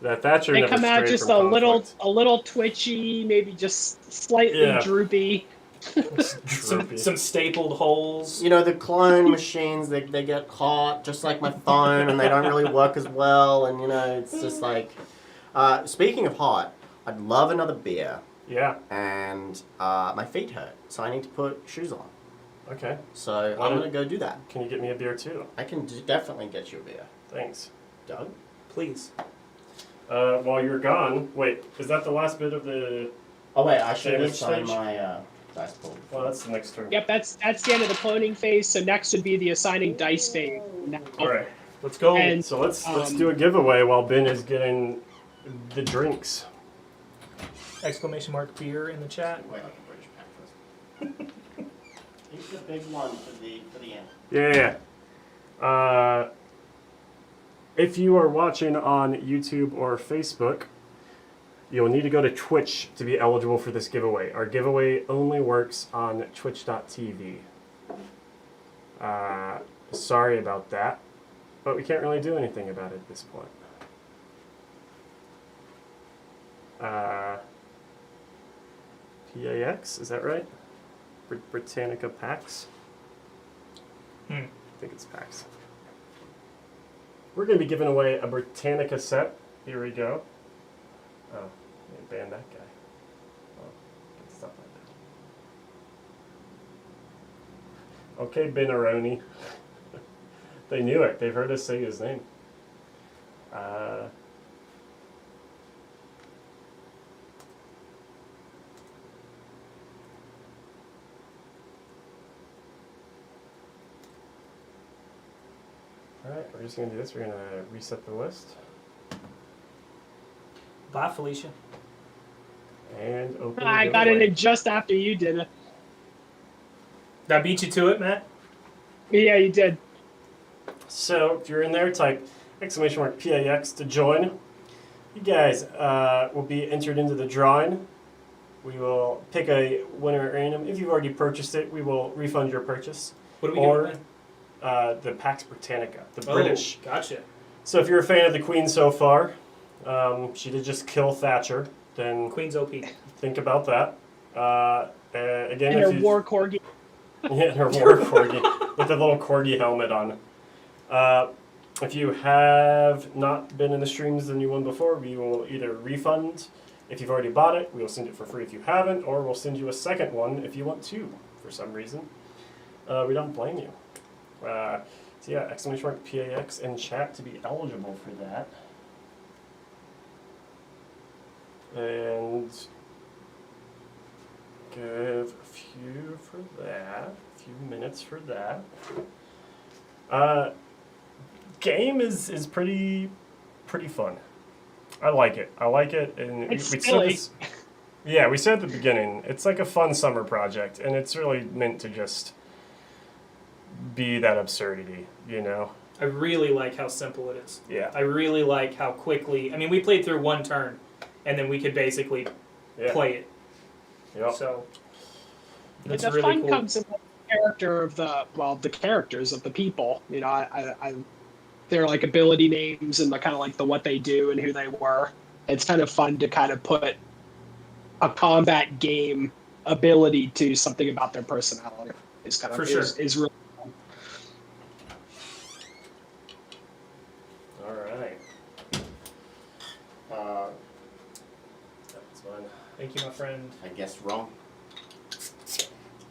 That Thatcher They never come out strayed just from conflict. a little twitchy, maybe just slightly Yeah. droopy. Droopy. Some stapled holes. You know, the clone machines, they get hot, just like my phone, and they don't really work as well. And, you know, it's just like... speaking of hot, I'd love another beer. Yeah. And my feet hurt, so I need to put shoes on. Okay. So Why I'm don't- going to go do that. Can you get me a beer too? I can definitely get you a beer. Thanks. Doug? Please. While you're gone, wait, is that the last bit of the... Oh, wait, I should have Damage signed stage? my dice pool. Well, that's the next turn. Yep, that's the end of the cloning phase. So next would be the assigning dice phase. Now, All right. Let's go. And So let's Um, do a giveaway while Ben is getting the drinks. Exclamation mark beer in the chat. Wait, like a British pack first. He's the big one for the end. If you are watching on YouTube or Facebook, You'll need to go to Twitch to be eligible for this giveaway. Our giveaway only works on twitch.tv. Sorry about that, but we can't really do anything about it at this point. PAX, is that right? Britannica PAX? I think it's PAX. We're going to be giving away a Britannica set. Here we go. Oh, they banned that guy. Oh, get stuff like that. Okay, Benaroni. They knew it. They've heard us say his name. Alright, we're just going to do this. We're going to reset the list. Bye, Felicia. And open I the got it giveaway. in just after you did it. Did I beat you to it, Matt? Yeah, you did. So, if you're in there, type !PAX to join. You guys will be entered into the drawing. We will pick a winner at random. If you've already purchased it, we will refund your purchase. What are we Or doing? the Pax Britannica, the British. Oh, gotcha. So if you're a fan of the Queen so far, she did just kill Thatcher, then Queen's OP. think about that. Again, And if her you... war corgi. Yeah, her war corgi with the little corgi helmet on. If you have not been in the streams than you won before, we will either refund if you've already bought it, we will send it for free if you haven't, or we'll send you a second one if you want to, for some reason. We don't blame you. So yeah, !PAX in chat to be eligible for that. And give a few for that, a few minutes for that. Game is pretty fun. I like it. And It's we said silly. this. Yeah, we said at the beginning, it's like a fun summer project, and it's really meant to just be that absurdity, you know? I really like how simple it is. Yeah. I really like how quickly. I mean, we played through one turn, and then we could basically Yeah. play it. Yep. So But it's the really fun cool. comes in the character of the characters of the people. You know, I their like ability names and the kind of like the what they do and who they were. It's kind of fun to kind of put a combat game ability to something about their personality. Is kind of For sure. is really fun. All right. That's fine. Thank you, my friend. I guess wrong.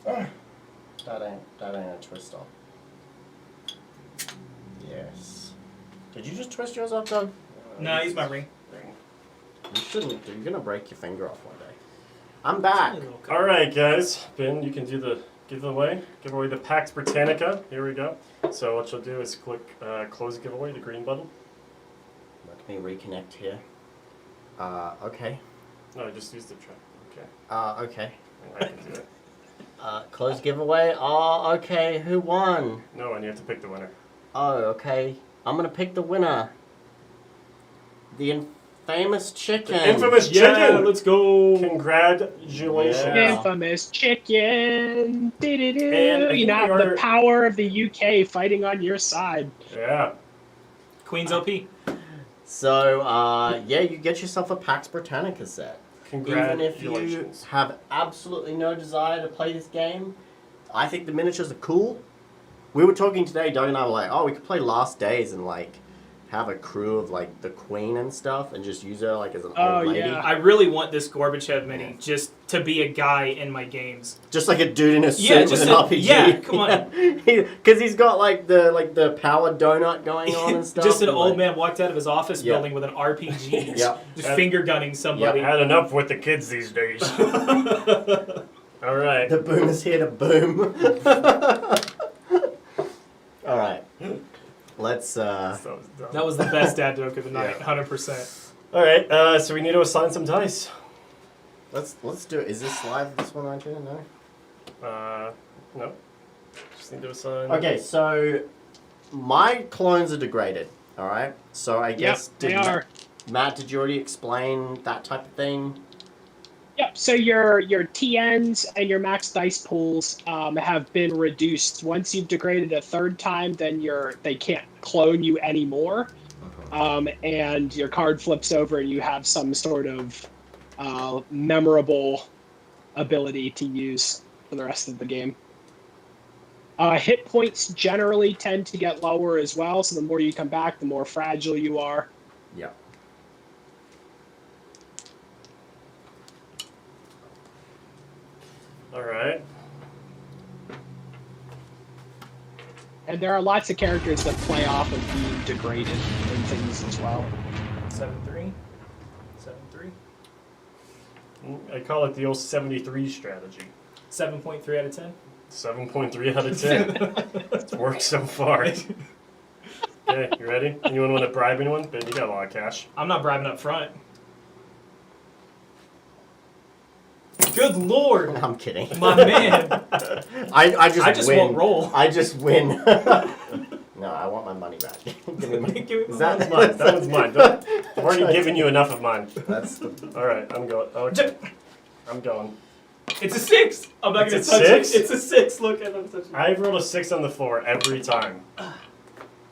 That ain't a twist off. Yes. Did you just twist yours off, Doug? No, I use my ring. You shouldn't. You're gonna break your finger off one day. I'm back. All right, guys. Ben, you can do the giveaway. Give away the Pax Britannica. Here we go. So what you'll do is click close giveaway, the green button. Let me reconnect here. Okay. No, just use the track. Okay. Okay. I can do it. Close giveaway. Oh, okay. Who won? No, and you have to pick the winner. Oh, okay. I'm gonna pick the winner. The infamous chicken. The infamous Yeah, chicken! let's go. Congratulations. Yeah. Infamous chicken. Do-do-do. And I You think know, we are- the power of the UK fighting on your side. Yeah. Queen's OP. So, yeah, you get yourself a Pax Britannica set. Even if you Congratulations. have absolutely no desire to play this game, I think the miniatures are cool. We were talking today, Doug and I were like, oh, we could play Last Days and, like, have a crew of, like, the Queen and stuff and just use her, like, as an Oh, old lady. yeah. I really want this Gorbachev mini just to be a guy in my games. Just like a dude in a suit Yeah, with just an a- RPG. yeah, come on. Because he's got, like, the power donut going on and stuff. Just an and, old like, man walked out of his office Yeah. building with an RPG. Yeah. Just finger gunning somebody. Had enough with the kids these days. All right. The boom is here to boom. All right. Let's, So dumb. That was the best dad joke of the night, Yeah. 100%. All right. So we need to assign some dice. let's do it. Is this live, this one, aren't you? No? No. Just need to assign. Okay, so my clones are degraded. All right. So I guess Yep, they are. Matt, did you already explain that type of thing? Yep. So your TNs and your max dice pools have been reduced. Once you've degraded a third time, then they can't clone you anymore, and your card flips over, and you have some sort of memorable ability to use for the rest of the game. Hit points generally tend to get lower as well, so the more you come back, the more fragile you are. Yeah. All right. And there are lots of characters that play off of being degraded and things as well. 7-3. I call it the old 73 strategy. 7.3 out of 10. 7.3 out of 10. It's worked so far. Okay, you ready? Anyone want to bribe anyone? Ben, you got a lot of cash. I'm not bribing up front. Good lord, I'm kidding. my man. I just win. won't roll. I just win. No, I want my money back. Give me my, Give me is my that Mine. That one's mine. I've already given you enough of mine. That's the, All right, I'm going. Okay, I'm going. It's a 6. I'm not It's gonna a touch 6? it. It's a 6. Look at them touching. I've rolled a 6 on the floor every time.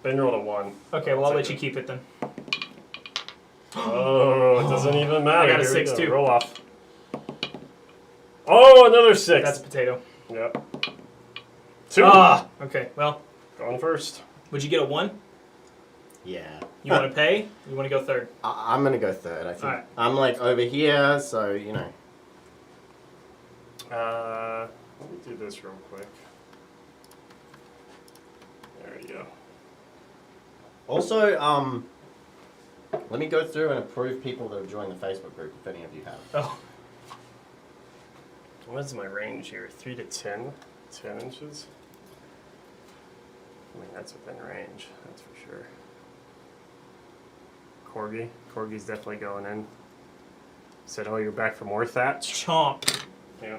Ben rolled a 1. Okay, well I'll let you keep it then. Oh, it doesn't even matter. I got a Here we 6 go. too. Roll off. Oh, another 6. That's a potato. Yep. 2. Ah. Okay. Well, Going first. would you get a 1? yeah. You want to pay? You want to go third? I'm gonna go third. I think Alright. I'm like over here, so you know. Let me do this real quick. There you go. Also, let me go through and approve people that have joined the Facebook group, if any of you have. Oh. What's my range here? 3 to 10? 10 inches? I mean, that's within range, that's for sure. Corgi. Corgi's definitely going in. Said, oh, you're back for more thatch? Chomp. Yeah.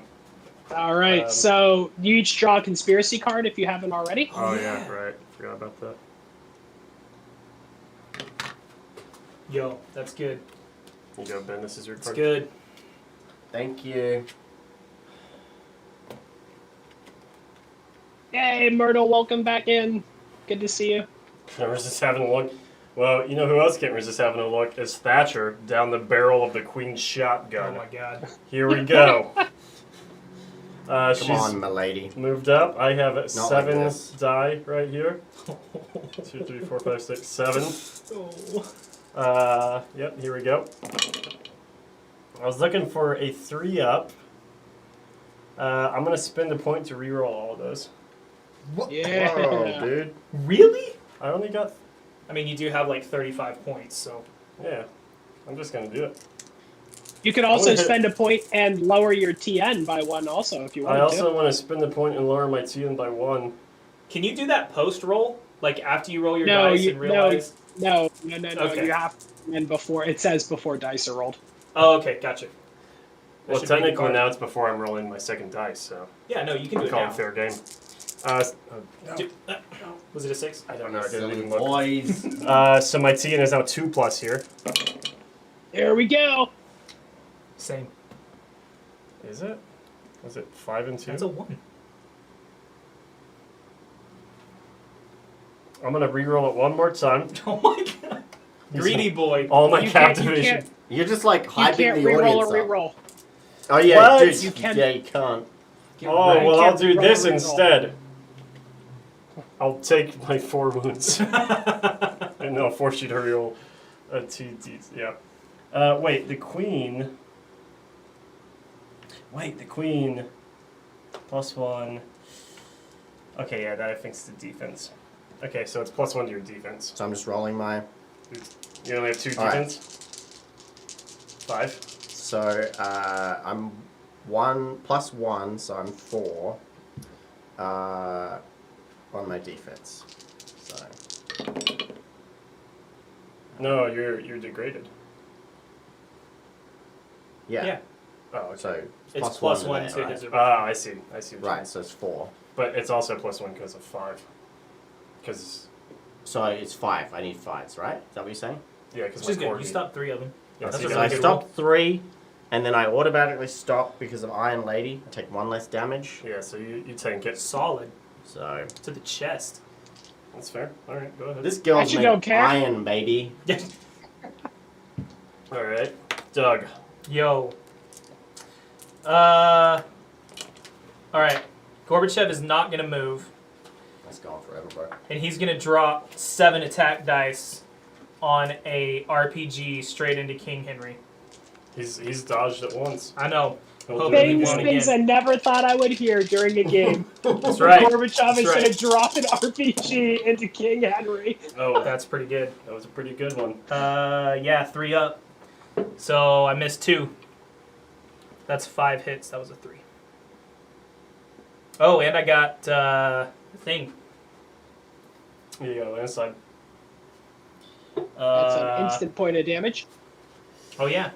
All right, so you each draw a conspiracy card if you haven't already. Oh, yeah, right. Forgot about that. Yo, that's good. You go, Ben. This is your That's card. good. Thank you. Yay, Myrtle, welcome back in. Good to see you. Can't resist having a look. Well, you know who else can't resist having a look is Thatcher down the barrel of the Queen's shotgun. Oh my god. Here we go. Come She's on, milady. moved up. I have like 7 this. die right here. 2, 3, 4, 5, 6, 7. Oh. Yep, here we go. I was looking for a 3-up. I'm going to spend a point to reroll all of those. Yeah. Whoa, dude. Really? I only got... I mean, you do have like 35 points, so. Yeah, I'm just going to do it. You could also spend a point and lower your TN by 1 also if you want I to. also want to spend the point and lower my TN by 1. Can you do that post roll? Like after you roll your dice and realize. No. Okay. You have to and before it says before dice are rolled. Oh, okay, gotcha. That Well, should be technically hard. now it's before I'm rolling my second dice, so Yeah, no, you can do it call now. it fair game. Was it a 6? I don't know. I didn't Silly even look. boys. So my TN is now 2+ here. There we go. Same. Is it? Was it 5 and 2? That's a 1. I'm gonna re-roll it one more time. Oh my god. Greedy boy. All my You can't- captivation. You're just like You hyping can't the reroll audience or up. reroll. Oh yeah, What? dude. You can- Yeah, you can't. Oh right. well, I'll Can't do re-roll this or reroll. instead. I'll take my 4 wounds, and I'll force you to reroll a 2d. Yeah. Wait, the queen. Wait, the queen. +1. Okay, yeah, that affects the defense. Okay, so it's +1 to your defense. So I'm just rolling my. You only have 2 All right. defense. 5. So I'm 1 + 1, so I'm 4 on my defense. So No, you're degraded. yeah. Yeah. Oh, okay. So It's +1 +1 there, to right? his. Ah, I see. I see. What you Right, mean. so it's 4. But it's also +1 because of 5. Because So it's 5. I need 5s, right? Is that what you're saying? Yeah, because Which is good. You stopped 3 of them. Yeah, That's so a you So really I good stopped 3, and then I automatically stop because of Iron Lady. I take 1 less damage. Yeah, so you tank roll. it. Solid. So To the chest. That's fair. All right, go ahead. this girl's Actually, made don't care. iron, baby. All right, Doug. Yo. Alright. Gorbachev is not going to move. That's gone forever, bro. And he's going to drop 7 attack dice on a RPG straight into King Henry. He's dodged it once. I know. He'll Hope do it he Things, won't again. things I never thought I would hear during a game. That's right. Gorbachev is That's going right. to drop an RPG into King Henry. Oh, That's pretty good. that was a pretty good one. Yeah, 3 up. So I missed 2. That's 5 hits. That was a 3. Oh, and I got thing. Here you go, landslide. That's an instant point of damage. Oh yeah.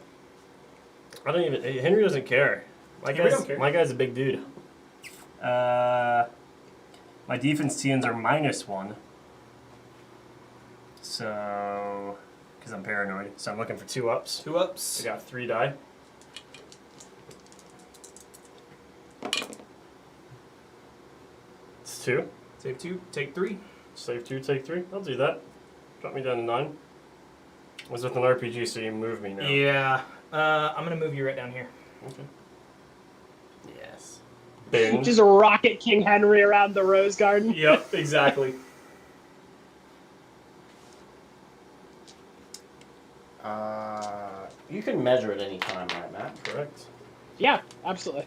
I don't even. Henry doesn't care. Henry don't care. My guy's a big dude. My defense TNs are -1. So, because I'm paranoid, so I'm looking for 2 ups. 2 ups. I got 3 die. It's 2. Save 2. Take 3. Save 2, take 3. I'll do that. Drop me down to 9. Was with an RPG, so you move me now. Yeah. I'm gonna move you right down here. Okay. Yes. Bing. Just rocket King Henry around the Rose Garden. Yep. Exactly. You can measure at any time, right, Matt? Correct. Yeah, absolutely.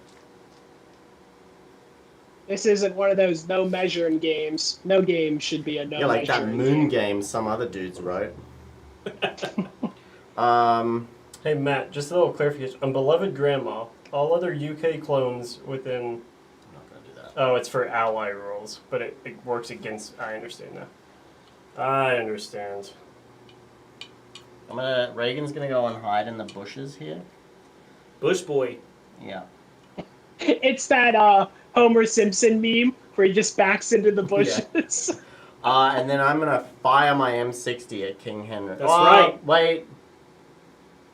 This isn't one of those no measuring games. No game should be a no Yeah, like that measuring moon game. game some other dudes wrote. Hey Matt, just a little clarification. On Beloved Grandma, all other UK clones within. I'm not gonna do that. Oh, it's for ally rules, but it works against. I understand now. I understand. Reagan's gonna go and hide in the bushes here. Bush boy. Yeah. It's that Homer Simpson meme where he just backs into the bushes. And then I'm gonna fire my M60 at King Henry. That's right. Wait.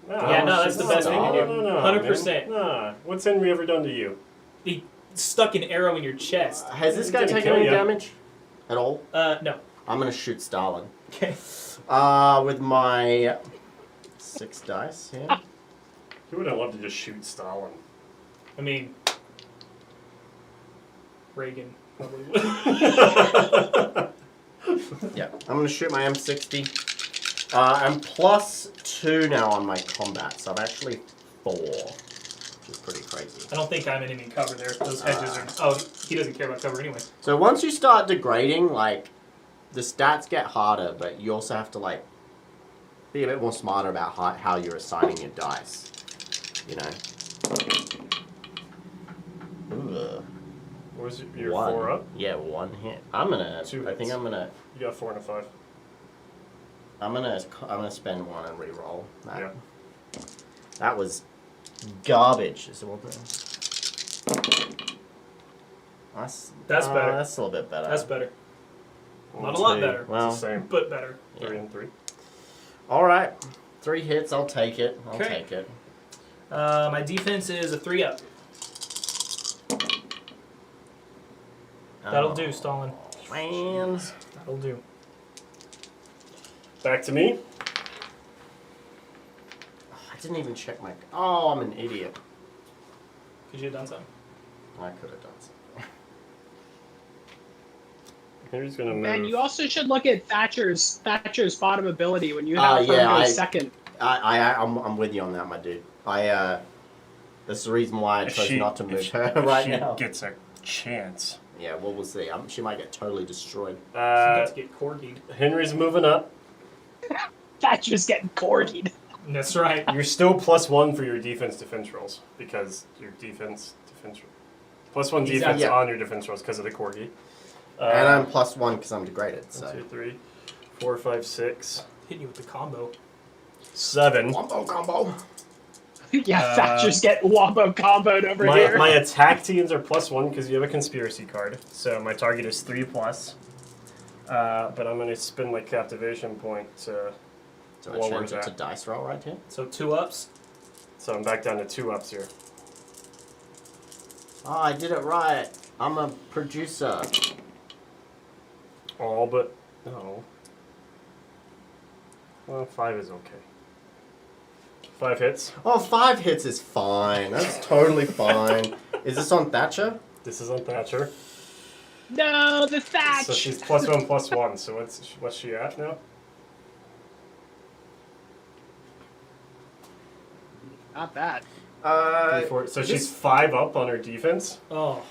No, Yeah, no, that's the best thing to do. No, 100%. Nah. What's Henry ever done to you? He stuck an arrow in your chest. Has this guy Didn't taken kill any ya. damage at all? No. I'm gonna shoot Stalin. Okay. With my 6 dice here. Who would have loved to just shoot Stalin? I mean, Reagan probably would. Yeah, I'm gonna shoot my M60. I'm +2 now on my combat, so I'm actually 4, which is pretty crazy. I don't think I'm in any cover there. Those hedges are. Oh, he doesn't care about cover anyway. So once you start degrading, like, the stats get harder, but you also have to, like, be a bit more smarter about how you're assigning your dice. You know? Ooh, Where's your 1. 4 up? Yeah, 1 hit. I'm gonna. 2 I think hits. I'm gonna. You got 4 and a 5. I'm gonna spend 1 and re-roll. Yeah. That was garbage. Is it what That's better. That's a little bit better. That's better. Not a Let's lot see. better. Well, It's the same. But better. 3 and 3. All right, 3 hits. I'll take it. I'll Okay. take it. My defense is a 3 up. That'll do, Stalin. Man. That'll do. Back to me. I didn't even check my. Oh, I'm an idiot. Could you have done something? I could have done something. Henry's gonna move. And you also should look at Thatcher's bottom ability when you have her yeah, go second. I'm with you on that, my dude. That's the reason why I chose not to move her right she now. gets a chance. Yeah, well, we'll see. She might get totally destroyed. She got to get corgied. Henry's moving up. Thatcher's getting corgied. That's right. You're still +1 for your defense rolls because your defense +1 Exactly. defense Yeah. on your defense rolls because of the corgi. And I'm +1 because I'm degraded. So. 1, 2, 3, 4, 5, 6, Hitting you with the combo. 7. Combo. Yeah, Thatcher's getting wombo comboed over here. My attack teams are +1 because you have a conspiracy card. So my target is 3+. But I'm going to spend my captivation point to So I Well, change where's it to that? dice roll right here. So 2 ups. So I'm back down to 2 ups here. Oh, I did it right. I'm a producer. All but no. Well, 5 is okay. 5 hits. Oh, 5 hits is fine. That's totally fine. Is this on Thatcher? This is on Thatcher. No, the thatch. So she's +1/+1. So what's she at now? Not bad. 3, 4. So she's 5 up on her defense. Oh.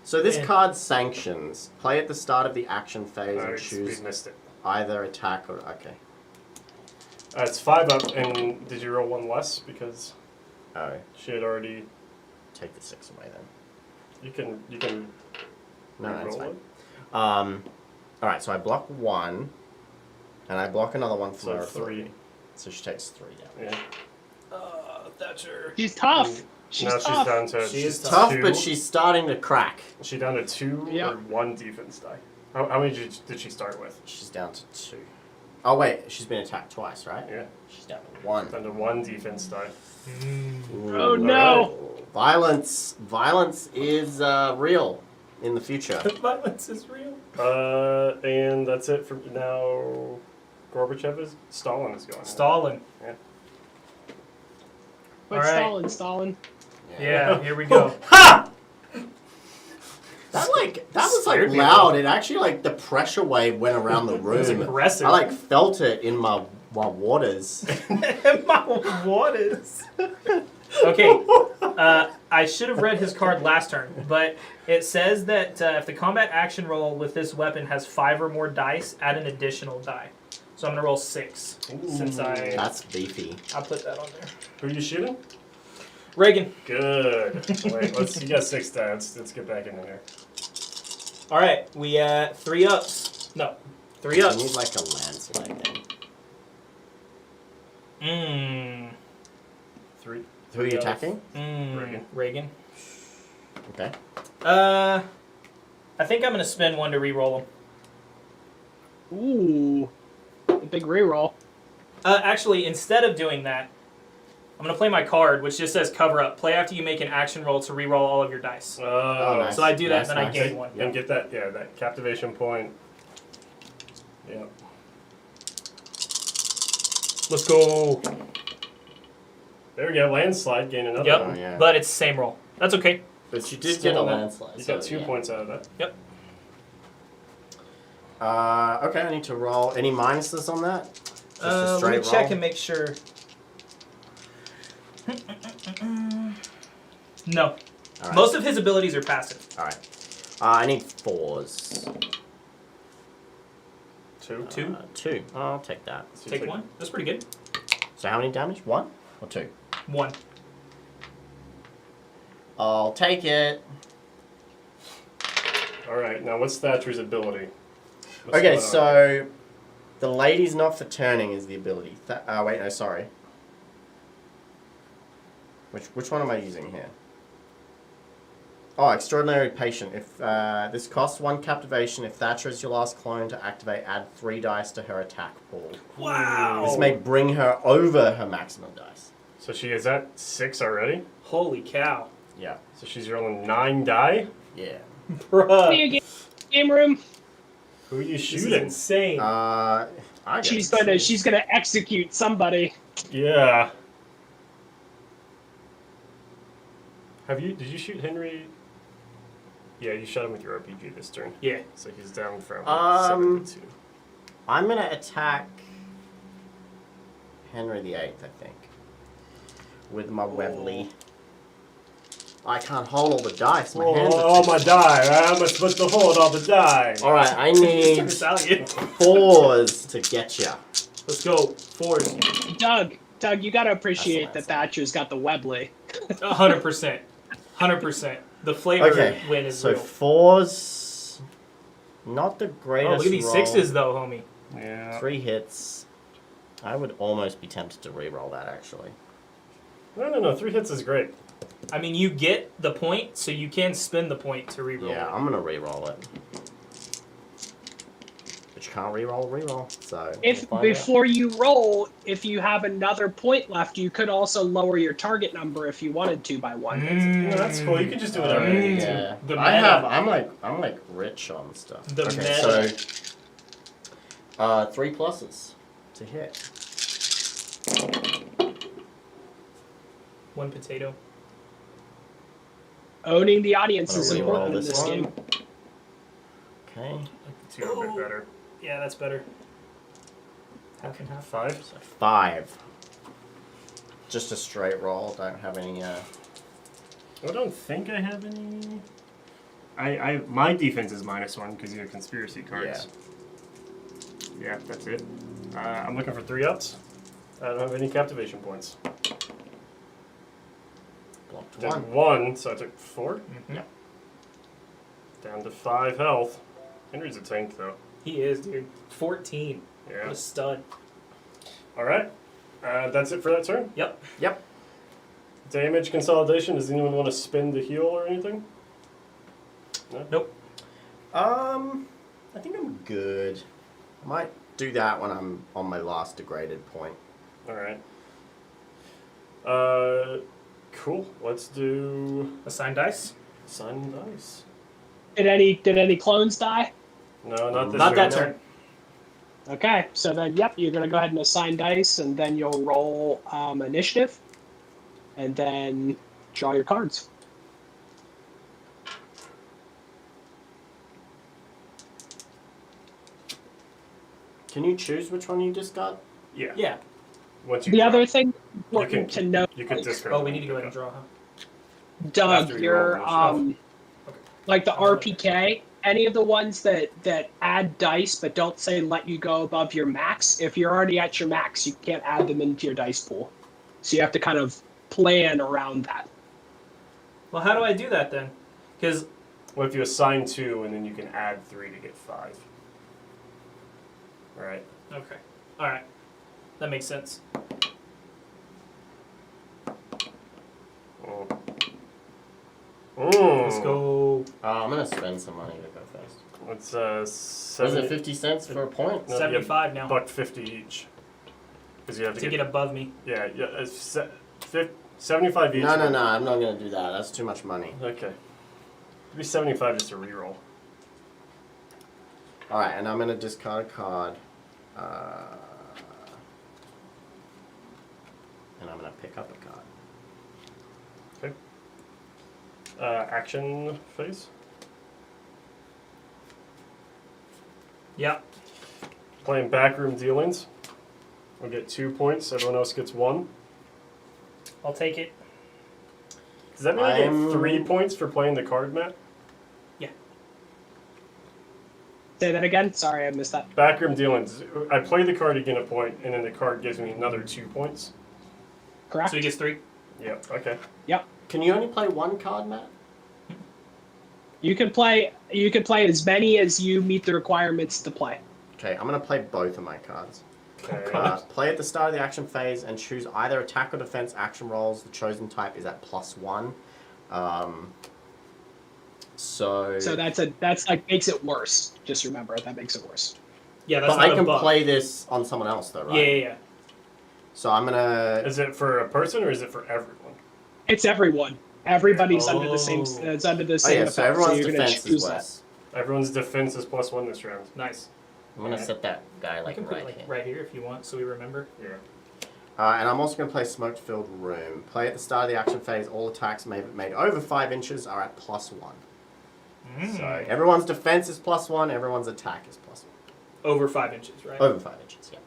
So this Yeah. card sanctions. Play at the start of the action phase and Alright, choose we missed it. either attack or... Okay. It's 5 up, and did you roll 1 less because Oh, she had already? take the 6 away then. You can No, that's roll fine. it. Alright, so I block 1, and I block another one for So her 3. So she takes 3 damage. Yeah. Thatcher. She's tough. She's Now tough. she's down to. She is Tough, 2. but she's starting to crack. She down to 2 Yeah. or 1 defense die. How many did she start with? She's down to 2. Oh wait, she's been attacked twice, right? Yeah. She's down to 1. Down to 1 defense die. Oh no! Violence is real in the future. Violence is real. And that's it for now. Stalin is going. Stalin. Yeah. But Alright. Stalin. Yeah, here we go. That was Scared me loud. It actually the pressure wave went around the room. was aggressive. I felt it in my waters. My waters. Okay, I should have read his card last turn, but it says that if the combat action roll with this weapon has 5 or more dice, add an additional die. So I'm gonna roll 6 since That's beefy. I'll put that on there. Who are you shooting? Reagan. Good. Wait, you got 6 die. Let's get back in there. All right, we 3 ups. No, 3 You ups. need a landslide then. 3. Who are you attacking? Reagan. Okay. I think I'm gonna spend 1 to reroll them. Ooh. A big reroll. Actually, instead of doing that, I'm gonna play my card, which just says cover up. Play after you make an action roll to reroll all of your dice. Oh, nice. So I do that, and then I Nice. gain 1. And get that, that captivation point. Yeah. Let's go. There we go. Landslide. Gain another Yep. one. Oh, yeah. But it's the same roll. That's okay. But you did Still get a on that. landslide. You got so, 2 yeah. points out of that. Yep. Okay, I need to roll. Any minuses on that? Just a Let straight me check roll? and make sure. No. All right. Most of his abilities are passive. Alright. I need 4s. 2. 2. 2. I'll take that. So you Take 1. That's pretty good. So how many damage? 1 or 2? 1. I'll take it. All right. Now, what's Thatcher's ability? What's Okay, going on? so the lady's not for turning is the ability. Wait, no, sorry. Which one am I using here? Oh, extraordinary patient. If this costs 1 captivation, if Thatcher is your last clone to activate, add 3 dice to her attack pool. Wow. This may bring her over her maximum dice. So she is at 6 already. Holy cow. Yeah. So she's rolling 9 die. Yeah. Bruh. Hey, game room. Who are you This is shooting? insane. I get She's it. gonna execute somebody. Yeah. Did you shoot Henry? Yeah, you shot him with your RPG this turn. Yeah. So he's down from 7 to 2. I'm gonna attack Henry VIII, I think, with my Webley. I can't hold all the dice. My hands are all my die. How am I supposed to hold all the die? All right, I need Italian. 4s to get ya. Let's go. 4s. Doug, you gotta appreciate That's that Thatcher's got the Webley. 100%. 100%. The flavor Okay, win is so real. 4s, not the greatest. Oh, look at these roll. 6s though, homie. Yeah. 3 hits. I would almost be tempted to re-roll that actually. No. 3 hits is great. I mean, you get the point, so you can spend the point to reroll. Yeah, it. I'm gonna re-roll it. But you can't reroll. So If we'll find before you roll, if you have another point left, you could also lower your target number if you wanted to by one. No, that's cool. You can just do out. whatever you need to. Yeah. The I'm meta. like rich on stuff. The okay, meta. so 3 pluses to hit. 1 potato. Owning the audience I'm is gonna reroll important in this this one. game. Okay. It's a bit better. Yeah, that's better. Half and half. 5. So 5. Just a straight roll. Don't have any. I don't think I have any. My defense is -1 because you have conspiracy cards. Yeah, that's it. I'm looking for 3 ups. I don't have any captivation points. Blocked Did 1. 1, so I took 4. Mm-hmm. Yep. Down to 5 health. Henry's a tank though. He is, dude. 14. What Yeah. a stud. All right. That's it for that turn. Yep. Damage consolidation. Does anyone want to spin the heal or anything? No? Nope. I think I'm good. I might do that when I'm on my last degraded point. All right. Cool. Let's do Assign dice. Sun dice. Did any clones die? No, not this Not turn. that turn. Okay, so then yep, you're gonna go ahead and assign dice, and then you'll roll initiative, and then draw your cards. Can you choose which one you discard? Yeah. Yeah. Once you The draw. other thing You important to can, know, you can discard. Oh, we need to go ahead and draw, huh? Doug, after you your roll initiative. like the RPK, any of the ones that add dice but don't say let you go above your max. If you're already at your max, you can't add them into your dice pool. So you have to kind of plan around that. Well, how do I do that then? Because Well, if you assign 2, and then you can add 3 to get 5. All right. okay, all right, that makes sense. Let's go. I'm gonna spend some money to go first. It's Was 70, it 50 cents for a point? No, 75 now $1.50 each. Because you have to, to get above me. Yeah, 75 each. No, I'm not gonna do that. That's too much money. Okay. It'd be 75 just a reroll. Alright, and I'm gonna discard a card. And I'm gonna pick up a card. Okay. Action phase. Yep. Playing backroom dealings. We'll get 2 points. Everyone else gets 1. I'll take it. Does that mean I get I'm- 3 points for playing the card, Matt? Say that again. Sorry, I missed that. Backroom dealings. I play the card, you get a point, and then the card gives me another 2 points. Correct. So he gets 3. Yep. Okay. Yep. Can you only play one card, Matt? You can play as many as you meet the requirements to play. Okay, I'm gonna play both of my cards. Okay. Play at the start of the action phase and choose either attack or defense action rolls. The chosen type is at +1. So that's like makes it worse. Just remember that makes it worse. Yeah, that's but not I a can buff. play this on someone else though, right? Yeah. So I'm gonna. Is it for a person or is it for everyone? It's everyone. Everybody's under the same. Oh. It's under the Oh same. yeah, so effect, everyone's you're gonna defense choose is that. less. Everyone's defense is +1 this round. Nice. I'm gonna set that guy I like can put right it like here. right here if you want, so we remember. Yeah. And I'm also gonna play smoke-filled room. Play at the start of the action phase. All attacks made over 5 inches are at +1. So everyone's defense is +1. Everyone's attack is +1. Over 5 inches, right? Over 5 inches, yeah.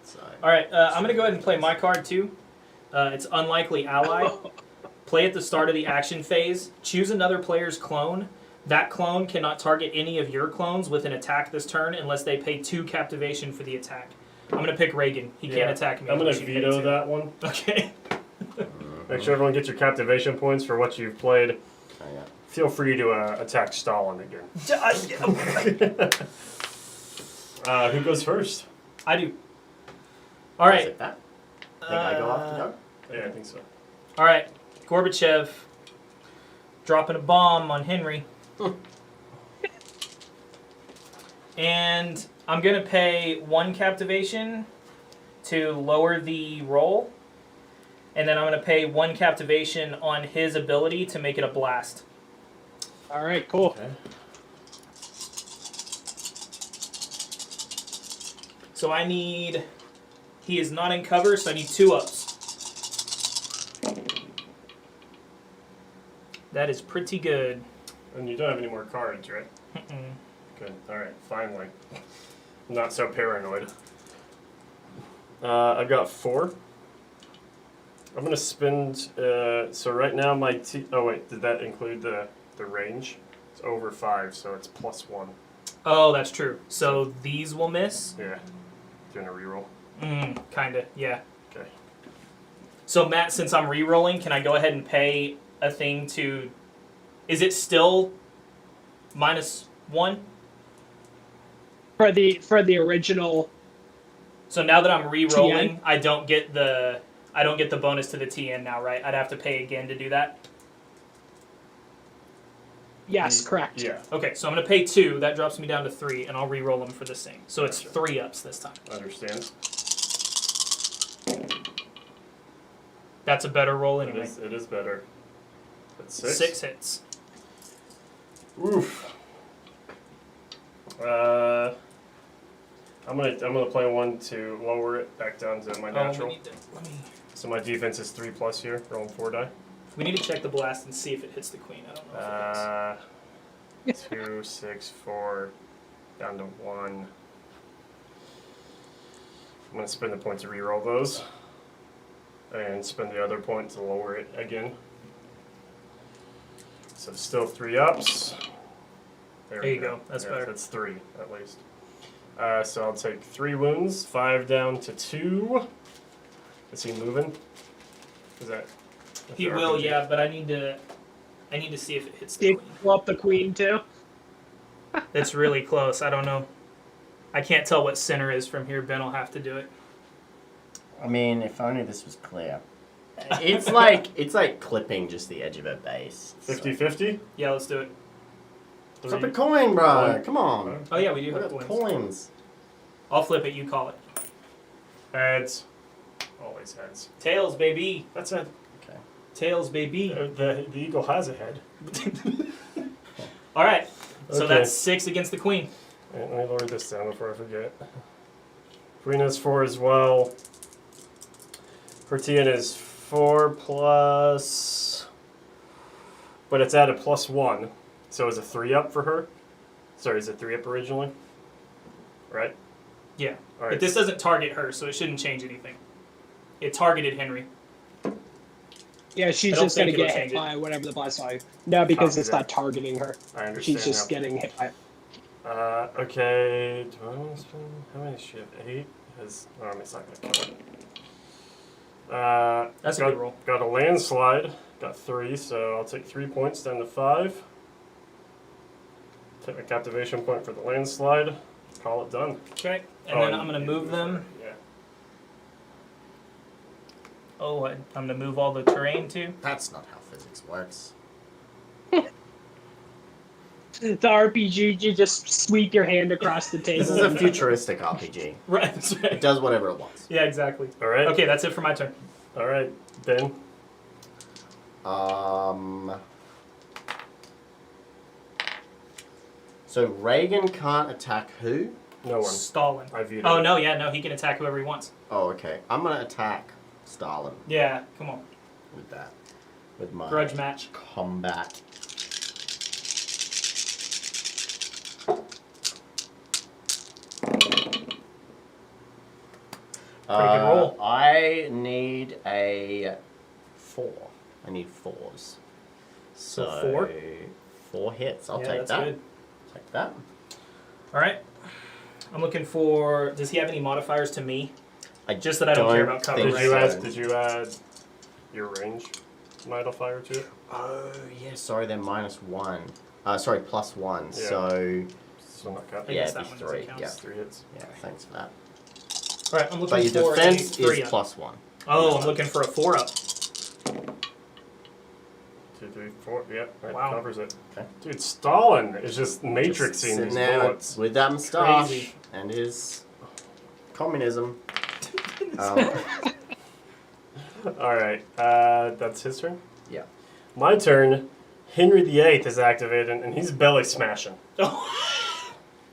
So. All right, I'm going to go ahead and play my card too. It's Unlikely Ally. Play at the start of the action phase. Choose another player's clone. That clone cannot target any of your clones with an attack this turn unless they pay 2 captivation for the attack. I'm going to pick Reagan. He can't attack me. I'm going unless to you pay veto 2. that one. Okay. Make sure everyone gets your captivation points for what you've played. Oh, yeah. Feel free to attack Stalin again. Who goes first? I do. All right. Is it that? Think I go after go? Yeah, I think so. All right. Gorbachev dropping a bomb on Henry. And I'm going to pay 1 captivation to lower the roll. And then I'm going to pay 1 captivation on his ability to make it a blast. All right, cool. Okay. So I need... He is not in cover, so I need 2 ups. That is pretty good. And you don't have any more cards, right? Mm-mm. Good. All right. Finally. Not so paranoid. I've got 4. I'm gonna spend. So right now my oh wait, did that include the range? It's over 5, so it's +1. Oh, that's true. So these will miss? Yeah. Doing a reroll. Kinda, yeah. Okay. So Matt, since I'm re-rolling, can I go ahead and pay a thing to... Is it still -1? For the original. So now that I'm re-rolling, TN? I don't get the bonus to the TN now, right? I'd have to pay again to do that? Yes, correct. Yeah. Okay, so I'm going to pay 2. That drops me down to 3, and I'll re-roll them for the same. So it's 3 ups this time. Understand. That's a better roll anyway. It is better. That's 6. 6 hits. Oof. I'm gonna play 1 to lower it back down to my natural. So my defense is 3+ here, rolling 4 die. We need to check the blast and see if it hits the queen. I don't know if it 2, 6, 4, down to 1. I'm gonna spend the point to reroll those, and spend the other point to lower it again. So still 3 ups. There you go. That's better. That's 3 at least. So I'll take 3 wounds, 5 down to 2. Is he moving? Is that? He the will, RPG? yeah, but I need to see if it hits the Did you queen. blow up the queen too? It's really close. I don't know. I can't tell what center is from here. Ben will have to do it. I mean, if only this was clear. It's like clipping just the edge of a base. 50-50? Yeah, let's do it. Flip a coin, bro. One. Come on. Oh yeah, we do Look have at the coins. coins. I'll flip it. You call it. Heads. Always heads. Tails, baby. That's it. Okay. Tails, baby. The eagle has a head. All right. So Okay. that's 6 against the queen. Let me lower this down before I forget. Queen has 4 as well. Her TN is 4+, but it's at a +1. So is a 3 up for her? Sorry, is it 3 up originally? Right? Yeah. All right. But this doesn't target her, so it shouldn't change anything. It targeted Henry. Yeah, she's I don't just gonna think it'll get change hit it. by whatever the blast value. No, because Copy it's that. not targeting her. I understand She's just now. getting hit by. Okay. Do I want to spend? How many does she have? 8? It's not going to kill it. That's a got, good roll. Got a landslide. Got 3, so I'll take 3 points down to 5. Take my captivation point for the landslide. Call it done. Okay. And then I'm going to move them. Yeah. Oh, I'm going to move all the terrain too. That's not how physics works. The RPG, you just sweep your hand across the table. This is a futuristic RPG. Right. That's It right. does whatever it wants. Yeah, exactly. All right. Okay, that's it for my turn. All right, Ben. So Reagan can't attack who? No one. Stalin. I viewed Oh it. no, yeah, no, he can attack whoever he wants. Oh, okay. I'm gonna attack Stalin Yeah, come on. with that. With my Grudge match. combat. Pretty good roll. I need a 4. I need 4s. So 4? 4 hits. I'll Yeah, take that's that. good. Take that. All right. I'm looking for. Does he have any modifiers to me? I Just that I don't care about cover, think right? Did you add your range modifier to it? Oh, yeah, sorry, they're -1. Sorry, +1. Yeah. So, Still not cut. I yeah, guess it'd that be one 3. counts. Yeah, 3 hits. yeah, thanks for that. All right, I'm looking But your for defense a 3 is up. +1. Oh, I'm looking for a 4 up. 2, 3, 4. Yep, that Wow. covers it. Okay. Dude, Stalin is just matrixing Sitting these there bullets. with that moustache Crazy. and his communism. Um, All right, that's his turn. yeah. My turn. Henry VIII is activated, and he's belly smashing.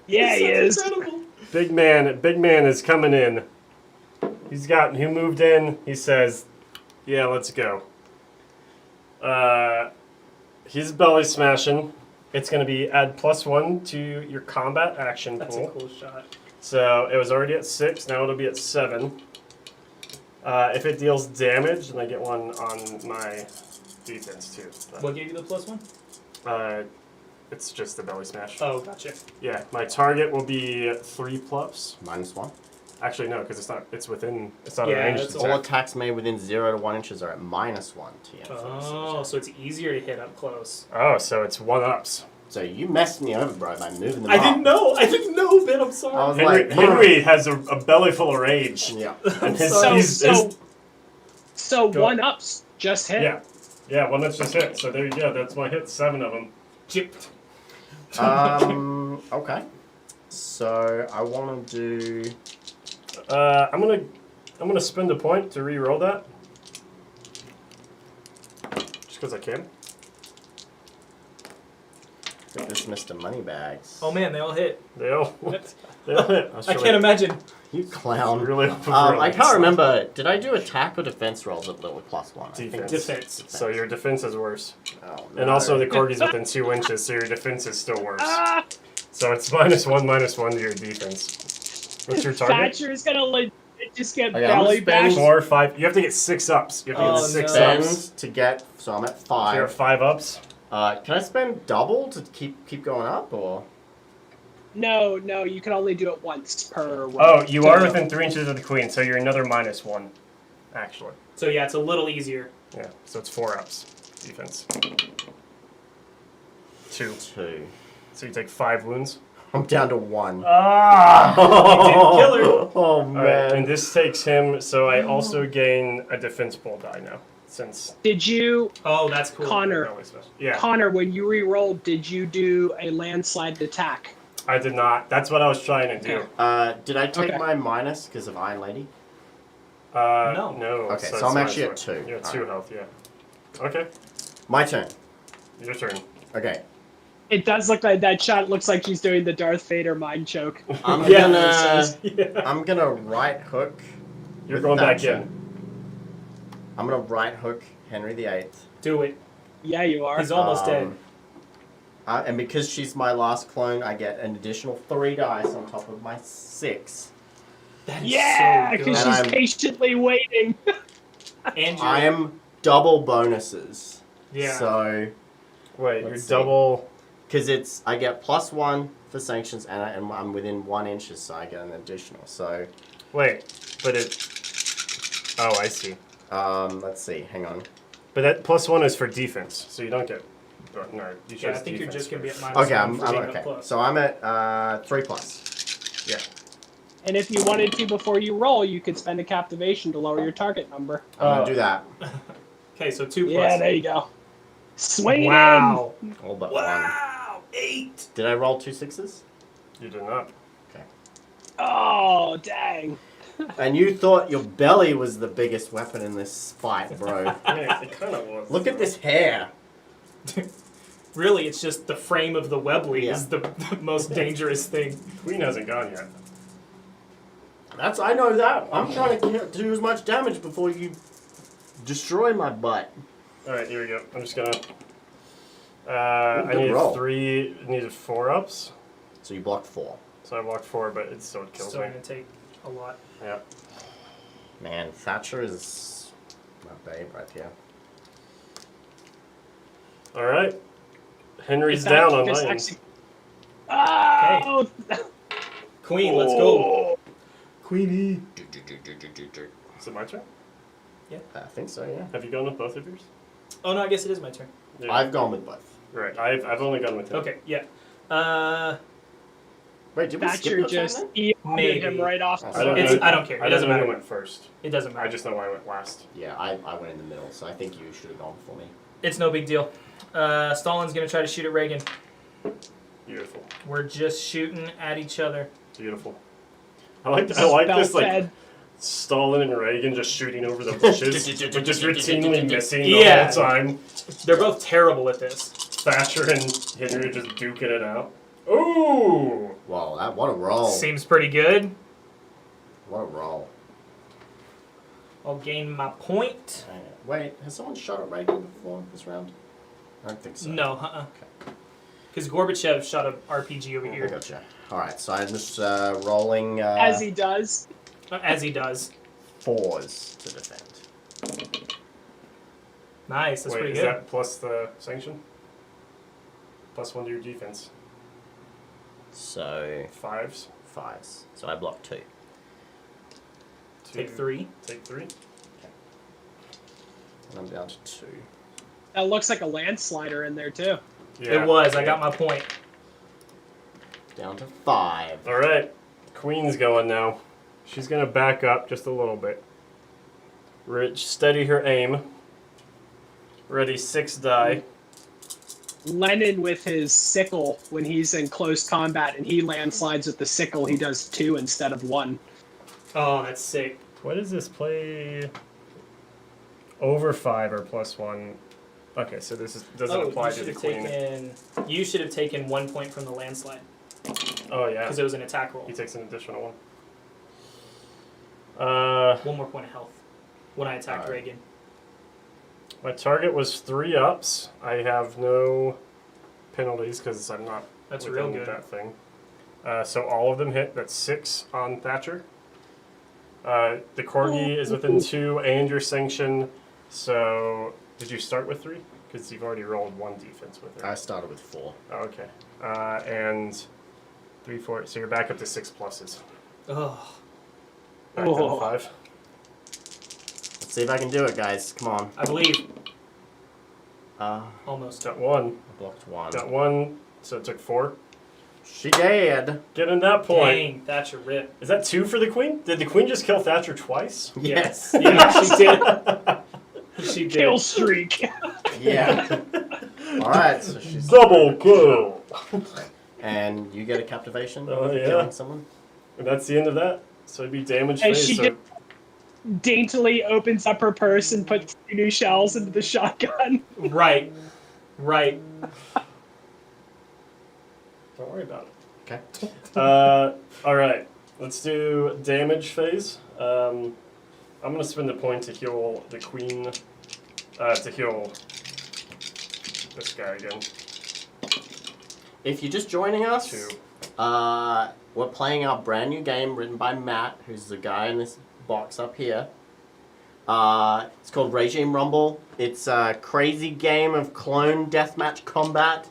Yeah, he is. Incredible. Big man is coming in. He moved in. He says, "Yeah, let's go." He's belly smashing. It's going to be add +1 to your combat action That's pool. a cool shot. So it was already at 6. Now it'll be at 7. If it deals damage, then I get one on my defense too. What gave you the +1? It's just the belly smash. Oh, gotcha. Yeah, my target will be 3+. -1. Actually, no, because it's not. It's within. It's not Yeah, a ranged that's attack. All attacks made within 0 to 1 inches are at -1 TM. Oh, so it's easier to hit up close. Oh, so it's 1-ups. So you messed me over, bro, by moving them I up. didn't know, Ben. I'm I sorry. was Henry, like, Henry has a belly full of rage. yeah. And his, sorry. So Go. 1-ups just hit. yeah, 1-ups just hit. So there you go. That's my hit. 7 of them. Chip. Okay. So I want to do. I'm gonna spend a point to re-roll that. Just because I can. Get this Mr. Moneybags. Oh man, they all hit. They all What? hit. I can't imagine. You clown. Really. I can't remember. Did I do attack or defense rolls at level +1? I think Defense. Defense. So your defense is worse, Oh, and no. also the corgi's within 2 inches, so your defense is still worse. Ah, So it's -1 to your defense. What's your target? Thatcher is gonna legit just get Okay, I'm belly gonna spend bashed. 4 or 5. You have to get 6 ups. You have to Oh, get 6 no. ups. spend to get. So I'm at So you're 5. 5 ups. Can I spend double to keep going up or? No, you can only do it once per round. Oh, you are within 3 inches of the queen, so you're another -1, actually. So yeah, it's a little easier. Yeah, so it's 4 ups defense. 2. 2. So you take 5 wounds. I'm down to 1. Ah! Kill her. Oh All right, and man. this takes him, so I also gain a defense pool die now, since. Did you, Oh, that's cool. Connor? Yeah, Connor, when you re-rolled, did you do a landslide attack? I did not. That's what I was trying to do. Did I take Okay. my minus because of Iron Lady? No. No. Okay, so it's I'm not actually at as 2. You're at 2 Alright. health, yeah. Okay, My turn. your turn. Okay. It does look like that shot looks like she's doing the Darth Vader mind choke. I'm Yeah, gonna. Yeah. I'm gonna right hook. You're with going back Thatcher. in. I'm gonna right hook Henry VIII. Do it. Yeah, you are. He's almost dead. And because she's my last clone, I get an additional 3 dice on top of my 6. That is Yeah, so because good. And she's I'm- patiently waiting. And I am double bonuses. Yeah. So, Wait, you're Let's see. double. because I get +1 for sanctions, and I'm within 1 inches, so I get an additional. So, Wait, but it. Oh, I see. let's see. Hang on. But that +1 is for defense, so you don't get. No, you Yeah, chose I think you're defense just gonna be first. at -1 Okay, I'm for being up okay. close. So I'm at 3+. Yeah. And if you wanted to before you roll, you could spend a captivation to lower your target number. I'm gonna do that. Okay, so 2+. Yeah, there you go. Swing it Wow. All but 1. Wow. 8. Did I roll 2 6s? You did not. Okay. in. Oh, dang. And you thought your belly was the biggest weapon in this fight, bro. Yeah, it kind of was. Look at this hair. Really, it's just the frame of the Webley Yeah. is the most dangerous thing. Queen hasn't gone yet. I know that. I'm trying to do as much damage before you destroy my butt. All right, here we go. I'm just gonna. I good needed roll. 3. Needed 4 ups, So you blocked 4. so I walked 4, but it still kills Still me. gonna take a lot. Yeah. Man, Thatcher is my babe right here. All right. Henry's If that down on just lions. Oh! Queen, let's go. Queenie. Is it my turn? I think so, yeah. Have you gone with both of yours? Oh no, I guess it is my turn. Yeah. I've gone with both. Right. I've only gone with him. Okay, yeah. Wait, did we skip Thatcher your turn just then? emailed Maybe. him right off. I the don't bat. know. I don't care. It doesn't know who matter. went first. It doesn't matter. I just know I went last. Yeah, I went in the middle, so I think you should have gone before me. It's no big deal. Stalin's going to try to shoot at Reagan. Beautiful. We're just shooting at each other. Beautiful. I like this, like, Spell-fed. Stalin and Reagan just shooting over the bushes, but just routinely missing the Yeah. whole time. They're both terrible at this. Thatcher and Henry just duking it out. Ooh! Wow, what a roll. Seems pretty good. What a roll. I'll gain my point. Wait, has someone shot at Reagan before this round? I don't think so. No, because Gorbachev shot an RPG over I here, gotcha. Alright, so I'm just rolling As he does. as he does. 4s to defend. Nice, that's Wait, pretty is good. that plus the sanction? Plus 1 to your defense. So, 5s. 5s. So I block 2. Take 3. Take 3. And I'm down to 2. That looks like a landslider in there too. Yeah. It was. I got my point. Down to 5. All right, Queen's going now. She's gonna back up just a little bit. Steady her aim. Ready, 6 die. Lenin with his sickle when he's in close combat and he landslides with the sickle, he does 2 instead of 1. Oh, that's sick. What does this play? Over 5 or plus 1. Okay, so this doesn't apply to the Queen. You should have taken 1 point from the landslide Oh yeah, because it was an attack roll. he takes an additional 1. 1 more point of health when I attacked Alright. Reagan. My target was 3 ups. I have no penalties because I'm not That's within real good. that thing. So all of them hit. That's 6 on Thatcher. The Corgi is within 2 and your sanction. So did you start with 3? Because you've already rolled 1 defense with her. I started with 4. Oh, okay. And 3, 4. So you're back up to 6 pluses. Oh, Back down to Oh. 5. Let's see if I can do it, guys. Come on. I believe I almost. Got 1. blocked 1. Got 1. So it took 4. She dead. Getting that point. Dang, Thatcher rip. Is that 2 for the Queen? Did the Queen just kill Thatcher twice? Yes. Yeah, she did. She did. Kill streak. Yeah. Alright, so she's. Double kill. And you get a captivation Oh, for yeah. killing someone? And that's the end of that. So it'd be damage And phase. she So did- Daintily opens up her purse and puts 2 new shells into the shotgun. Right. Right. don't worry about it. Okay. All right. Let's do damage phase. I'm gonna spend the point to heal the Queen. To heal this guy again. If you're just joining us, 2. we're playing our brand new game written by Matt, who's the guy in this box up here. It's called Regime Rumble. It's a crazy game of clone deathmatch combat.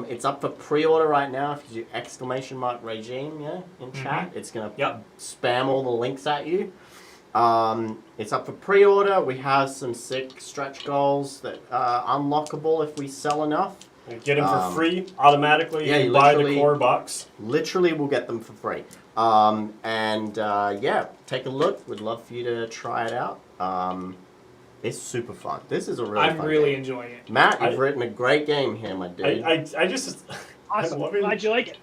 It's up for pre-order right now. If you do ! Regime, yeah, in chat, it's gonna spam all the links at you. It's up for pre-order. We have some sick stretch goals that are unlockable if we sell enough. You get him for free automatically. yeah, you you buy the literally- core box. Literally, we'll get them for free. Yeah, take a look. We'd love for you to try it out. It's super fun. This is a really I'm fun really game. enjoying it. Matt, you've written a great game here, my dude. I just Awesome. I'm loving Glad you like it.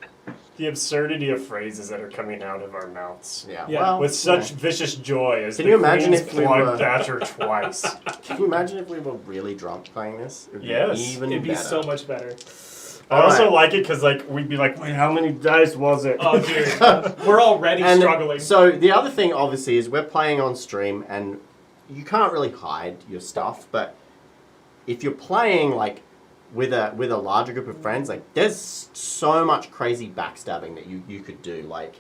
the absurdity of phrases that are coming out of our mouths. yeah, Yeah. well, With such vicious joy as Can the you imagine Queen's if we plugged were- Thatcher twice. Can you imagine if we were really drunk playing this? It would Yes. be even It'd be better. so much better. I also Alright. like it because we'd be like, wait, how many dice was it? Oh, dude. We're already And struggling. so the other thing, obviously, is we're playing on stream, and you can't really hide your stuff. But if you're playing like with a larger group of friends, like there's so much crazy backstabbing that you could do. Like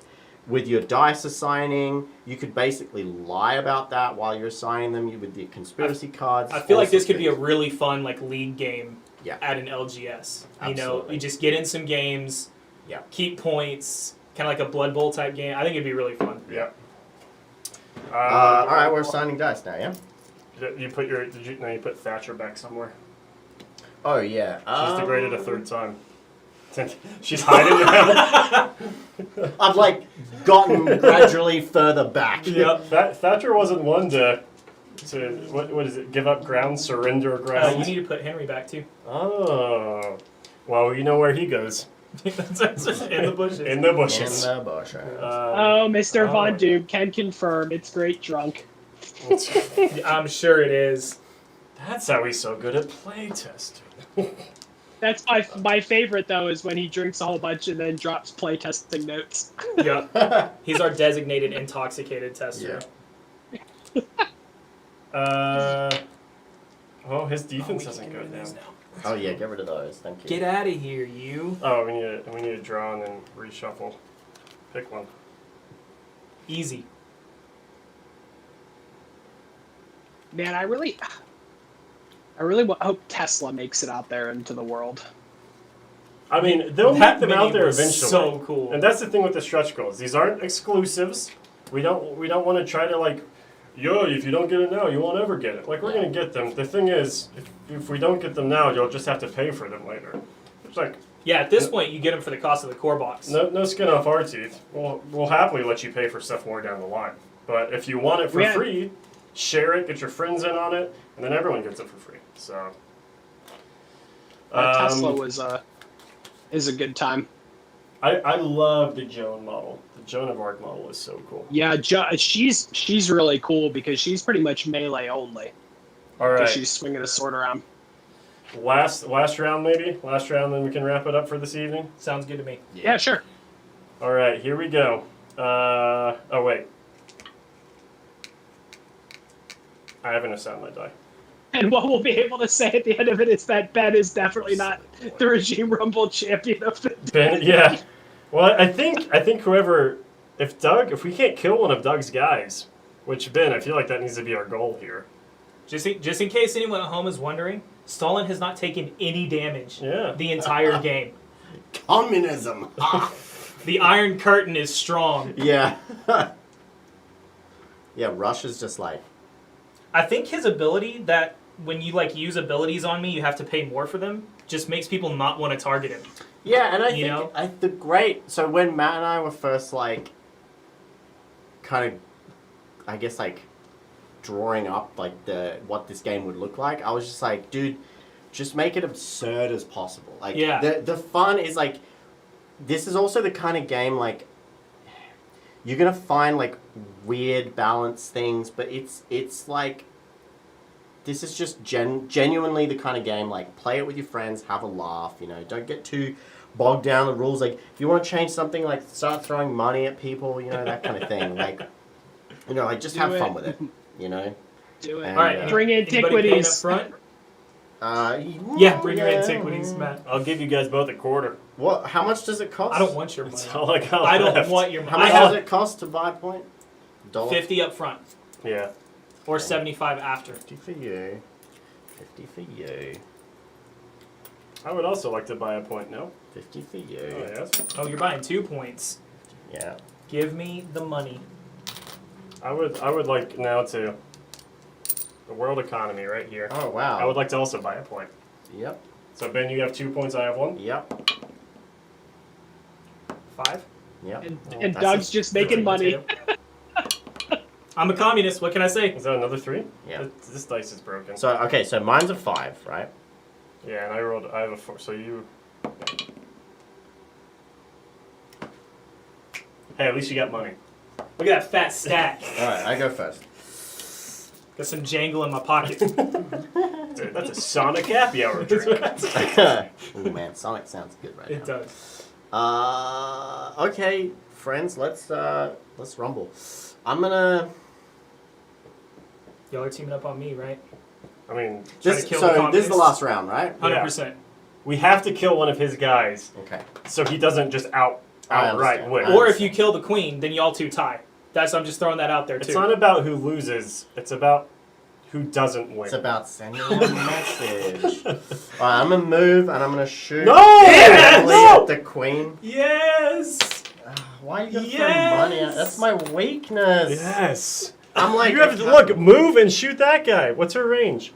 with your dice assigning, you could basically lie about that while you're assigning them. With the conspiracy cards, I feel all like this sorts could of be a things. really fun like league game Yeah. at an LGS. You know, Absolutely. you just get in some games, Yeah. keep points, kind of like a Blood Bowl type game. I think it'd be really fun. Yeah. All right, we're assigning dice now. Yeah. You put you put Thatcher back somewhere. Oh yeah. She's degraded a 3rd time. She's hiding now. I've like gotten gradually further back. Yep. Thatcher wasn't one to what is it? Give up ground, surrender ground. You need to put Henry back too. Oh, well, you know where he goes. In the bushes. In the bushes. In the bush. Mr. Von Doom can confirm it's great drunk. I'm sure it is. That's how he's so good at playtesting. That's my favorite though is when he drinks a whole bunch and then drops playtesting notes. Yep. He's our designated intoxicated tester. Yeah. Oh, his defense isn't good now. Oh yeah, get rid of those. Thank you. Get out of here, you. Oh, we need to draw and then reshuffle. Pick one. Easy. Man, I really hope Tesla makes it out there into the world. I mean, they'll That make them out mini there was eventually. so cool. And that's the thing with the stretch goals. These aren't exclusives. We don't want to try to like, yo, if you don't get it now, you won't ever get it. Like, we're going to get them. The thing is, if we don't get them now, you'll just have to pay for them later. It's like, Yeah, at this point, you get them for the cost of the core box. no skin off our teeth. We'll happily let you pay for stuff more down the line. But if you want it for free, share it, get your friends in on it, and then everyone gets it for free. So Tesla is a good time. I love the Joan model. The Joan of Arc model is so cool. Yeah, she's really cool because she's pretty much melee only. All right, She's swinging a sword around. last round maybe. Last round, then we can wrap it up for this evening. Sounds good to me. Yeah, sure. All right, here we go. Oh wait, I haven't assigned my die. And what we'll be able to say at the end of it is that Ben is definitely not the Regime Rumble champion of the Ben, yeah. Well, I think whoever, if we can't kill one of Doug's guys, which Ben, I feel like that needs to be our goal here. Just in case anyone at home is wondering, Stalin has not taken any damage Yeah. the entire game. Communism. The Iron Curtain is strong. Yeah. Yeah, Russia's just like. I think his ability that when you like use abilities on me, you have to pay more for them, just makes people not want to target him. Yeah, and I You know? think the great. So when Matt and I were first like, kind of, I guess like, drawing up like what this game would look like, I was just like, dude, just make it absurd as possible. Like, Yeah. the fun is like, this is also the kind of game like, you're gonna find like weird balance things, but it's like. This is just genuinely the kind of game, like, play it with your friends, have a laugh, you know, don't get too bogged down in the rules. Like, if you want to change something, like, start throwing money at people, you know, that kind of thing. Like, you know, like, just have fun with it, you know? Do it. And, All right, Bring anybody paying up antiquities. front? Yeah, Bring your antiquities, Matt. I'll give you guys both a quarter. What? How much does it cost? I don't want your money. That's all I got I don't left. want your How money. much does it cost to buy a point? $1? 50 up front, Yeah. or 75 after. 50 for you. 50 for you. I would also like to buy a point, no? 50 for you. Oh, yes. Oh, you're buying 2 points. Yeah. Give me the money. I would like now to the world economy right here. Oh, wow. I would like to also buy a point. Yep. So Ben, you have 2 points, I have 1. Yep. 5. Yep. And That's Doug's just making money. I'm a communist. What can I say? Is that another 3? Yeah. This dice is broken. So, okay, so mine's a 5, right? Yeah, and I have a 4, so you... Hey, at least you got money. Look at that fat stack. Alright, I go first. Got some jangle in my pocket. Dude, that's a Sonic happy hour drink. Oh man, Sonic sounds good right It now. does. Okay, friends, let's rumble. I'm gonna... Y'all are teaming up on me, right? I mean, Try This, to kill so the this is the communists? last round, right? 100%. we have to kill one of his guys Okay. so he doesn't just I outright understand. win. I Or if you kill the queen, then y'all 2 tie. I'm just throwing that out there, It's too. not about who loses, it's about who doesn't win. It's about sending a message. Alright, I'm gonna move and I'm gonna shoot. No! Yes! No! At the queen. Yes! Why are you gonna Yes! throw money at? That's my weakness. Yes. I'm like... You have to look, move and shoot that guy. What's her range?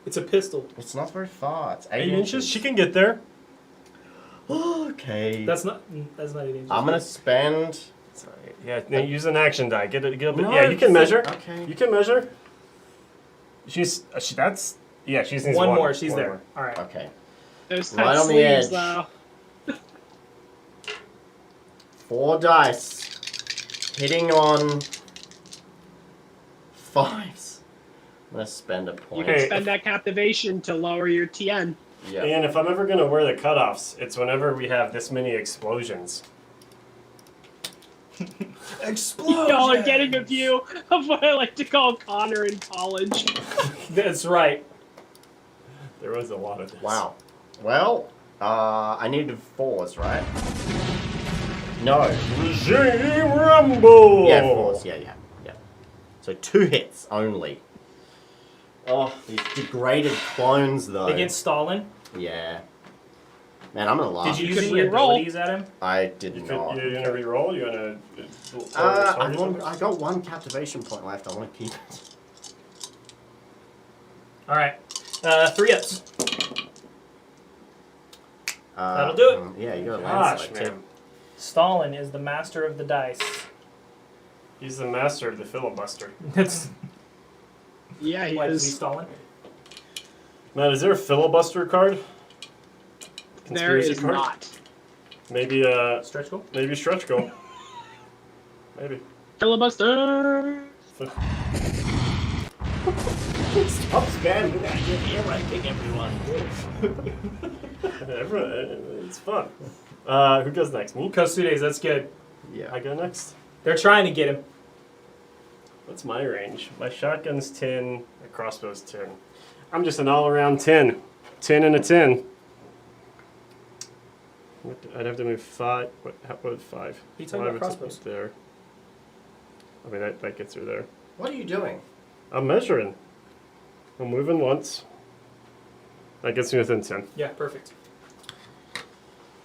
It's a pistol. It's not very far. It's 8 inches? She can get there. Okay. That's not even. I'm gonna spend. Sorry. Yeah, no, use an action die. Get it. No, Yeah, you can measure. Okay. You can measure. She's. That's. Yeah, she's needs One one more. She's one there. more. All right. Okay. There's Right tight on the sleeves, edge. though. 4 dice. Hitting on 5s. I'm gonna spend a You point. can Hey, spend that captivation to lower your TN. Yeah. And if I'm ever gonna wear the cutoffs, it's whenever we have this many explosions. Y'all are getting a view of what I like to call Connor in college. That's right. There was a lot of this. Wow. Well, I needed 4s, right? No. Regime Rumble. Yeah, 4s. Yeah. So 2 hits only. Oh, these degraded clones, though. Against Stalin. Yeah. Man, I'm gonna laugh. Did you You use can any re-roll. abilities at him? I did You not. you're gonna re-roll? You wanna? I got 1 captivation point left. I want to keep it. All right. 3 ups. That'll do it. Yeah, you got a Gosh, landslide too. man. Stalin is the master of the dice. He's the master of the filibuster. That's Yeah, he why to be is. Stalin. Matt, is there a filibuster card? There Conspiracy is card? not. Maybe Stretch goal. maybe stretch goal. Maybe. Filibuster. Stop spamming that. You're ear raping everyone. It's fun. Who goes next? Me? Kosudes, that's good. Yeah. I go next. They're trying to get him. What's my range? My shotgun's 10, my crossbow's 10. I'm just an all-around 10. 10 and a 10. I'd have to move 5. What 5? You talking about crossbows? There. I mean, that gets her there. What are you doing? I'm measuring. I'm moving once. That gets me within 10. Yeah, perfect.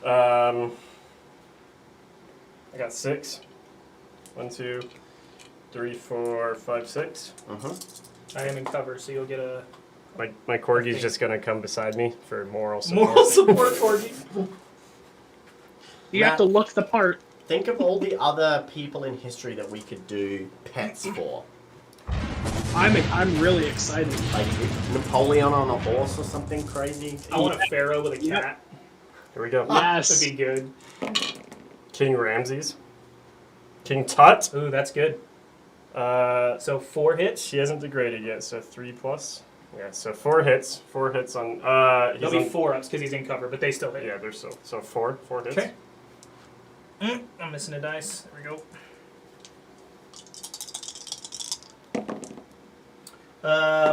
I got 6. 1, 2, 3, 4, 5, 6. I am in cover, so you'll get a My corgi's just gonna come beside me for moral support. moral support corgi. You have to look the part. Think of all the other people in history that we could do pets for. I'm really excited. Like Napoleon on a horse or something crazy. I want a pharaoh with a Yep. cat. Here we go. Yes. That'd be good. King Ramses. King Tut. Ooh, that's good. So 4 hits. She hasn't degraded yet, so 3 plus. Yeah, so 4 hits. 4 hits on. There'll be 4 ups because he's in cover, but they still hit. Yeah, there's so 4 hits. Okay. I'm missing a dice. There we go.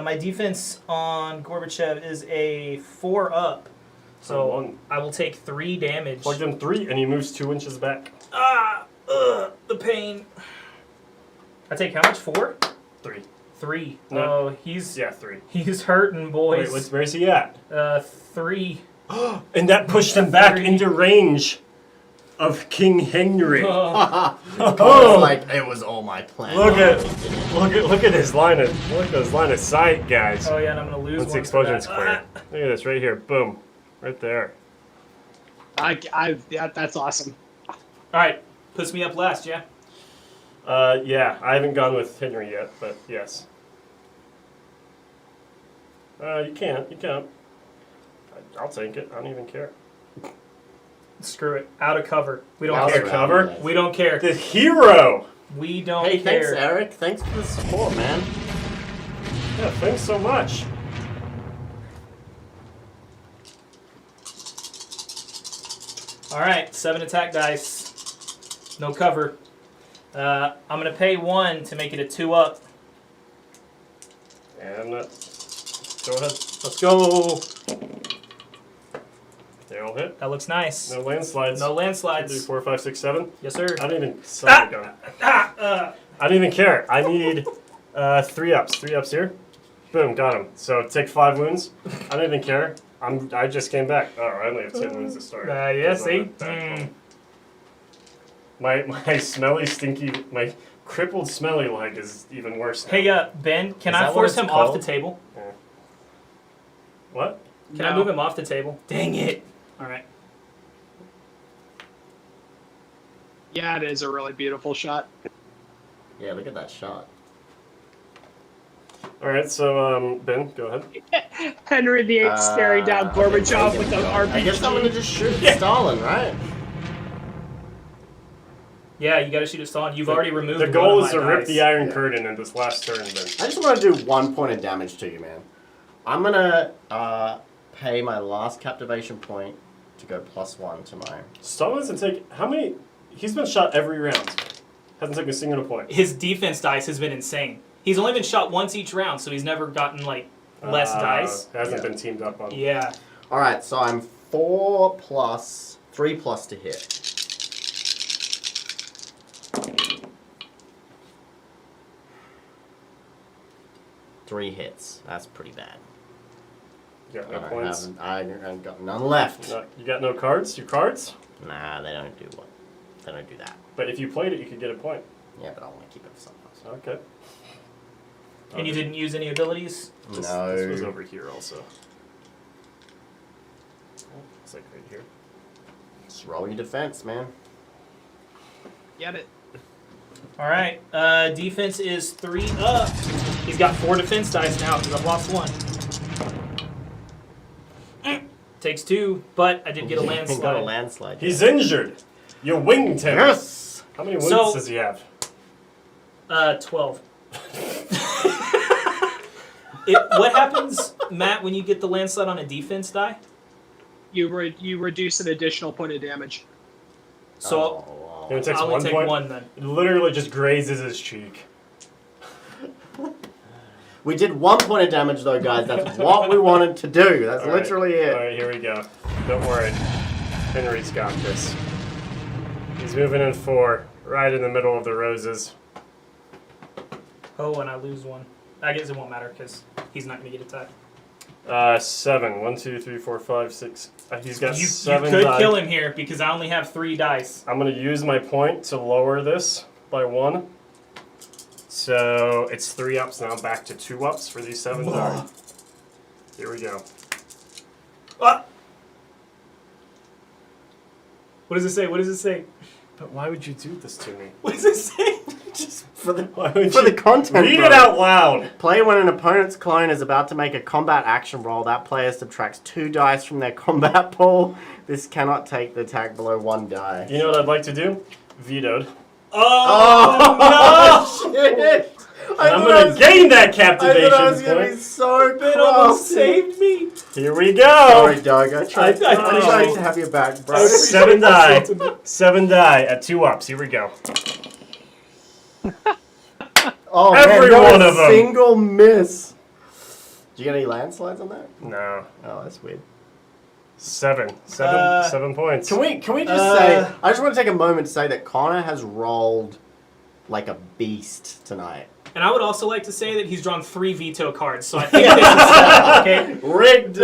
My defense on Gorbachev is a 4 up. So One. I will take 3 damage. Plugged in 3, and he moves 2 inches back. The pain. I take how much? 4? 3. 3. No. Oh, he's 3. he's hurting, boys. Wait, where's he at? 3. And that pushed him back into range of King Henry. I was like, it was all my plan. Look at his line of sight, guys. Oh yeah, and I'm gonna lose Once the one for explosion's that. clear. Look at this right here. Boom. Right there. That's awesome. All right, puts me up last, yeah. Yeah, I haven't gone with Henry yet, but yes. You can't. I'll take it. I don't even care. Screw it. Out of cover. We don't Out care. of cover? We don't care. The hero! We don't Hey, thanks, care. Eric. Thanks for the support, man. Yeah, thanks so much. All right, 7 attack dice. No cover. I'm gonna pay 1 to make it a 2 up. And go ahead. Let's go. They all hit. That looks nice. No landslides. No 2, landslides. 3, 4, 5, 6, 7. Yes, sir. I don't even. Son of a gun. I don't even care. I need 3 ups. 3 ups here. Boom, got him. So take 5 wounds. I don't even care. I just came back. Oh, I only have 10 wounds to start. Yeah, see? My smelly, stinky, my crippled, smelly leg is even worse now. Hey, Ben, can Is I that what force it's him off the called? table? What? Can I move him off the table? Dang it. All right. Yeah, it is a really beautiful shot. Yeah, look at that shot. All right, so Ben, go ahead. Henry VIII staring down Gorbachev with an RPG. I guess I'm gonna just shoot Stalin, right? Yeah, you got to shoot at Stalin. You've already removed. The goal one is of to my rip dice. the Iron Curtain in this last turn, Ben. I just want to do 1 point of damage to you, man. I'm gonna pay my last captivation point to go +1 to my. Stalin doesn't take how many? He's been shot every round. Hasn't taken a single point. His defense dice has been insane. He's only been shot once each round, so he's never gotten like less dice. Hasn't been teamed up on. Yeah. All right, so I'm 4 plus 3 plus to hit. Three hits. That's pretty bad. You got no points. I've got none left. No, you got no cards? Your cards? Nah, they don't do what? They don't do that. But if you played it, you could get a point. Yeah, but I want to keep it for something else. Okay. And you didn't use any abilities? No. This was over here also. It's like right here. Just roll your defense, man. Get it. All right. Defense is 3 up. He's got 4 defense dice now because I've lost 1. Takes 2, but I did get a Got a landslide. landslide. He's injured. You winged him. Yes. How many wounds So- does he have? 12. What happens, Matt, when you get the landslide on a defense die? You reduce an additional point of damage. So He only takes I'll only 1 take point. 1 then. It literally just grazes his cheek. We did 1 point of damage though, guys. That's what we wanted to do. That's All right. literally it. All right, here we go. Don't worry. Henry's got this. He's moving in 4, right in the middle of the roses. Oh, and I lose 1. I guess it won't matter because he's not going to get attacked. 7. 1, 2, 3, 4, 5, 6. He's got You 7 could die. kill him here because I only have 3 dice. I'm going to use my point to lower this by 1. So it's 3 ups now, back to 2 ups for these 7 die. Here we go. Ah! What does it say? What does it say? But why would you do this to me? What does it say? Just for the Why would for you the content. read bro. it out loud? Play when an opponent's clone is about to make a combat action roll. That player subtracts 2 dice from their combat pool. This cannot take the attack below 1 die. You know what I'd like to do? Vetoed. Oh, shit! I'm going to gain that I captivation thought I was going to be point. so It almost cross. saved me. Here we go. Sorry, Doug. I tried I to have your back, bro. 7 die. 7 die at 2 ups. Here we go. Oh, Every man, not one a of 'em. single miss. Did you get any landslides on that? No. Oh, that's weird. 7 points. Can we just say? I just want to take a moment to say that Connor has rolled like a beast tonight. And I would also like to say that he's drawn 3 veto cards, so I think this is okay. Rigged,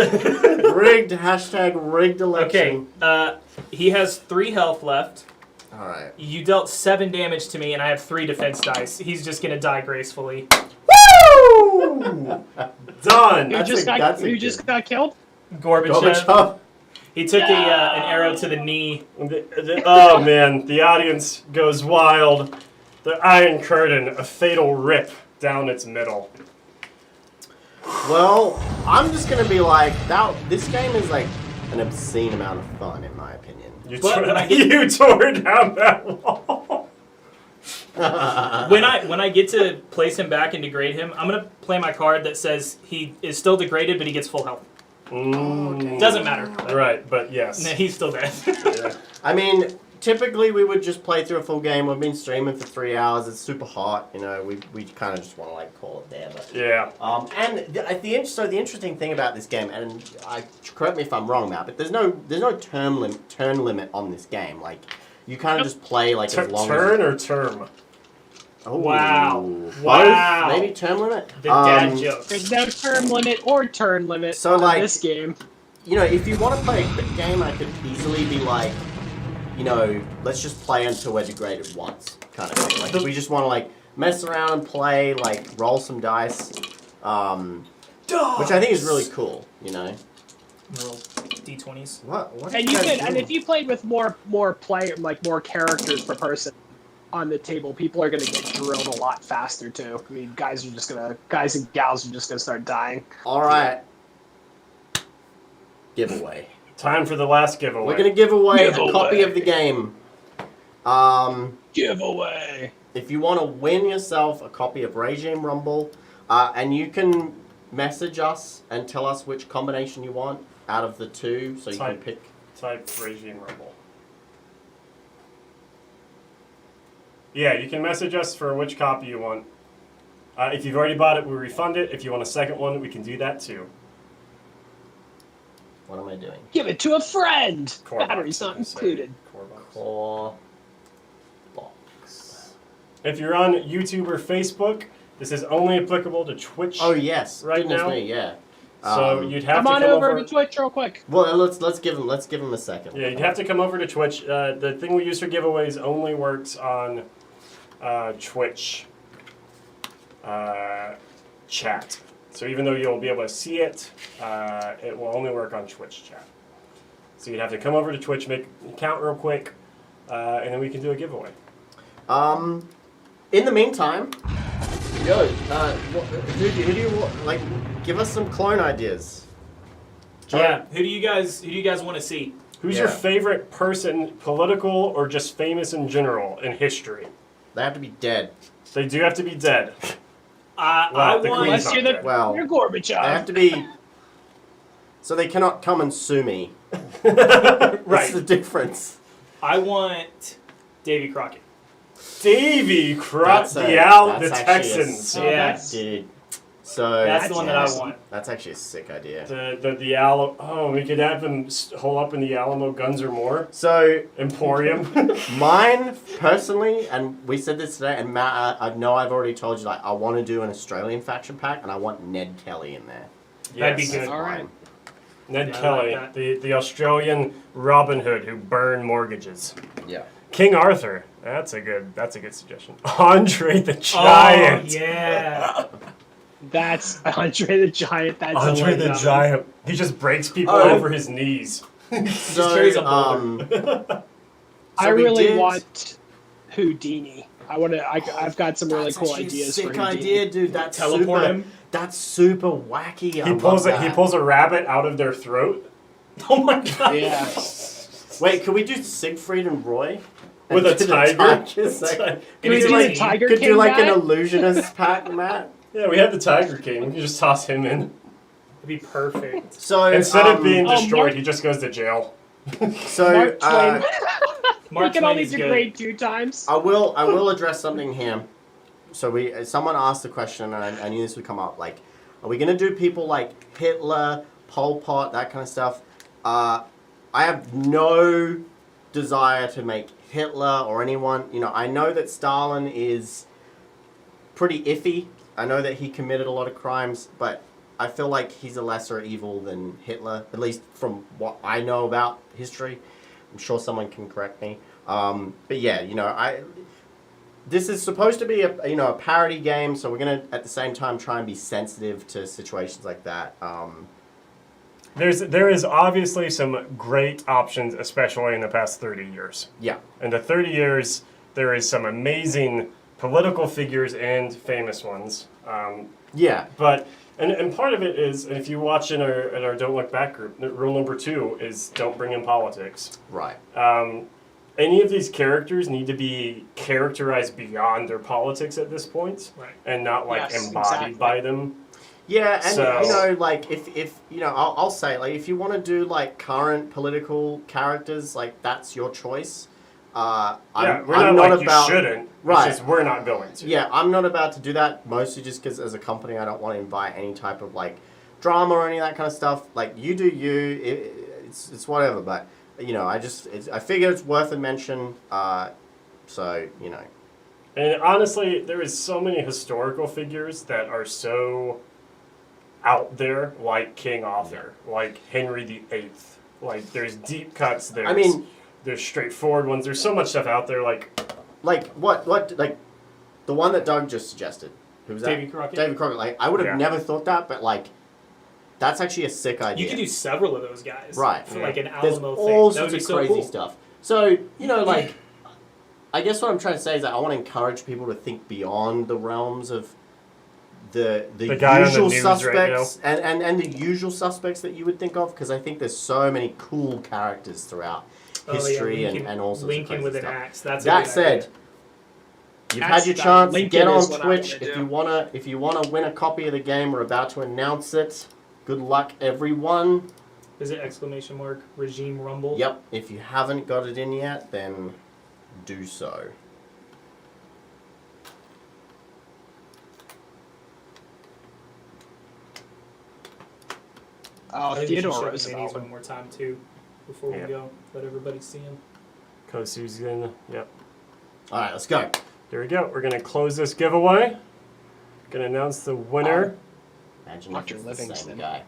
rigged. Hashtag rigged election. Okay, he has 3 health left. All right. You dealt 7 damage to me, and I have 3 defense dice. He's just gonna die gracefully. Woo! Done. Who just that's got killed? Gorbachev. Gorbachev. He took an arrow to the knee. Oh man, the audience goes wild. The Iron Curtain, a fatal rip down its middle. Well, I'm just gonna be like that. This game is like an obscene amount of fun, in my opinion. You, But tore, when I get- you tore down that wall. When I get to place him back and degrade him, I'm gonna play my card that says he is still degraded, but he gets full health. Doesn't matter. Right, but yes. Nah, he's still dead. Yeah. I mean, typically we would just play through a full game. We've been streaming for 3 hours. It's super hot, you know. We kind of just want to like call it there. But Yeah. and the interesting thing about this game, and correct me if I'm wrong, Matt, but there's no turn limit on this game. Like you kind of just play like as long Turn as. or term? Oh, Wow. both? Wow. Maybe term limit. The dad joke. There's no term limit or turn limit So, on like- this game. You know, if you want to play a quick game, I could easily be like, you know, let's just play until we're degraded once, kind of thing. Like, if we just want to, like, mess around and play, like, roll some dice, which I think is really cool, you know? Roll d20s. What? And you could, and if you played with more player, like more characters per person on the table, people are gonna get drilled a lot faster too. I mean, guys and gals are just gonna start dying. All right. Giveaway. Time for the last giveaway. We're gonna give away a copy of the game. Giveaway. If you want to win yourself a copy of Regime Rumble, and you can message us and tell us which combination you want out of the two, so you can pick. Type Regime Rumble. Yeah, you can message us for which copy you want. If you've already bought it, we refund it. If you want a second one, we can do that too. What am I doing? Give it to a friend. Core Batteries box, not I say. included. Core box. Core box. If you're on YouTube or Facebook, this is only applicable to Twitch. Oh yes, Right goodness now? me, yeah. So you'd have Come to on come over to Twitch real quick. Well, let's give him a second. Yeah, you'd have to come over to Twitch. The thing we use for giveaways only works on Twitch chat. So even though you'll be able to see it, it will only work on Twitch chat. So you'd have to come over to Twitch, make an account real quick, and then we can do a giveaway. In the meantime, who do you like? Give us some clone ideas. Yeah. Who do you guys want to see? Who's Yeah. your favorite person, political or just famous in general, in history? They have to be dead. They do have to be dead. I Well, the want. Queen's Unless you're not dead. Well, you're they Gorbachev. have to be. So they cannot come and sue me. Right. What's the difference? I want Davy Crockett. Davy That's the actually a Texans. Oh, Yeah. that's- Dude. So That's the one that I awesome. want. That's actually a sick idea. The Alamo. Oh, we could have them hole up in the Alamo Guns or More So Emporium. mine personally, and we said this today, and Matt, I know I've already told you, like I want to do an Australian faction pack, and I want Ned Kelly in there. That'd be Yes. good. All right. Ned Yeah, I Kelly, like the Australian Robin Hood who burned mortgages. Yeah. King Arthur. That's a good suggestion. Andre the Giant. Oh yeah. That's Andre the Giant. That's Andre the hilarious. Giant. He just breaks people Oh. over his knees. So, carries a boulder. I we really did- want Houdini. I've got some really That's cool actually a ideas sick for Houdini. idea, dude. That's Teleport super, him? That's super wacky. He pulls a rabbit out of their throat Oh my god. Yeah. Wait, could we do Siegfried and Roy? with a And do the tiger. tigers, like- Can we Can do you the do- Tiger could King do like guy? an illusionist pack, Matt. Yeah, we have the Tiger King. We can just toss him in. It'd be perfect. So Instead of being Oh, destroyed, Mark- he just goes to jail. so Mark Twain. Mark he can Twain only is good. degrade 2 times. I will address something here. So someone asked the question, and I knew this would come up. Like, are we gonna do people like Hitler, Pol Pot, that kind of stuff? I have no desire to make Hitler or anyone. You know, I know that Stalin is pretty iffy. I know that he committed a lot of crimes, but I feel like he's a lesser evil than Hitler, at least from what I know about history. I'm sure someone can correct me. But yeah, you know, this is supposed to be a parody game, so we're gonna at the same time try and be sensitive to situations like that. There is obviously some great options, especially in the past 30 years. Yeah, In the 30 years, there is some amazing political figures and famous ones. yeah, But and part of it is, if you watch in our Don't Look Back group, rule number 2 is don't bring in politics. right. Any of these characters need to be characterized beyond their politics at this point, Right. and not like Yes, embodied exactly. by them. Yeah, and So- you know, like if you know, I'll say like if you want to do like current political characters, like that's your choice. Yeah, I'm we're not like about, you shouldn't. Right. It's just we're not going to. Yeah, I'm not about to do that, mostly just because as a company I don't want to invite any type of like drama or any of that kind of stuff. Like you do you, it's whatever. But you know, I figure it's worth a mention. So you know, And honestly, there is so many historical figures that are so out there, like King Arthur, like Henry VIII. Like there's deep cuts. There's straightforward ones. There's so much stuff out there. Like what like the one that Doug just suggested. Who was that? Davy Crockett. David Crockett. Like I would have Yeah. never thought that, but like That's actually a sick idea. You could do several of those guys. Right. For like an There's Alamo all thing. That would sorts be of so crazy cool. stuff. So, you know, like, I guess what I'm trying to say is that I want to encourage people to think beyond the realms of the guy on the usual news right suspects and the usual suspects that you would think of, because I think there's so many cool characters throughout history and all sorts of Lincoln crazy with stuff. an axe. That's That a good said, idea. you've had your That's- chance. Lincoln Get on is what I Twitch wanna if you wanna win a copy of the game. We're about to announce it. Good luck, everyone. Is it !Regime Rumble? Yep. If you haven't got it in yet, then do so. Oh, I think we should Theodore show the Roosevelt. minis one more time too, before we Yeah. go. Let everybody see them. Kosu's gonna. Yep. All right, let's go. There we go. We're gonna close this giveaway. Gonna announce the winner. Imagine Dr. if it's the same Livingston. guy.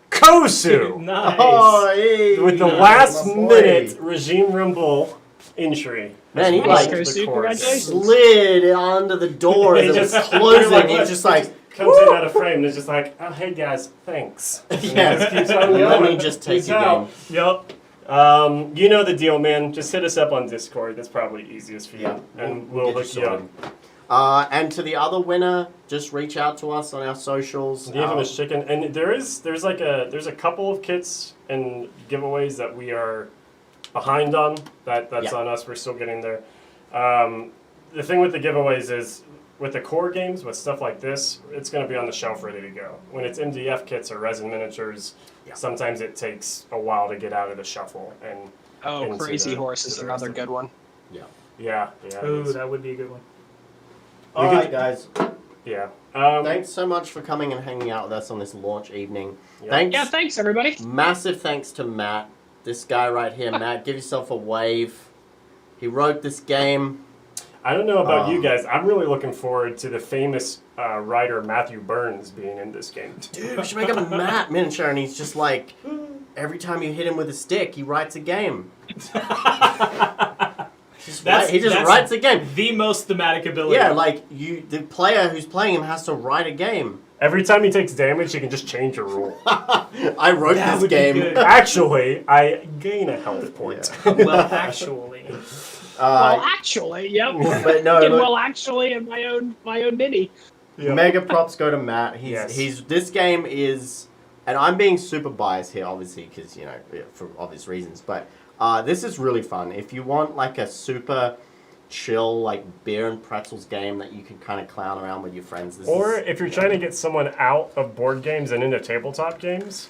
Kosu! Nice. Oh, hey, With the nice, last my boy. minute Regime Rumble entry. Man, he As like well as the Kosu, chorus. congratulations. slid under the door as He it was just- closing. He's just like, comes in out of frame and is just like, oh hey guys, thanks. And yeah. just keeps on And let going. me just take Peace your out. game. Yup. You know the deal, man. Just hit us up on Discord. That's probably easiest for you. Yeah, And we'll we'll get hook you you up. sorted. And to the other winner, just reach out to us on our socials. Give him a chicken. And there's a couple of kits and giveaways that we are behind on. That's Yeah. on us. We're still getting there. The thing with the giveaways is with the core games, with stuff like this, it's going to be on the shelf ready to go. When it's MDF kits or resin miniatures, Yeah. sometimes it takes a while to get out of the shuffle. And Oh, into Crazy the- Horse to is the another rest of good one. yeah. it Ooh, is. that would be a good one. All We right, could- guys. Yeah. Thanks so much for coming and hanging out with us on this launch evening. Yeah. Thanks. Yeah, thanks everybody. Massive thanks to Matt. This guy right here, Matt. Give yourself a wave. He wrote this game. I don't know about you guys. I'm really looking forward to the famous writer Matthew Burns being in this game. Dude, we should make a Matt miniature, and he's just like, every time you hit him with a stick, he writes a game. He just writes a game. The most thematic ability. Yeah, like the player who's playing him has to write a game. Every time he takes damage, he can just change a rule. I wrote That this would be game. good. Actually, I gain a health point. Well, actually. Well, actually, yep. But no, And look, well, actually, in my own mini. Yeah. mega props go to Matt. Yes. This game is, and I'm being super biased here, obviously, because for obvious reasons. But this is really fun. If you want like a super chill like beer and pretzels game that you can kind of clown around with your friends, Or if you're trying to get someone out of board games and into tabletop games,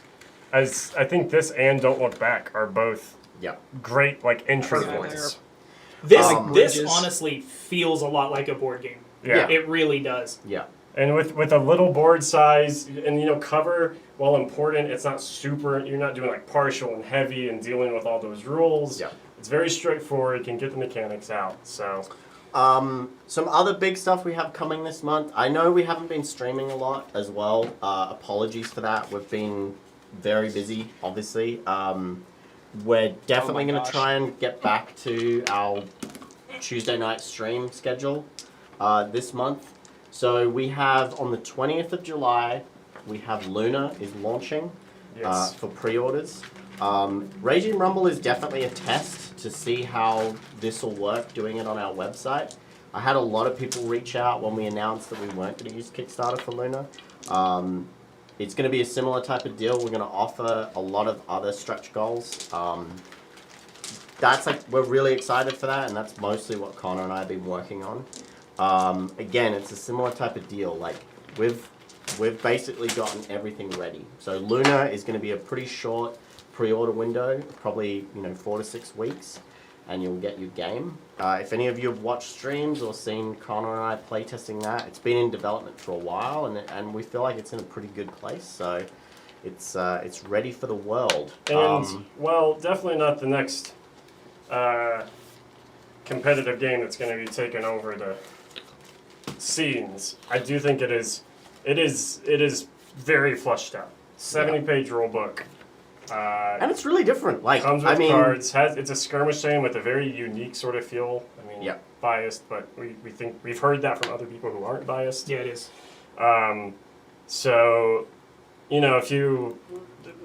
as I think this and Don't Look Back are both yeah. great like entry Perfect. points. This Bridges. honestly feels a lot like a board game. Yeah. It really does. Yeah. And with a little board size and cover, while important, it's not super. You're not doing like partial and heavy and dealing with all those rules. Yeah. It's very straightforward. You can get the mechanics out. So Some other big stuff we have coming this month. I know we haven't been streaming a lot as well. Apologies for that. We've been very busy, obviously. We're definitely going to gosh. try and get back to our Tuesday night stream schedule this month. So we have on the 20th of July, we have Luna is launching yes. for pre-orders. Regime Rumble is definitely a test to see how this will work doing it on our website. I had a lot of people reach out when we announced that we weren't going to use Kickstarter for Luna. It's going to be a similar type of deal. We're going to offer a lot of other stretch goals. We're really excited for that, and that's mostly what Connor and I have been working on. Again, it's a similar type of deal. Like we've basically gotten everything ready. So Luna is going to be a pretty short pre-order window, probably 4 to 6 weeks, and you'll get your game. If any of you have watched streams or seen Connor and I playtesting that, it's been in development for a while, and we feel like it's in a pretty good place. So it's ready for the world. And well, definitely not the next competitive game that's going to be taking over the scenes. I do think it is very fleshed out. 70-page rule book. And it's really different. Like Comes with cards. It's a skirmish game with a very unique sort of feel. I mean, Yeah. biased, but we think we've heard that from other people who aren't biased. Yeah, it is. So, if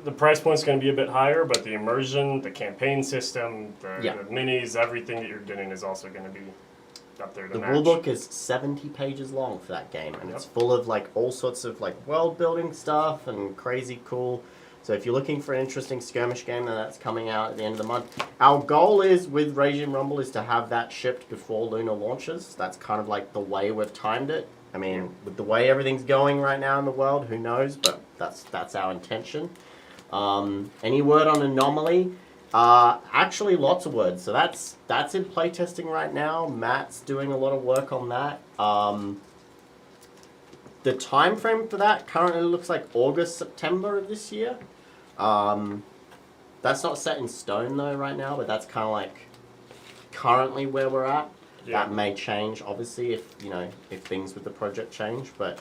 the price point's going to be a bit higher, but the immersion, the campaign system, the minis, everything that you're getting is also going to be up there to The match. rulebook is 70 pages long for that game, and it's full of all sorts of world building stuff and crazy cool. So if you're looking for an interesting skirmish game, then that's coming out at the end of the month. Our goal is with Regime Rumble is to have that shipped before Luna launches. That's kind of the way we've timed it. I mean, with the way everything's going right now in the world, who knows? But that's our intention. Any word on Anomaly? Actually, lots of words. So that's in playtesting right now. Matt's doing a lot of work on that. The time frame for that currently looks like August, September of this year. That's not set in stone though right now, but that's kind of currently where we're at. Yeah. That may change, obviously, if things with the project change. But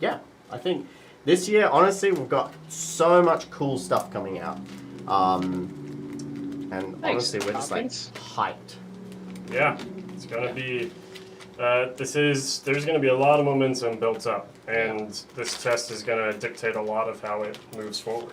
yeah, I think this year, honestly, we've got so much cool stuff coming out. And honestly, we're just hyped. Yeah, it's gonna be. There's going to be a lot of momentum built up, and this test is going to dictate a lot of how it moves forward.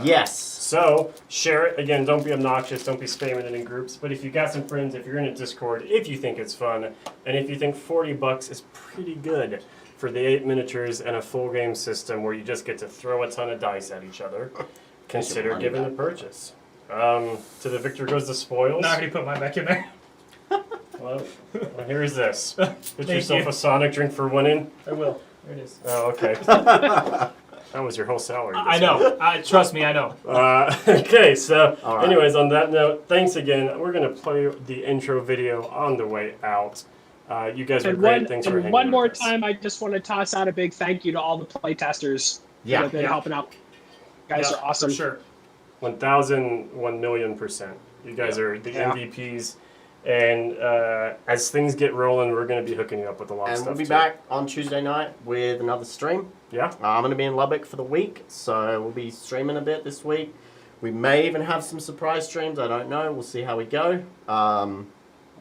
Yes. So, share it. Again, don't be obnoxious. Don't be spamming it in groups. But if you've got some friends, if you're in a Discord, if you think it's fun, and if you think $40 is pretty good for the 8 miniatures and a full game system where you just get to throw a ton of dice at each other, consider giving the purchase. To the victor goes the spoils. No, I already put mine back in there. Well, here's this. Get yourself a Sonic drink for winning. I will. There it is. Oh, okay. That was your whole salary. I know. Trust me, I know. Okay, so right. Anyways, on that note, thanks again. We're going to play the intro video on the way out. You guys are great. Thanks for hanging out. One more time, I just want to toss out a big thank you to all the playtesters who have been helping out. You guys are awesome. For sure. 1,000,000,000%. You guys are the MVPs. And as things get rolling, we're going to be hooking you up with a lot of stuff. And we'll be back on Tuesday night with another stream. Yeah. I'm going to be in Lubbock for the week, so we'll be streaming a bit this week. We may even have some surprise streams. I don't know. We'll see how we go.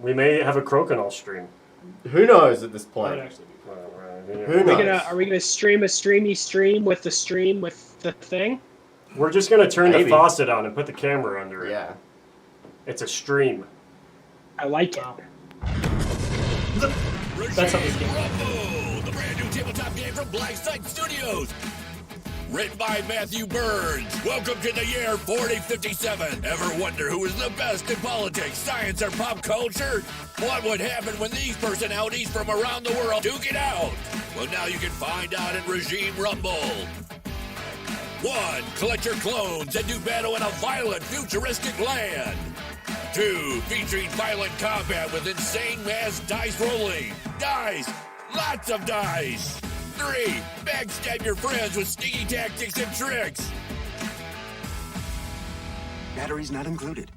We may have a Crokinole stream. Who knows at this point? That would actually be Who knows? Are we gonna stream a streamy stream with the thing? We're just going to turn the faucet on and put the camera under it. Yeah. It's a stream. I like it. That's how this game Rumble, the brand new tabletop game from Blackside Studios. Written by Matthew Burns. Welcome to the year 4057. Ever wonder who is the best in politics, science, or pop culture? What would happen when these personalities from around the world duke it out? Well, now you can find out in Regime Rumble. 1. Collect your clones and do battle in a violent, futuristic land. 2. Featuring violent combat with insane mass dice rolling. Dice! Lots of dice! 3. Backstab your friends with sneaky tactics and tricks. Batteries not included.